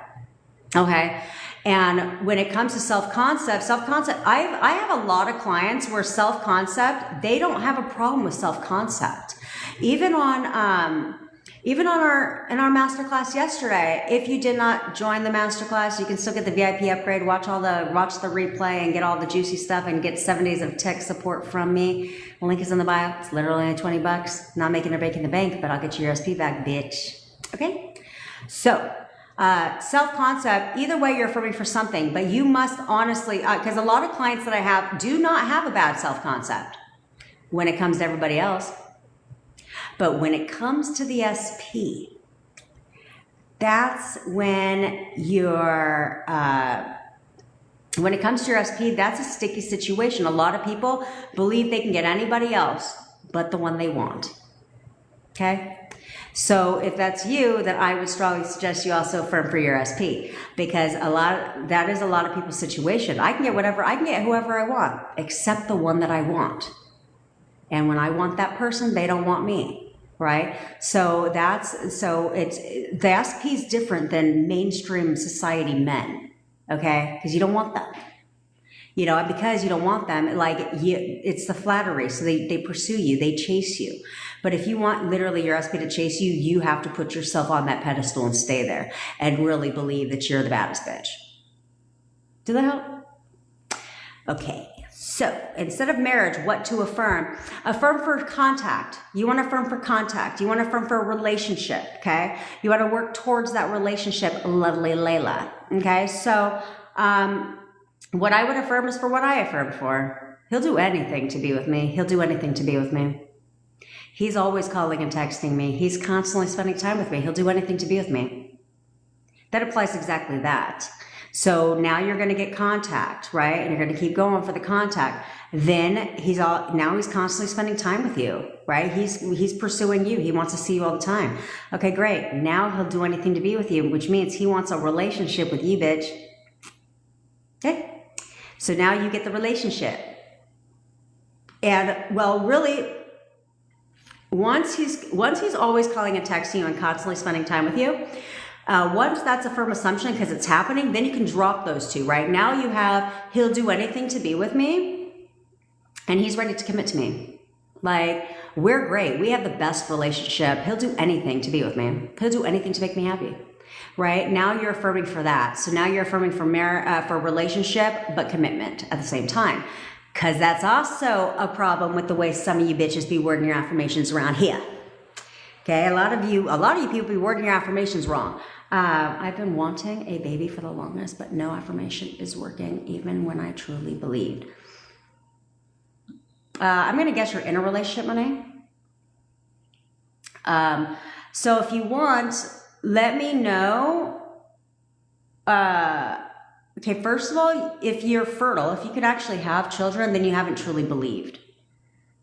Okay. And when it comes to self-concept, I have a lot of clients where self-concept, they don't have a problem with self-concept. Even on in our masterclass yesterday, if you did not join the masterclass, you can still get the VIP upgrade, watch the replay and get all the juicy stuff and get 7 days of tech support from me. The link is in the bio. It's literally only $20. Not making or breaking the bank, but I'll get you your SP back, bitch. Okay. So, self-concept, either way, you're affirming for something, but you must honestly, because a lot of clients that I have do not have a bad self-concept when it comes to everybody else. But when it comes to the SP, that's when when it comes to your SP, that's a sticky situation. A lot of people believe they can get anybody else but the one they want. Okay? So if that's you, then I would strongly suggest you also affirm for your SP, because that is a lot of people's situation. I can get whoever I want, except the one that I want. And when I want that person, they don't want me. Right? So the SP is different than mainstream society men. Okay? Because you don't want them. You know, because you don't want them, it's the flattery. So they pursue you, they chase you. But if you want literally your SP to chase you, you have to put yourself on that pedestal and stay there and really believe that you're the baddest bitch. Does that help? Okay. So instead of marriage, what to affirm? Affirm for contact. You want to affirm for contact. You want to affirm for a relationship. Okay. You want to work towards that relationship. Lovely Layla. Okay. So, what I would affirm is for what I affirmed for. He'll do anything to be with me. He'll do anything to be with me. He's always calling and texting me. He's constantly spending time with me. He'll do anything to be with me. That applies exactly that. So now you're going to get contact, right? And you're going to keep going for the contact. Then he's constantly spending time with you, right? He's pursuing you. He wants to see you all the time. Okay, great. Now he'll do anything to be with you, which means he wants a relationship with you, bitch. Okay. So now you get the relationship. And well, really, once he's always calling and texting you and constantly spending time with you, once that's a firm assumption because it's happening, then you can drop those two, right? Now you have, he'll do anything to be with me, and he's ready to commit to me. Like, we're great. We have the best relationship. He'll do anything to be with me. He'll do anything to make me happy, right? Now you're affirming for that. So now you're affirming for relationship, but commitment at the same time. Because that's also a problem with the way some of you bitches be wording your affirmations around here. Okay, a lot of you people be wording your affirmations wrong. I've been wanting a baby for the longest, but no affirmation is working, even when I truly believed. I'm going to guess you're in a relationship, Monet. So if you want, let me know. Okay, first of all, if you're fertile, if you could actually have children, then you haven't truly believed.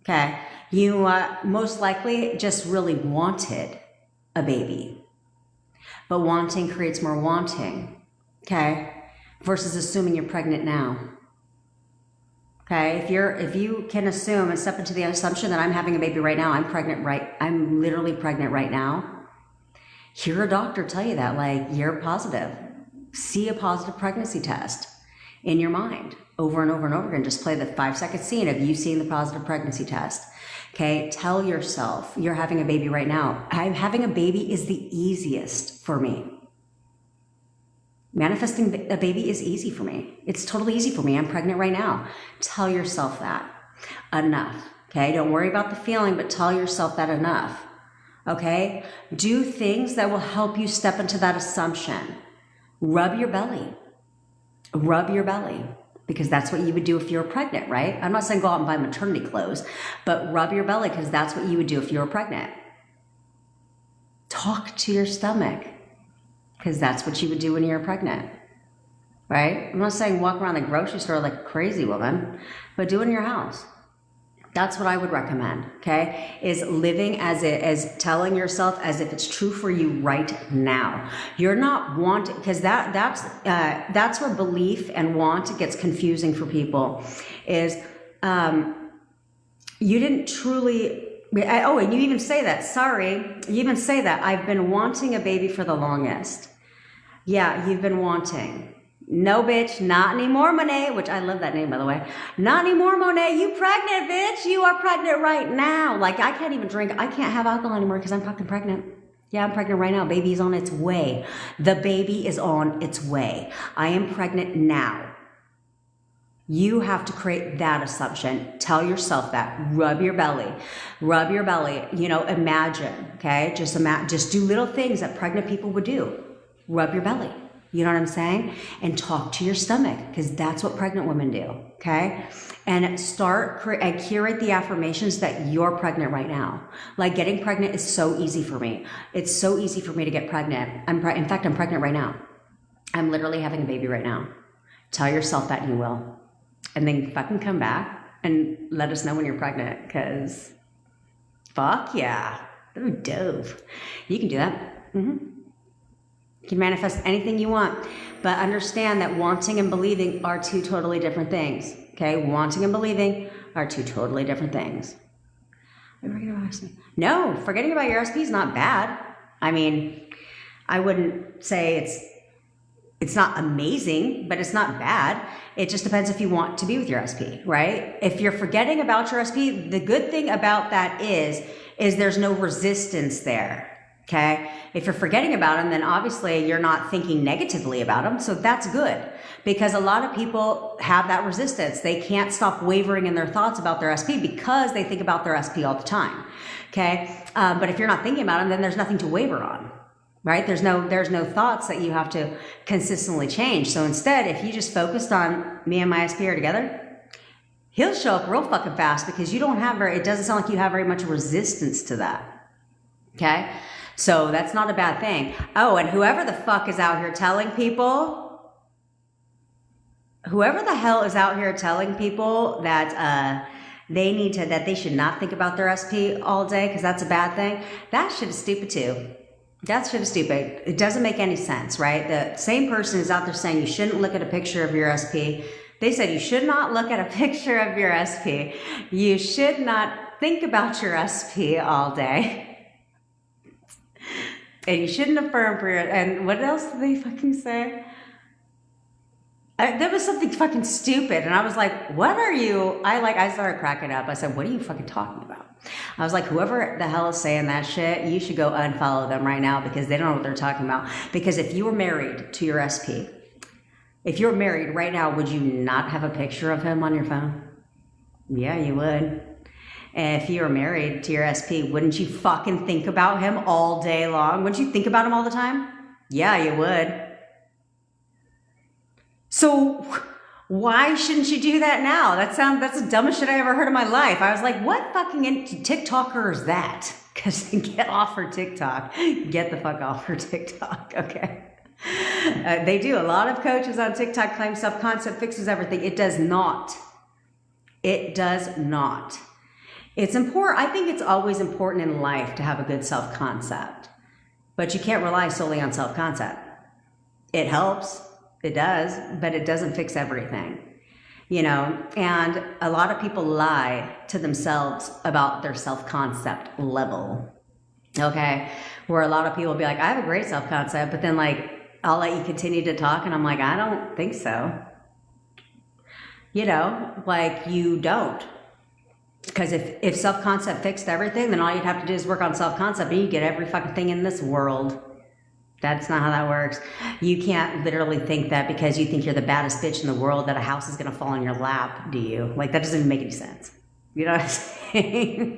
Okay, you most likely just really wanted a baby. But wanting creates more wanting, okay? Versus assuming you're pregnant now. Okay, if you can assume and step into the assumption that I'm having a baby right now, I'm literally pregnant right now. Hear a doctor tell you that, like, you're positive. See a positive pregnancy test in your mind over and over and over again. Just play the 5-second scene of you seeing the positive pregnancy test. Okay, tell yourself you're having a baby right now. Having a baby is the easiest for me. Manifesting a baby is easy for me. It's totally easy for me. I'm pregnant right now. Tell yourself that enough. Okay, don't worry about the feeling, but tell yourself that enough. Okay, do things that will help you step into that assumption. Rub your belly. Rub your belly. Because that's what you would do if you were pregnant, right? I'm not saying go out and buy maternity clothes, but rub your belly because that's what you would do if you were pregnant. Talk to your stomach because that's what you would do when you're pregnant, right? I'm not saying walk around the grocery store like a crazy woman, but do it in your house. That's what I would recommend, okay? Is living as telling yourself as if it's true for you right now. You're not wanting, because that's where belief and want gets confusing for people, is you didn't truly, oh, and you even say that, sorry, you even say that, I've been wanting a baby for the longest. Yeah, you've been wanting. No, bitch, not anymore, Monet, which I love that name, by the way. Not anymore, Monet, you pregnant, bitch. You are pregnant right now. Like, I can't even drink. I can't have alcohol anymore because I'm fucking pregnant. Yeah, I'm pregnant right now. Baby is on its way. The baby is on its way. I am pregnant now. You have to create that assumption. Tell yourself that. Rub your belly. Rub your belly. You know, imagine, okay? Just do little things that pregnant people would do. Rub your belly. You know what I'm saying? And talk to your stomach, because that's what pregnant women do, okay? And curate the affirmations that you're pregnant right now. Like, getting pregnant is so easy for me. It's so easy for me to get pregnant. In fact, I'm pregnant right now. I'm literally having a baby right now. Tell yourself that you will. And then fucking come back and let us know when you're pregnant, because fuck yeah. Ooh, dope. You can do that. Mm-hmm. You can manifest anything you want, but understand that wanting and believing are two totally different things, okay? Wanting and believing are two totally different things. No, forgetting about your SP is not bad. I mean, I wouldn't say it's not amazing, but it's not bad. It just depends if you want to be with your SP, right? If you're forgetting about your SP, the good thing about that is there's no resistance there. Okay. If you're forgetting about them, then obviously you're not thinking negatively about them. So that's good, because a lot of people have that resistance. They can't stop wavering in their thoughts about their SP because they think about their SP all the time. Okay. But if you're not thinking about them, then there's nothing to waver on, right? There's no thoughts that you have to consistently change. So instead, if you just focused on me and my SP are together, he'll show up real fucking fast, because you don't have it doesn't sound like you have very much resistance to that. Okay. So that's not a bad thing. Oh, and whoever the fuck is out here telling people, whoever the hell is out here telling people that that they should not think about their SP all day because that's a bad thing, that shit is stupid too. That shit is stupid. It doesn't make any sense, right? The same person is out there saying you shouldn't look at a picture of your SP. They said you should not look at a picture of your SP. You should not think about your SP all day. And you shouldn't affirm for it. And what else did they fucking say? There was something fucking stupid. And I was like, what are you? I started cracking up. I said, what are you fucking talking about? I was like, whoever the hell is saying that shit, you should go unfollow them right now, because they don't know what they're talking about. Because if you were married to your SP, if you're married right now, would you not have a picture of him on your phone? Yeah, you would. And if you were married to your SP, wouldn't you fucking think about him all day long? Wouldn't you think about him all the time? Yeah, you would. So why shouldn't you do that now? That's the dumbest shit I ever heard in my life. I was like, what fucking TikToker is that? Because get off her TikTok. Get the fuck off her TikTok, okay? They do. A lot of coaches on TikTok claim self-concept fixes everything. It does not. It does not. It's important. I think it's always important in life to have a good self-concept, but you can't rely solely on self-concept. It helps, it does, but it doesn't fix everything, you know? And a lot of people lie to themselves about their self-concept level, okay? Where a lot of people will be like, I have a great self-concept, but then like, I'll let you continue to talk and I'm like, I don't think so. You know, like you don't. Because if self-concept fixed everything, then all you'd have to do is work on self-concept and you get every fucking thing in this world. That's not how that works. You can't literally think that because you think you're the baddest bitch in the world that a house is going to fall in your lap, do you? Like, that doesn't even make any sense. You know what I'm saying?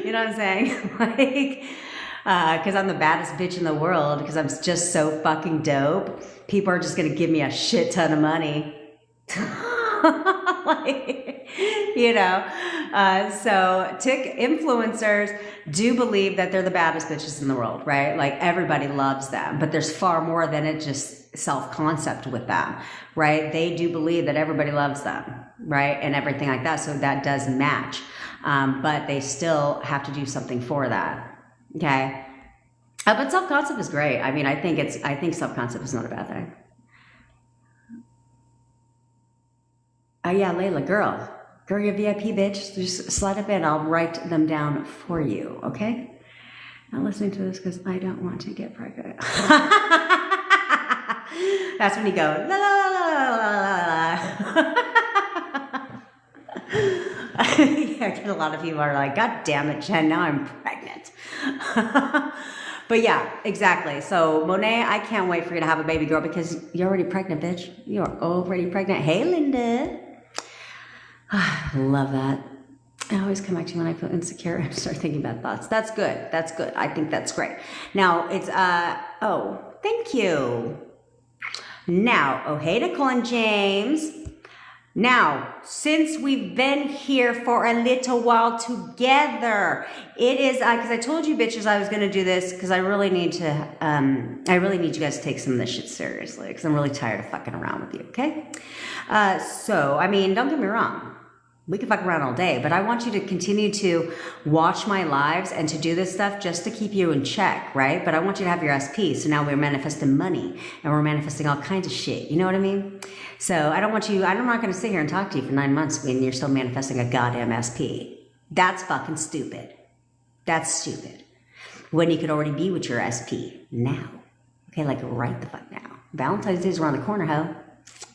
You know what I'm saying? Like, because I'm the baddest bitch in the world, because I'm just so fucking dope, people are just going to give me a shit ton of money. Like, you know, so influencers do believe that they're the baddest bitches in the world, right? Like everybody loves them, but there's far more than it just self-concept with them, right? They do believe that everybody loves them, right? And everything like that. So that does match. But they still have to do something for that. Okay. But self-concept is great. I mean, I think self-concept is not a bad thing. Yeah, Layla, girl, you're VIP, bitch. Just slide up in. I'll write them down for you. Okay. Not listening to this because I don't want to get pregnant. That's when you go, la la la la la la la. Yeah, I get a lot of people are like, God damn it, Jen, now I'm pregnant. But yeah, exactly. So Monet, I can't wait for you to have a baby girl because you're already pregnant, bitch. You're already pregnant. Hey, Linda. Love that. I always come back to you when I feel insecure and start thinking bad thoughts. That's good. That's good. I think that's great. Now it's, oh, thank you. Now, oh, hey, Nicole and James. Now, since we've been here for a little while together, it is, because I told you bitches I was going to do this because I really need to, I really need you guys to take some of this shit seriously because I'm really tired of fucking around with you, okay? So, I mean, don't get me wrong. We can fuck around all day, but I want you to continue to watch my lives and to do this stuff just to keep you in check, right? But I want you to have your SP. So now we're manifesting money and we're manifesting all kinds of shit. You know what I mean? So I don't want you, I'm not going to sit here and talk to you for 9 months when you're still manifesting a goddamn SP. That's fucking stupid. That's stupid. When you could already be with your SP now. Okay, like right the fuck now. Valentine's Day is around the corner, ho.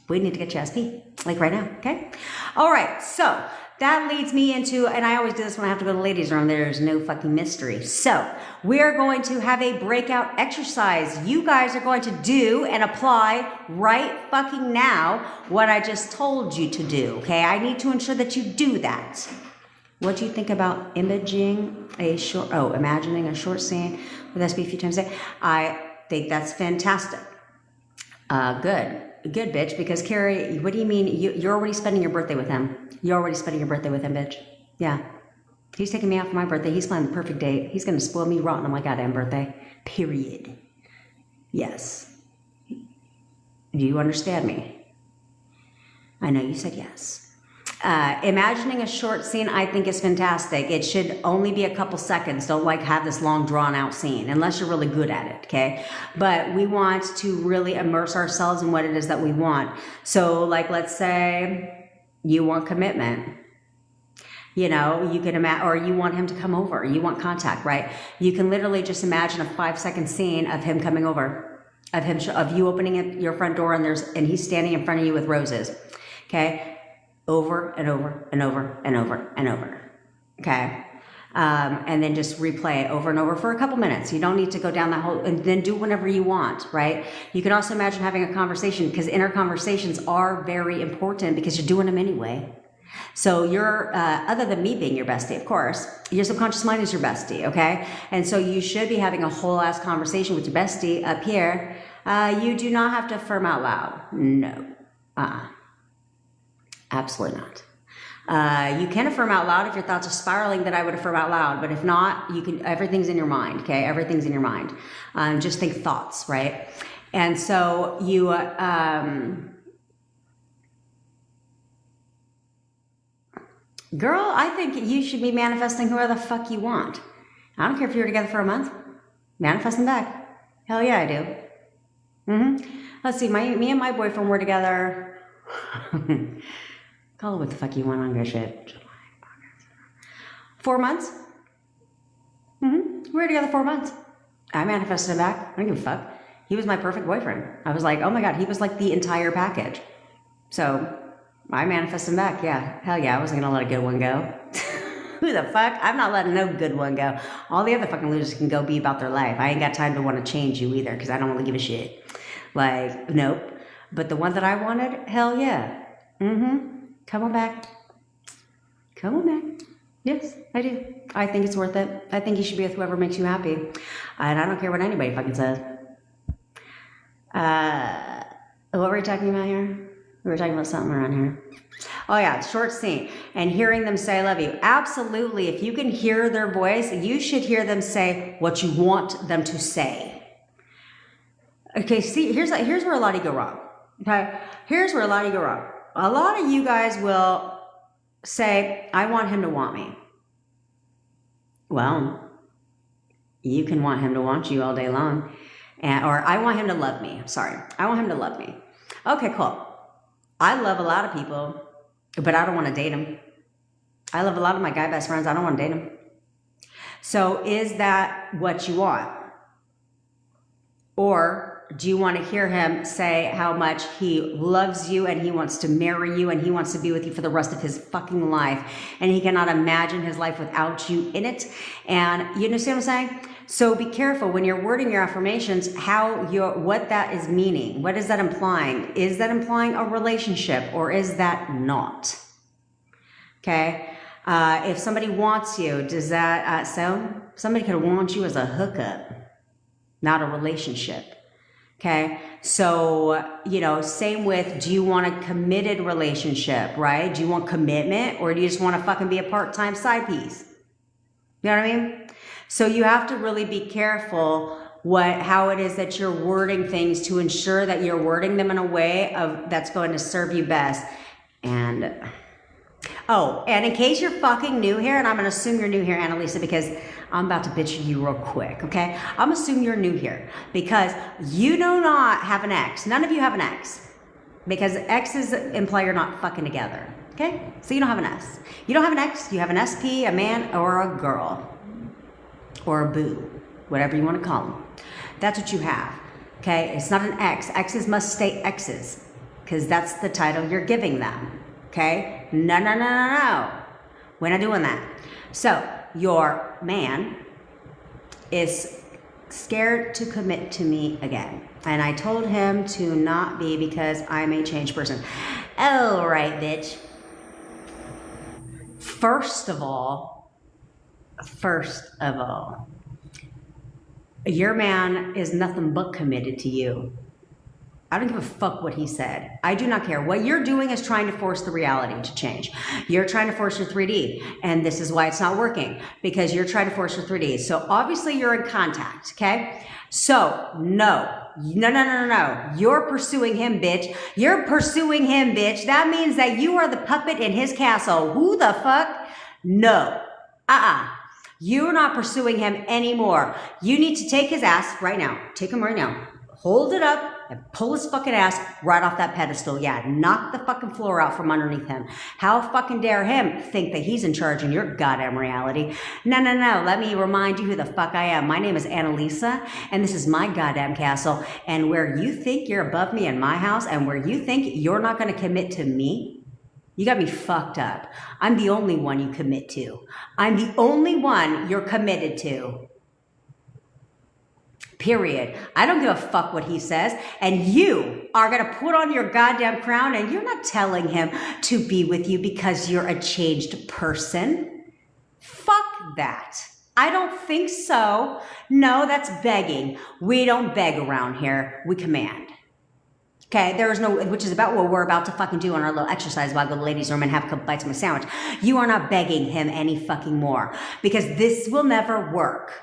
We need to get your SP, like right now, okay? All right, so that leads me into, and I always do this when I have to go to ladies' room, there's no fucking mystery. So we're going to have a breakout exercise. You guys are going to do and apply right fucking now what I just told you to do, okay? I need to ensure that you do that. What do you think about imagining a short scene with SP a few times a day? I think that's fantastic. Good, bitch, because Carrie, what do you mean? You're already spending your birthday with him. You're already spending your birthday with him, bitch. Yeah. He's taking me out for my birthday. He's planning the perfect date. He's going to spoil me rotten on my goddamn birthday. Period. Yes. Do you understand me? I know you said yes. Imagining a short scene, I think is fantastic. It should only be a couple seconds. Don't like have this long drawn out scene unless you're really good at it. Okay. But we want to really immerse ourselves in what it is that we want. So like, let's say you want commitment, you know, you can imagine, or you want him to come over, you want contact, right? You can literally just imagine a 5-second scene of him coming over, of you opening your front door and he's standing in front of you with roses. Okay. Over and over and over and over and over, okay? And then just replay it over and over for a couple minutes. You don't need to go down that whole, and then do whatever you want, right? You can also imagine having a conversation because inner conversations are very important because you're doing them anyway. So you're, other than me being your bestie, of course, your subconscious mind is your bestie, okay? And so you should be having a whole ass conversation with your bestie up here. You do not have to affirm out loud. No. Absolutely not. You can affirm out loud if your thoughts are spiraling, that I would affirm out loud. But if not, you can, everything's in your mind, okay? Everything's in your mind. Just think thoughts, right? And so you, girl, I think you should be manifesting whoever the fuck you want. I don't care if you were together for a month. Manifest them back. Hell yeah, I do. Let's see, me and my boyfriend were together. Call it what the fuck you want on your shit. 4 months. We were together 4 months. I manifested him back. I don't give a fuck. He was my perfect boyfriend. I was like, oh my God, he was like the entire package. So I manifested him back. Yeah, hell yeah, I wasn't gonna let a good one go. Who the fuck? I'm not letting no good one go. All the other fucking losers can go be about their life. I ain't got time to want to change you either because I don't really give a shit. Like, nope. But the one that I wanted, hell yeah. Come on back. Come on back. Yes, I do. I think it's worth it. I think you should be with whoever makes you happy. And I don't care what anybody fucking says. What were we talking about here? We were talking about something around here. Oh yeah, short scene. And hearing them say, I love you. Absolutely. If you can hear their voice, you should hear them say what you want them to say. Okay, see, here's where a lot of you go wrong. Okay, here's where a lot of you go wrong. a lot of you guys will say, I want him to want me. Well, you can want him to want you all day long. Or I want him to love me. Sorry. I want him to love me. Okay, cool. I love a lot of people, but I don't want to date them. I love a lot of my guy best friends. I don't want to date them. So is that what you want? Or do you want to hear him say how much he loves you and he wants to marry you and he wants to be with you for the rest of his fucking life and he cannot imagine his life without you in it? And you understand what I'm saying? So be careful when you're wording your affirmations, what that is meaning. What is that implying? Is that implying a relationship or is that not? Okay. If somebody wants you, does that, somebody could want you as a hookup, not a relationship. Okay. So, same with, do you want a committed relationship, right? Do you want commitment or do you just want to fucking be a part-time side piece? You know what I mean? So you have to really be careful how it is that you're wording things to ensure that you're wording them in a way that's going to serve you best. And in case you're fucking new here, and I'm going to assume you're new here, Annalisa, because I'm about to bitch you real quick, okay? I'm assuming you're new here because you do not have an ex. None of you have an ex because exes imply you're not fucking together, okay? So you don't have an ex. You don't have an ex. You have an SP, a man, or a girl. Or a boo, whatever you want to call them. That's what you have, okay? It's not an ex. Exes must stay exes because that's the title you're giving them, okay? No. We're not doing that. So your man is scared to commit to me again. And I told him to not be because I'm a changed person. All right, bitch. First of all, your man is nothing but committed to you. I don't give a fuck what he said. I do not care. What you're doing is trying to force the reality to change. You're trying to force your 3D, and this is why it's not working, because you're trying to force your 3D. So obviously you're in contact, okay? So no. You're pursuing him, bitch. You're pursuing him, bitch. That means that you are the puppet in his castle. Who the fuck? No. You're not pursuing him anymore. You need to take his ass right now. Take him right now. Hold it up and pull his fucking ass right off that pedestal. Yeah, knock the fucking floor out from underneath him. How fucking dare him think that he's in charge in your goddamn reality? No. Let me remind you who the fuck I am. My name is Annalisa, and this is my goddamn castle. And where you think you're above me in my house and where you think you're not going to commit to me, you got me fucked up. I'm the only one you commit to. I'm the only one you're committed to. Period. I don't give a fuck what he says. And you are going to put on your goddamn crown and you're not telling him to be with you because you're a changed person. Fuck that. I don't think so. No, that's begging. We don't beg around here. We command. Okay, there is no, which is about what we're about to fucking do on our little exercise while I go to the ladies' room and have a couple bites of my sandwich. You are not begging him any fucking more because this will never work.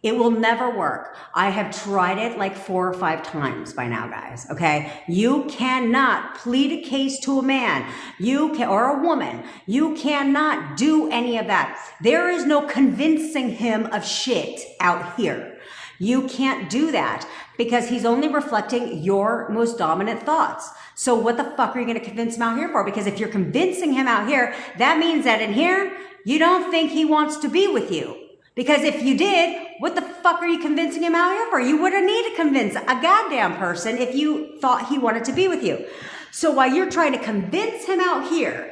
It will never work. I have tried it like 4 or 5 times by now, guys. Okay, you cannot plead a case to a man, or a woman. You cannot do any of that. There is no convincing him of shit out here. You can't do that because he's only reflecting your most dominant thoughts. So what the fuck are you going to convince him out here for? Because if you're convincing him out here, that means that in here, you don't think he wants to be with you. Because if you did, what the fuck are you convincing him out here for? You wouldn't need to convince a goddamn person if you thought he wanted to be with you. So while you're trying to convince him out here,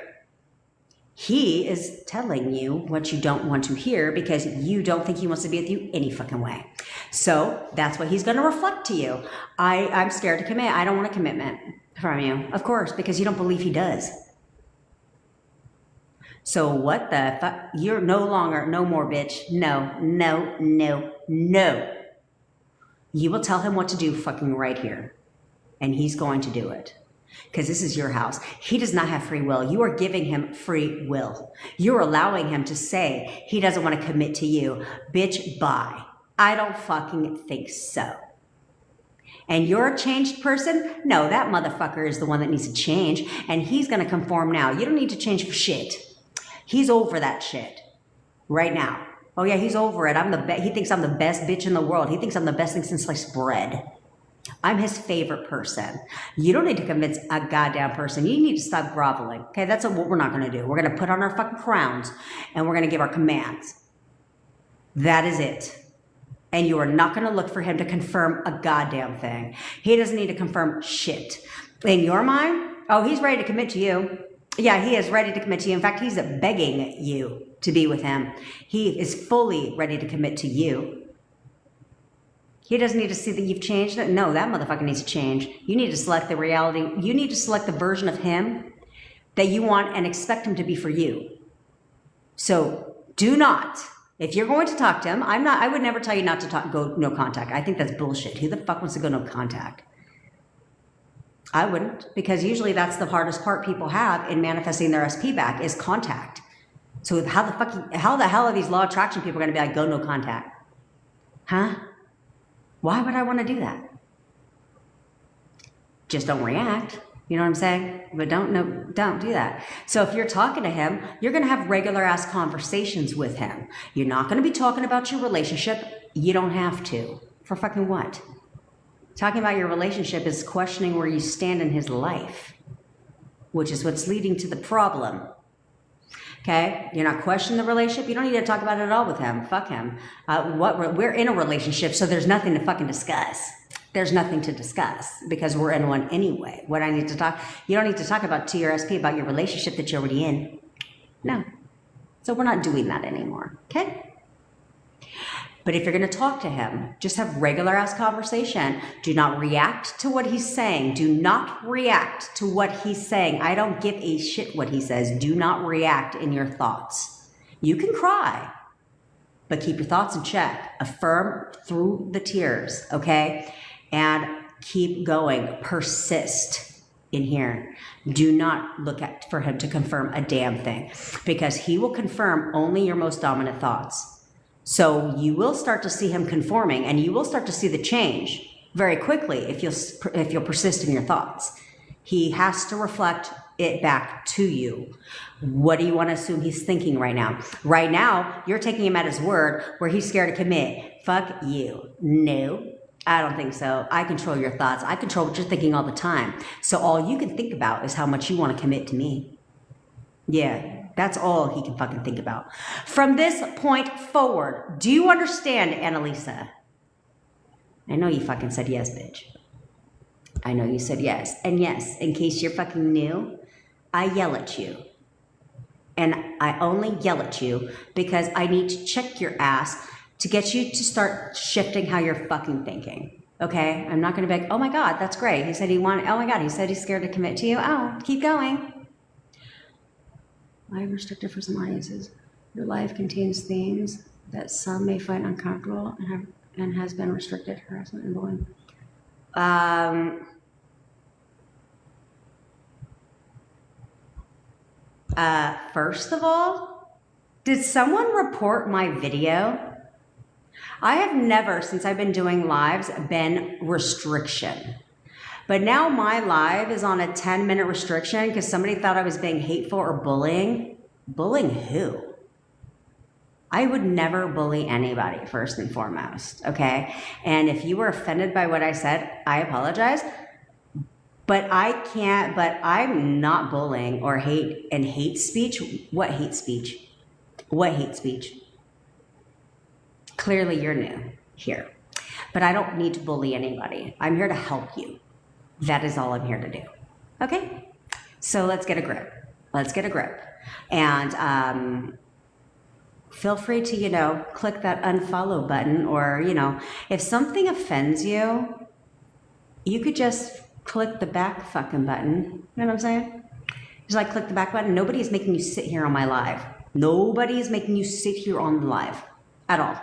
he is telling you what you don't want to hear because you don't think he wants to be with you any fucking way. So that's what he's going to reflect to you. I'm scared to commit. I don't want a commitment from you. Of course, because you don't believe he does. So what the fuck? You're no more, bitch. No. You will tell him what to do fucking right here. And he's going to do it. Because this is your house. He does not have free will. You are giving him free will. You're allowing him to say he doesn't want to commit to you. Bitch, bye. I don't fucking think so. and you're a changed person, no, that motherfucker is the one that needs to change, and he's going to conform now. You don't need to change for shit. He's over that shit right now. Oh yeah, he's over it. He thinks I'm the best bitch in the world. He thinks I'm the best thing since sliced bread. I'm his favorite person. You don't need to convince a goddamn person. You need to stop groveling. Okay, that's what we're not going to do. We're going to put on our fucking crowns, and we're going to give our commands. That is it. And you are not going to look for him to confirm a goddamn thing. He doesn't need to confirm shit. In your mind, oh, he's ready to commit to you. Yeah, he is ready to commit to you. In fact, he's begging you to be with him. He is fully ready to commit to you. He doesn't need to see that you've changed. No, that motherfucker needs to change. You need to select the reality. You need to select the version of him that you want and expect him to be for you. So do not. If you're going to talk to him, I would never tell you not to go no contact. I think that's bullshit. Who the fuck wants to go no contact? I wouldn't, because usually that's the hardest part people have in manifesting their SP back is contact. So how the hell are these law of attraction people going to be like, go no contact? Huh? Why would I want to do that? Just don't react. You know what I'm saying? But don't do that. So if you're talking to him, you're going to have regular ass conversations with him. You're not going to be talking about your relationship. You don't have to. For fucking what? Talking about your relationship is questioning where you stand in his life, which is what's leading to the problem. Okay? You're not questioning the relationship. You don't need to talk about it at all with him. Fuck him. We're in a relationship, so there's nothing to fucking discuss. There's nothing to discuss because we're in one anyway. What I need to talk, you don't need to talk about to your SP about your relationship that you're already in. No. So we're not doing that anymore. Okay? But if you're going to talk to him, just have regular ass conversation. Do not react to what he's saying. Do not react to what he's saying. I don't give a shit what he says. Do not react in your thoughts. You can cry, but keep your thoughts in check. Affirm through the tears, okay? And keep going. Persist in here. Do not look for him to confirm a damn thing, because he will confirm only your most dominant thoughts. So you will start to see him conforming, and you will start to see the change very quickly if you'll persist in your thoughts. He has to reflect it back to you. What do you want to assume he's thinking right now? Right now, you're taking him at his word where he's scared to commit. Fuck you. No, I don't think so. I control your thoughts. I control what you're thinking all the time. So all you can think about is how much you want to commit to me. Yeah. That's all he can fucking think about. From this point forward, do you understand, Annalisa? I know you fucking said yes, bitch. I know you said yes. And yes, in case you're fucking new, I yell at you. And I only yell at you because I need to check your ass to get you to start shifting how you're fucking thinking. Okay? I'm not going to be like, oh my God, that's great. He said oh my God, he said he's scared to commit to you. Oh, keep going. I am restricted for some audiences. Your life contains themes that some may find uncomfortable and has been restricted, harassment, and bullying. First of all, did someone report my video? I have never, since I've been doing lives, been restriction. But now my live is on a 10-minute restriction because somebody thought I was being hateful or bullying. Bullying who? I would never bully anybody, first and foremost, okay? And if you were offended by what I said, I apologize. But I'm not bullying or hate speech. What hate speech? What hate speech? Clearly you're new here. But I don't need to bully anybody. I'm here to help you. That is all I'm here to do. Okay? So let's get a grip. Let's get a grip. And feel free to, click that unfollow button, or, if something offends you, you could just click the back fucking button. You know what I'm saying? Just click the back button. Nobody is making you sit here on my live. Nobody is making you sit here on the live at all.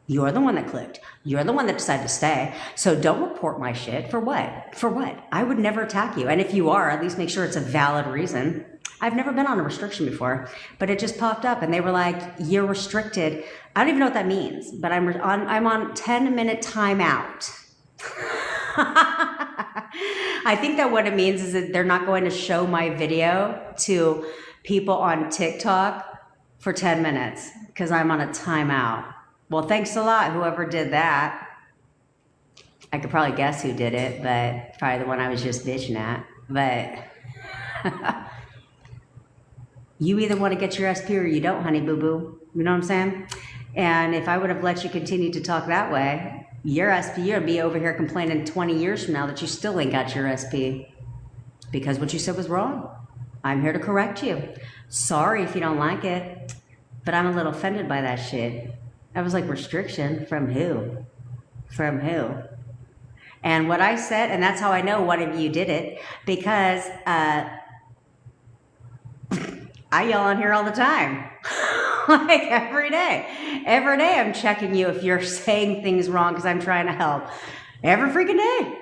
You're the one that clicked. You're the one that decided to stay. So don't report my shit. For what? For what? I would never attack you. And if you are, at least make sure it's a valid reason. I've never been on a restriction before, but it just popped up and they were like, you're restricted. I don't even know what that means, but I'm on 10-minute timeout. I think that what it means is that they're not going to show my video to people on TikTok for 10 minutes because I'm on a timeout. Well, thanks a lot, whoever did that. I could probably guess who did it, but probably the one I was just bitching at. But you either want to get your SP or you don't, honey boo boo. You know what I'm saying? And if I would have let you continue to talk that way, your SP, you'd be over here complaining 20 years from now that you still ain't got your SP because what you said was wrong. I'm here to correct you. Sorry if you don't like it, but I'm a little offended by that shit. I was like, restriction from who? From who? And what I said, and that's how I know one of you did it, because I yell on here all the time. Like every day. Every day I'm checking you if you're saying things wrong because I'm trying to help. Every freaking day.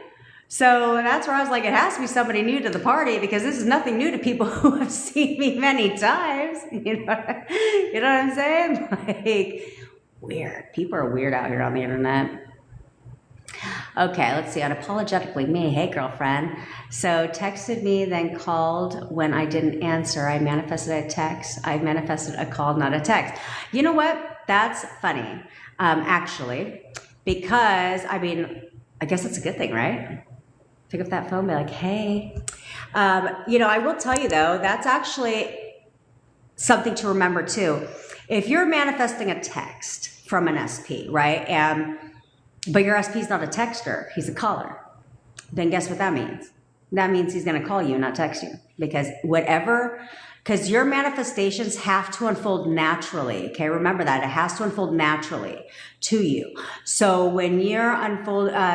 So that's where I was like, it has to be somebody new to the party because this is nothing new to people who have seen me many times. You know what I'm saying? Like, weird. People are weird out here on the internet. Okay, let's see. Unapologetically me. Hey, girlfriend. So texted me, then called when I didn't answer. I manifested a text. I manifested a call, not a text. You know what? That's funny, actually, because, I mean, I guess it's a good thing, right? Pick up that phone and be like, hey. You know, I will tell you, though, that's actually something to remember, too. If you're manifesting a text from an SP, right, but your SP is not a texter, he's a caller, then guess what that means? That means he's going to call you, not text you. Because because your manifestations have to unfold naturally. Okay, remember that. It has to unfold naturally to you. So when you're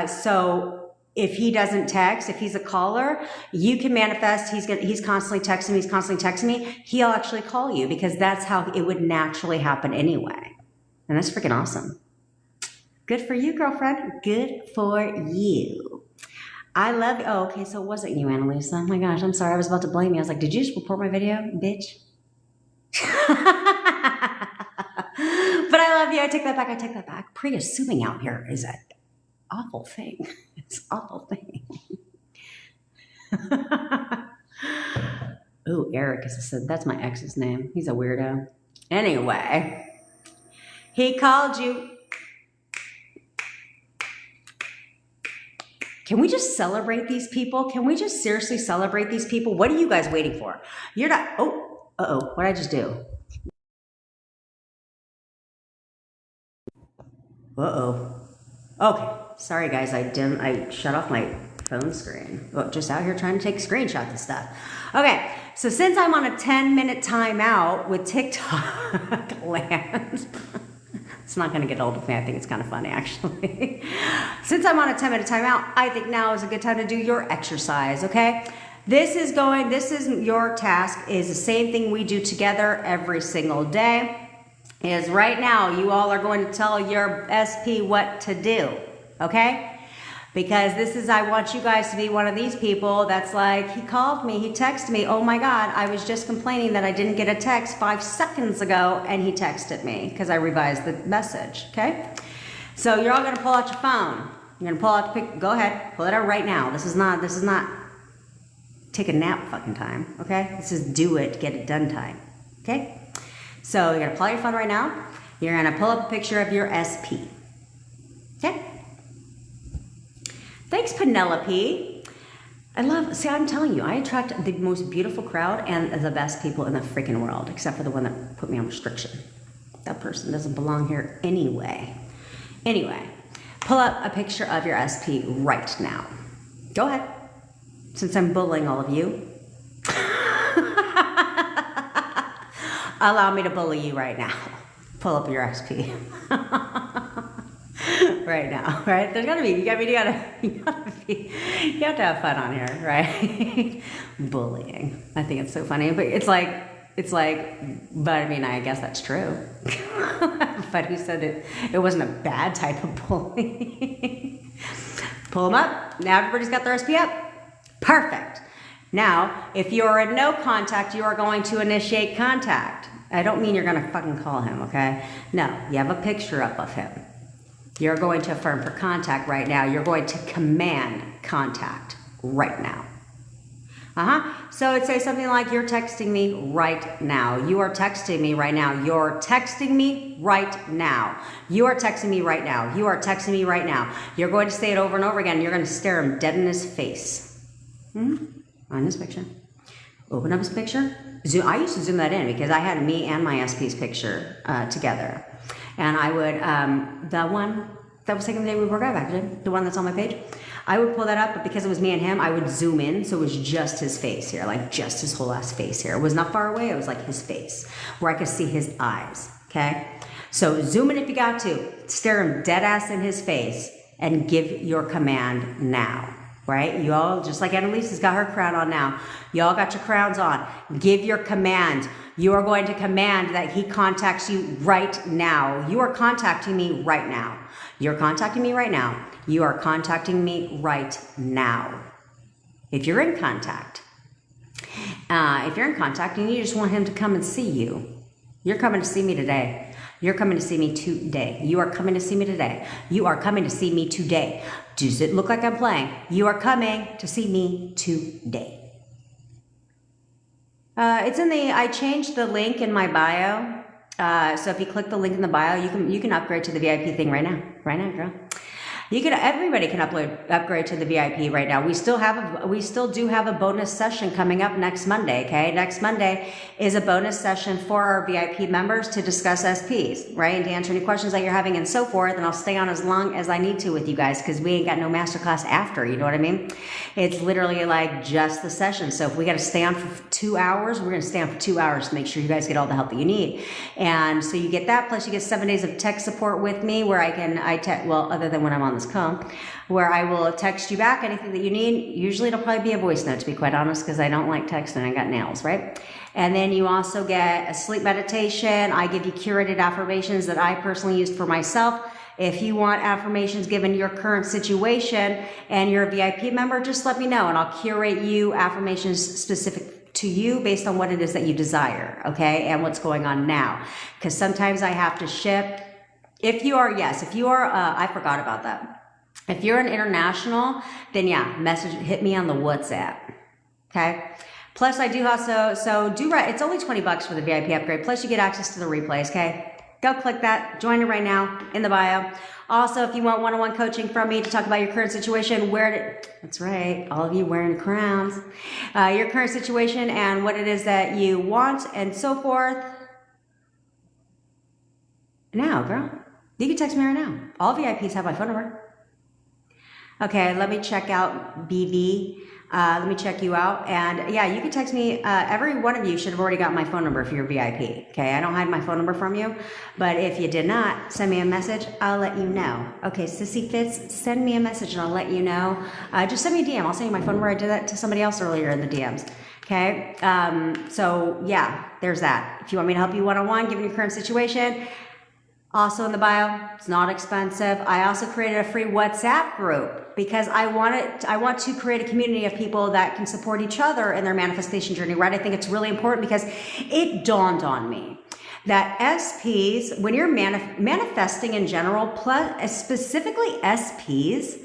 so if he doesn't text, if he's a caller, you can manifest, he's constantly texting me, he'll actually call you because that's how it would naturally happen anyway. And that's freaking awesome. Good for you, girlfriend. Good for you. I love you. Oh, okay, so it wasn't you, Annalisa. Oh my gosh, I'm sorry. I was about to blame you. I was like, did you just report my video, bitch? But I love you. I take that back. Pre-assuming out here is an awful thing. It's an awful thing. Ooh, Eric said that's my ex's name. He's a weirdo. Anyway, he called you. Can we just celebrate these people? Can we just seriously celebrate these people? What are you guys waiting for? You're not, what did I just do? Okay, sorry guys, I shut off my phone screen. Just out here trying to take screenshots and stuff. Okay, so since I'm on a 10-minute timeout with TikTok land, it's not going to get old with me. I think it's kind of funny, actually. Since I'm on a 10-minute timeout, I think now is a good time to do your exercise, okay? This is your task, is the same thing we do together every single day, is right now you all are going to tell your SP what to do, okay? Because I want you guys to be one of these people that's like, he called me, he texted me, oh my God, I was just complaining that I didn't get a text 5 seconds ago, and he texted me because I revised the message, okay? So you're all gonna pull out your phone. You're gonna pull out the pic, go ahead, pull it out right now. This is not take a nap fucking time, okay? This is do it, get it done time, okay? So you're gonna pull out your phone right now. You're gonna pull up a picture of your SP, okay? Thanks, Penelope. I'm telling you, I attract the most beautiful crowd and the best people in the freaking world, except for the one that put me on restriction. That person doesn't belong here anyway. Anyway, pull up a picture of your SP right now. Go ahead, since I'm bullying all of you. Allow me to bully you right now. Pull up your SP. Right now, right? You have to have fun on here, right? Bullying. I think it's so funny, but it's like, but I mean, I guess that's true. But who said it wasn't a bad type of bullying? Pull them up. Now everybody's got their SP up. Perfect. Now, if you're in no contact, you are going to initiate contact. I don't mean you're going to fucking call him, okay? No, you have a picture up of him. You're going to affirm for contact right now. You're going to command contact right now. So it'd say something like, you're texting me right now. You are texting me right now. You're texting me right now. You are texting me right now. You are texting me right now. You're going to say it over and over again. You're going to stare him dead in his face. On this picture. Open up his picture. Zoom. I used to zoom that in because I had me and my SP's picture together. And I would, the one that was taken the day we broke up, actually, the one that's on my page, I would pull that up, but because it was me and him, I would zoom in, so it was just his face here, like just his whole ass face here. It was not far away, it was like his face, where I could see his eyes, okay? So zoom in if you got to, stare him dead ass in his face, and give your command now, right? You all, just like Annalisa's got her crown on now, you all got your crowns on. Give your command. You are going to command that he contacts you right now. You are contacting me right now. You're contacting me right now. You are contacting me right now. If you're in contact, and you just want him to come and see you, you're coming to see me today. You're coming to see me today. You are coming to see me today. You are coming to see me today. Does it look like I'm playing? You are coming to see me today. It's in the, I changed the link in my bio. So if you click the link in the bio, you can upgrade to the VIP thing right now. Right now, girl. Everybody can upgrade to the VIP right now. We still do have a bonus session coming up next Monday, okay? Next Monday is a bonus session for our VIP members to discuss SPs, right? And to answer any questions that you're having and so forth. And I'll stay on as long as I need to with you guys because we ain't got no masterclass after, you know what I mean? It's literally like just the session. So if we got to stay on for 2 hours, we're going to stay on for 2 hours to make sure you guys get all the help that you need. And so you get that, plus you get 7 days of tech support with me where other than when I'm on this call, where I will text you back anything that you need. Usually it'll probably be a voice note, to be quite honest, because I don't like texting. I got nails, right? And then you also get a sleep meditation. I give you curated affirmations that I personally used for myself. If you want affirmations given your current situation and you're a VIP member, just let me know and I'll curate you affirmations specific to you based on what it is that you desire, okay? And what's going on now. Because sometimes I have to ship. If you are, I forgot about that. If you're an international, then yeah, hit me on the WhatsApp, okay? Plus I do also, it's only $20 for the VIP upgrade, plus you get access to the replays, okay? Go click that, join it right now in the bio. Also, if you want one-on-one coaching from me to talk about your current situation, that's right, all of you wearing crowns, your current situation and what it is that you want and so forth. Now, girl, you can text me right now. All VIPs have my phone number. Okay, let me check out BV. Let me check you out. And yeah, you can text me. Every one of you should have already got my phone number if you're VIP. Okay, I don't hide my phone number from you. But if you did not, send me a message. I'll let you know. Okay, Sissy Fitz, send me a message and I'll let you know. Just send me a DM. I'll send you my phone number. I did that to somebody else earlier in the DMs. Okay, so yeah, there's that. If you want me to help you one-on-one, given your current situation, also in the bio, it's not expensive. I also created a free WhatsApp group because I want to create a community of people that can support each other in their manifestation journey, right? I think it's really important because it dawned on me that SPs, when you're manifesting in general, plus specifically SPs,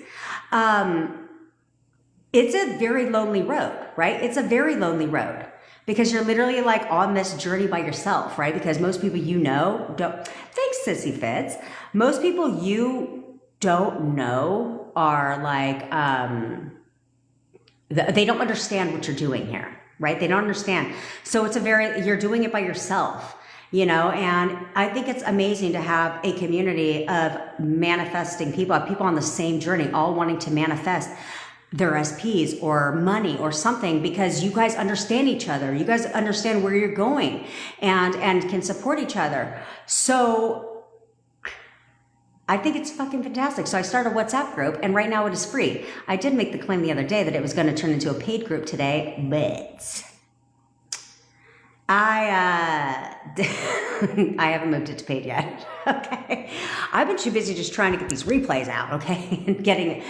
it's a very lonely road, right? It's a very lonely road. Because you're literally like on this journey by yourself, right? Because most people don't, thanks Sissy Fitz. Most people you don't know are like, they don't understand what you're doing here, right? They don't understand. So you're doing it by yourself, you know? And I think it's amazing to have a community of manifesting people on the same journey, all wanting to manifest their SPs or money or something, because you guys understand each other. You guys understand where you're going and can support each other. So I think it's fucking fantastic. So I started a WhatsApp group and right now it is free. I did make the claim the other day that it was going to turn into a paid group today, but I haven't moved it to paid yet. Okay, I've been too busy just trying to get these replays out. Okay, and getting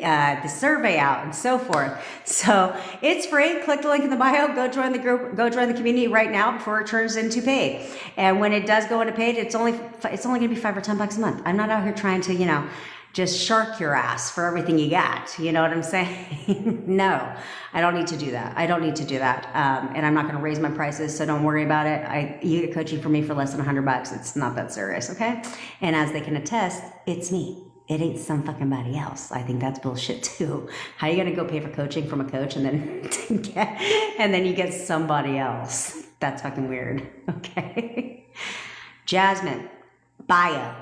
the survey out and so forth. So it's free. Click the link in the bio. Go join the group. Go join the community right now before it turns into paid. And when it does go into paid, it's only going to be $5 or $10 a month. I'm not out here trying to just shark your ass for everything you got. You know what I'm saying? No, I don't need to do that. I don't need to do that. And I'm not going to raise my prices, so don't worry about it. You get coaching from me for less than $100. It's not that serious, okay? And as they can attest, it's me. It ain't some fucking body else. I think that's bullshit too. How are you going to go pay for coaching from a coach and then you get somebody else? That's fucking weird, okay? Jasmine, bio.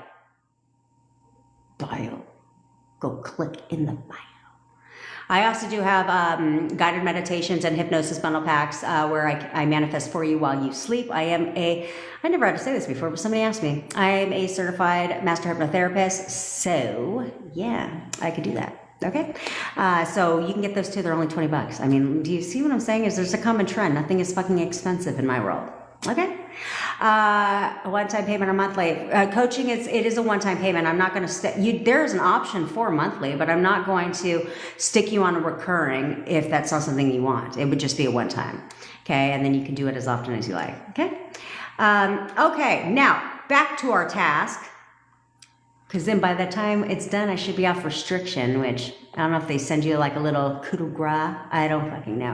Go click in the bio. I also do have guided meditations and hypnosis bundle packs where I manifest for you while you sleep. I never had to say this before, but somebody asked me. I am a certified master hypnotherapist, so yeah, I could do that. Okay, so you can get those too. They're only $20. I mean, do you see what I'm saying? There's a common trend. Nothing is fucking expensive in my world. Okay. A one-time payment or monthly. Coaching it is a one-time payment. I'm not going to there's an option for monthly, but I'm not going to stick you on a recurring if that's not something you want. It would just be a one-time. Okay. And then you can do it as often as you like. Okay. Okay. Now back to our task. Because then by the time it's done, I should be off restriction, which I don't know if they send you like a little coup de grace. I don't fucking know.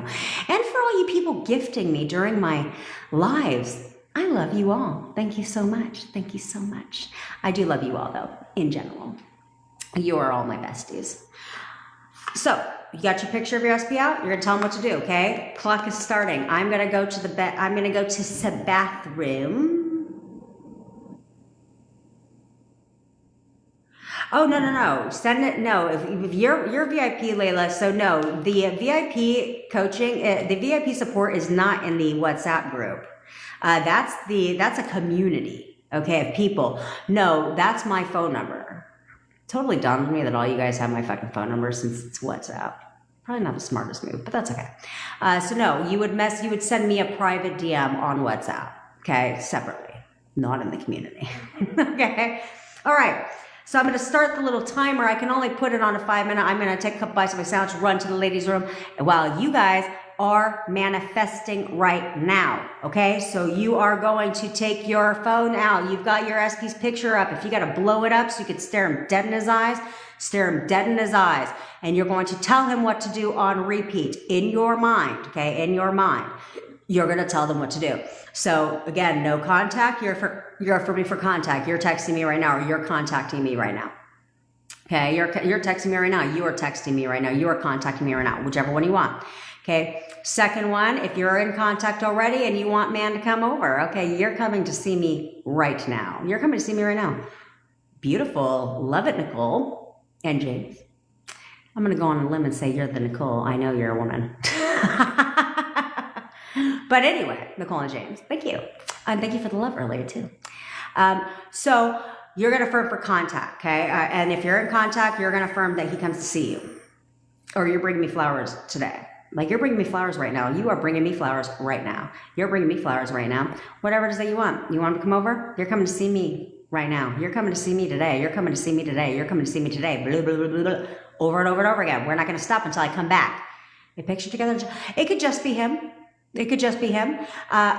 And for all you people gifting me during my lives, I love you all. Thank you so much. Thank you so much. I do love you all, though, in general. You are all my besties. So you got your picture of your SP out. You're gonna tell them what to do. Okay. Clock is starting. I'm gonna go to the bathroom. Oh, no. Send it. No, if you're VIP, Layla. So no, the VIP coaching, the VIP support is not in the WhatsApp group. That's a community, okay, of people. No, that's my phone number. Totally dawned on me that all you guys have my fucking phone number since it's WhatsApp. Probably not the smartest move, but that's okay. So no, you would send me a private DM on WhatsApp, okay, separately, not in the community. Okay, all right. So I'm going to start the little timer. I can only put it on a 5-minute. I'm going to take a couple bites of my sandwich, run to the ladies' room while you guys are manifesting right now. Okay, so you are going to take your phone out. You've got your SP's picture up. If you got to blow it up so you could stare him dead in his eyes, stare him dead in his eyes. And you're going to tell him what to do on repeat in your mind. Okay, in your mind. You're going to tell them what to do. So again, no contact. You're affirming for contact. You're texting me right now, or you're contacting me right now. Okay, you're texting me right now. You are texting me right now. You are contacting me right now. Whichever one you want. Okay. Second one, if you're in contact already and you want man to come over, okay, you're coming to see me right now. You're coming to see me right now. Beautiful. Love it, Nicole and James. I'm going to go on a limb and say you're the Nicole. I know you're a woman. But anyway, Nicole and James, thank you. And thank you for the love earlier too. So you're going to affirm for contact, okay? And if you're in contact, you're going to affirm that he comes to see you. Or you're bringing me flowers today. Like you're bringing me flowers right now. You are bringing me flowers right now. You're bringing me flowers right now. Whatever it is that you want. You want him to come over? You're coming to see me right now. You're coming to see me today. You're coming to see me today. You're coming to see me today. Blah, blah, blah, blah, blah. Over and over and over again. We're not going to stop until I come back. A picture together. It could just be him. It could just be him.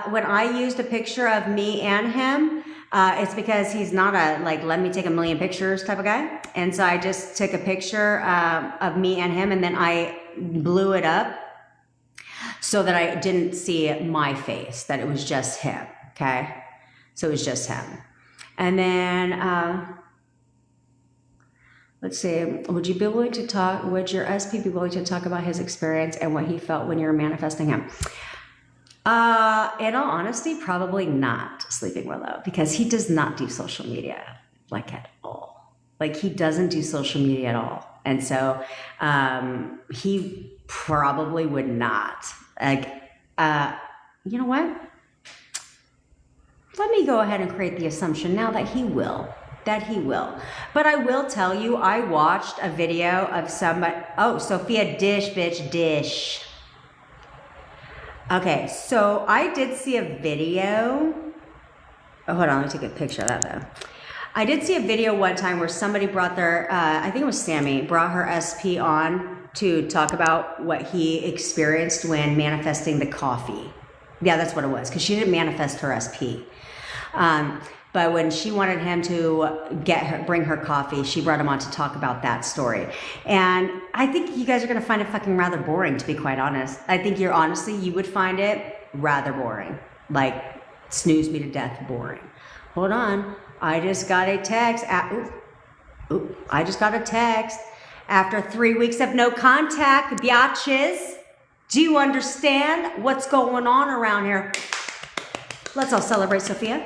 When I used a picture of me and him, it's because he's not a, like, let me take a million pictures type of guy. And so I just took a picture of me and him, and then I blew it up so that I didn't see my face, that it was just him, okay? So it was just him. And then, let's see, would your SP be willing to talk about his experience and what he felt when you were manifesting him? In all honesty, probably not, Sleeping Willow, because he does not do social media, like, at all. Like, he doesn't do social media at all. And so, he probably would not. Like, you know what? Let me go ahead and create the assumption now that he will. But I will tell you, I watched a video of somebody. Oh, Sophia, dish, bitch, dish. Okay, so I did see a video. Oh, hold on, let me take a picture of that though. I did see a video one time where somebody brought their, I think it was Sammy, brought her SP on to talk about what he experienced when manifesting the coffee. Yeah, that's what it was, because she didn't manifest her SP. But when she wanted him to bring her coffee, she brought him on to talk about that story. And I think you guys are going to find it fucking rather boring, to be quite honest. I think you would find it rather boring. Like, snooze me to death boring. Hold on. I just got a text. I just got a text. After 3 weeks of no contact, biatches. Do you understand what's going on around here? Let's all celebrate Sophia.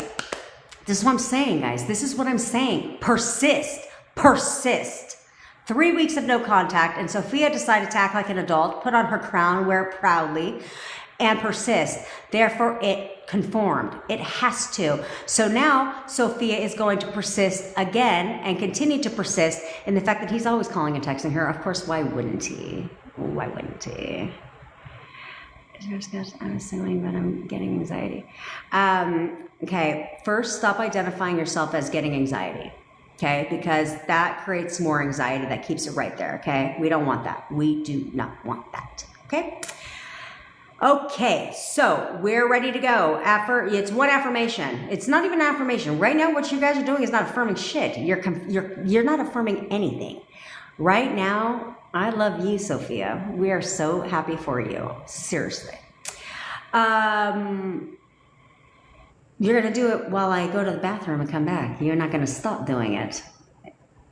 This is what I'm saying, guys. This is what I'm saying. Persist. Persist. 3 weeks of no contact, and Sophia decided to act like an adult, put on her crown, wear it proudly, and persist. Therefore, it conformed. It has to. So now, Sophia is going to persist again and continue to persist in the fact that he's always calling and texting her. Of course, why wouldn't he? Why wouldn't he? I'm assuming that I'm getting anxiety. Okay, first stop identifying yourself as getting anxiety. Okay, because that creates more anxiety. That keeps it right there. Okay, we don't want that. We do not want that. Okay. Okay, so we're ready to go. It's one affirmation. It's not even an affirmation. Right now, what you guys are doing is not affirming shit. You're not affirming anything. Right now, I love you, Sophia. We are so happy for you. Seriously. You're going to do it while I go to the bathroom and come back. You're not going to stop doing it.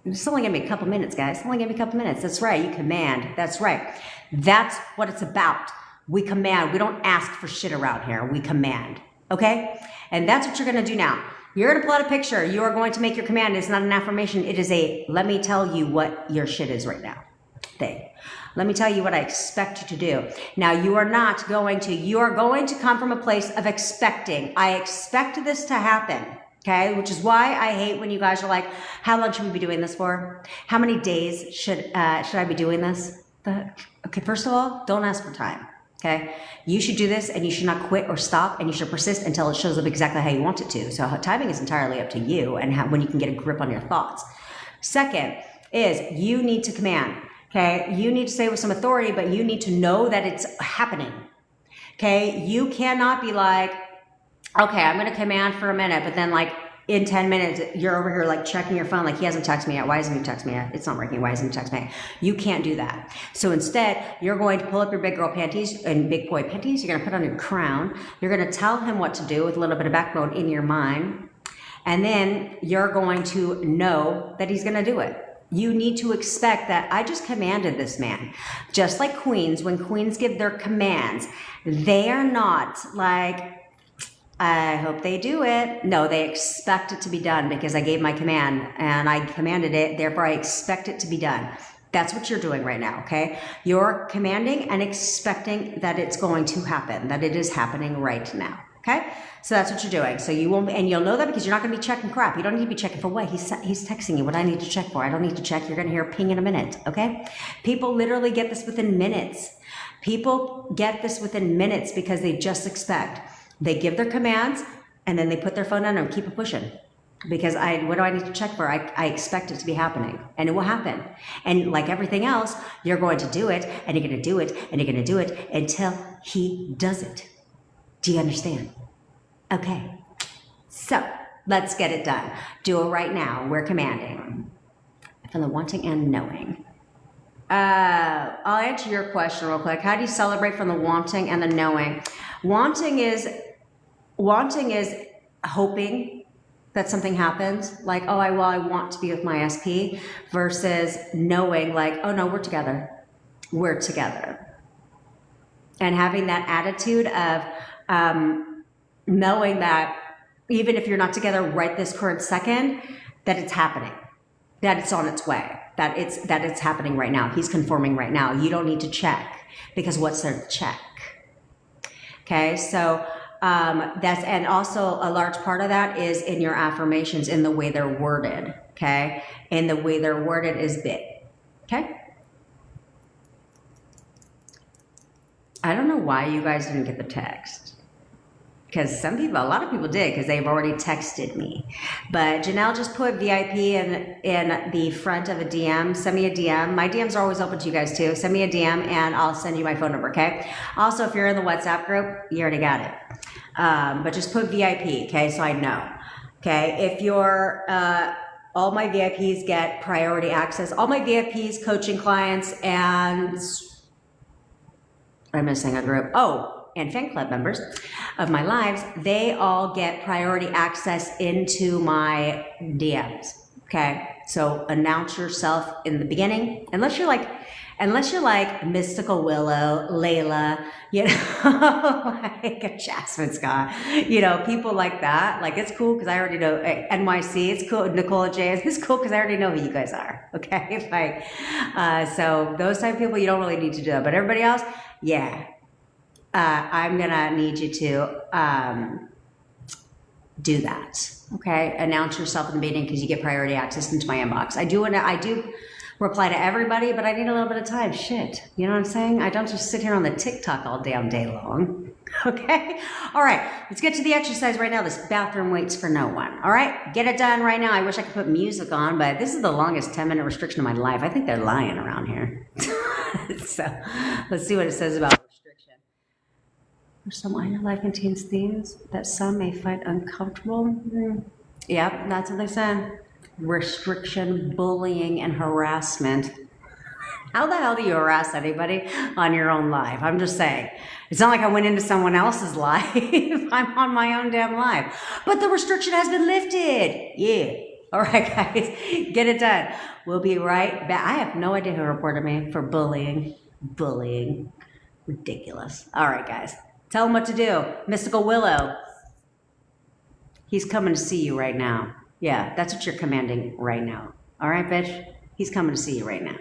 It's only going to be a couple minutes, guys. It's only going to be a couple minutes. That's right. You command. That's right. That's what it's about. We command. We don't ask for shit around here. We command. Okay? And that's what you're going to do now. You're going to pull out a picture. You are going to make your command. It's not an affirmation. It is a, let me tell you what your shit is right now thing. Let me tell you what I expect you to do. Now, you are going to come from a place of expecting. I expect this to happen. Okay, which is why I hate when you guys are like, how long should we be doing this for? How many days should I be doing this? Okay, first of all, don't ask for time. Okay, you should do this and you should not quit or stop, and you should persist until it shows up exactly how you want it to. So timing is entirely up to you and when you can get a grip on your thoughts. Second is you need to command. Okay, you need to say with some authority, but you need to know that it's happening. Okay, you cannot be like, okay, I'm going to command for a minute, but then like in 10 minutes, you're over here like checking your phone, like he hasn't texted me yet. Why hasn't he texted me yet? It's not working. Why hasn't he texted me yet? You can't do that. So instead, you're going to pull up your big girl panties and big boy panties. You're going to put on your crown. You're going to tell him what to do with a little bit of backbone in your mind. And then you're going to know that he's going to do it. You need to expect that I just commanded this man. Just like queens, when queens give their commands, they are not like, I hope they do it. No, they expect it to be done because I gave my command and I commanded it. Therefore, I expect it to be done. That's what you're doing right now, okay? You're commanding and expecting that it's going to happen, that it is happening right now, okay? So that's what you're doing. So you won't, and you'll know that because you're not going to be checking crap. You don't need to be checking for what? He's texting you what I need to check for. I don't need to check. You're going to hear a ping in a minute, okay? People literally get this within minutes. People get this within minutes because they just expect. They give their commands and then they put their phone down and keep it pushing. Because what do I need to check for? I expect it to be happening and it will happen. And like everything else, you're going to do it and you're going to do it and you're going to do it until he does it. Do you understand? Okay. So let's get it done. Do it right now. We're commanding. From the wanting and knowing. I'll answer your question real quick. How do you celebrate from the wanting and the knowing? Wanting is hoping that something happens, like, oh, I want to be with my SP, versus knowing, like, oh no, we're together. We're together. And having that attitude of knowing that even if you're not together right this current second, that it's happening, that it's on its way, that it's happening right now. He's conforming right now. You don't need to check, because what's there to check? Okay, so and also a large part of that is in your affirmations, in the way they're worded. Okay, and the way they're worded is big. Okay. I don't know why you guys didn't get the text. Because a lot of people did, because they've already texted me. But Janelle just put VIP in the front of a DM. Send me a DM. My DMs are always open to you guys too. Send me a DM and I'll send you my phone number, okay? Also, if you're in the WhatsApp group, you already got it. But just put VIP, okay, so I know. Okay, if you're, all my VIPs get priority access. All my VIPs, coaching clients, and I'm missing a group. Oh, and fan club members of my lives, they all get priority access into my DMs, okay? So announce yourself in the beginning, unless you're like Mystical Willow, Layla, you know, like Jasmine Scott, you know, people like that. Like, it's cool because I already know NYC. It's cool. Nicola J. It's cool because I already know who you guys are. Okay, like, so those type of people, you don't really need to do that. But everybody else, yeah. I'm gonna need you to do that. Okay, announce yourself in the meeting because you get priority access into my inbox. I do reply to everybody, but I need a little bit of time. Shit, you know what I'm saying? I don't just sit here on the TikTok all damn day long. Okay, all right. Let's get to the exercise right now. This bathroom waits for no one. All right, get it done right now. I wish I could put music on, but this is the longest 10-minute restriction of my life. I think they're lying around here. So let's see what it says about restriction. For some, your life contains themes that some may find uncomfortable. Yep, that's what they said. Restriction, bullying, and harassment. How the hell do you harass anybody on your own life? I'm just saying. It's not like I went into someone else's life. I'm on my own damn life. But the restriction has been lifted. Yeah. All right, guys, get it done. We'll be right back. I have no idea who reported me for bullying. Bullying. Ridiculous. All right, guys. Tell him what to do. Mystical Willow. He's coming to see you right now. Yeah, that's what you're commanding right now. All right, bitch? He's coming to see you right now.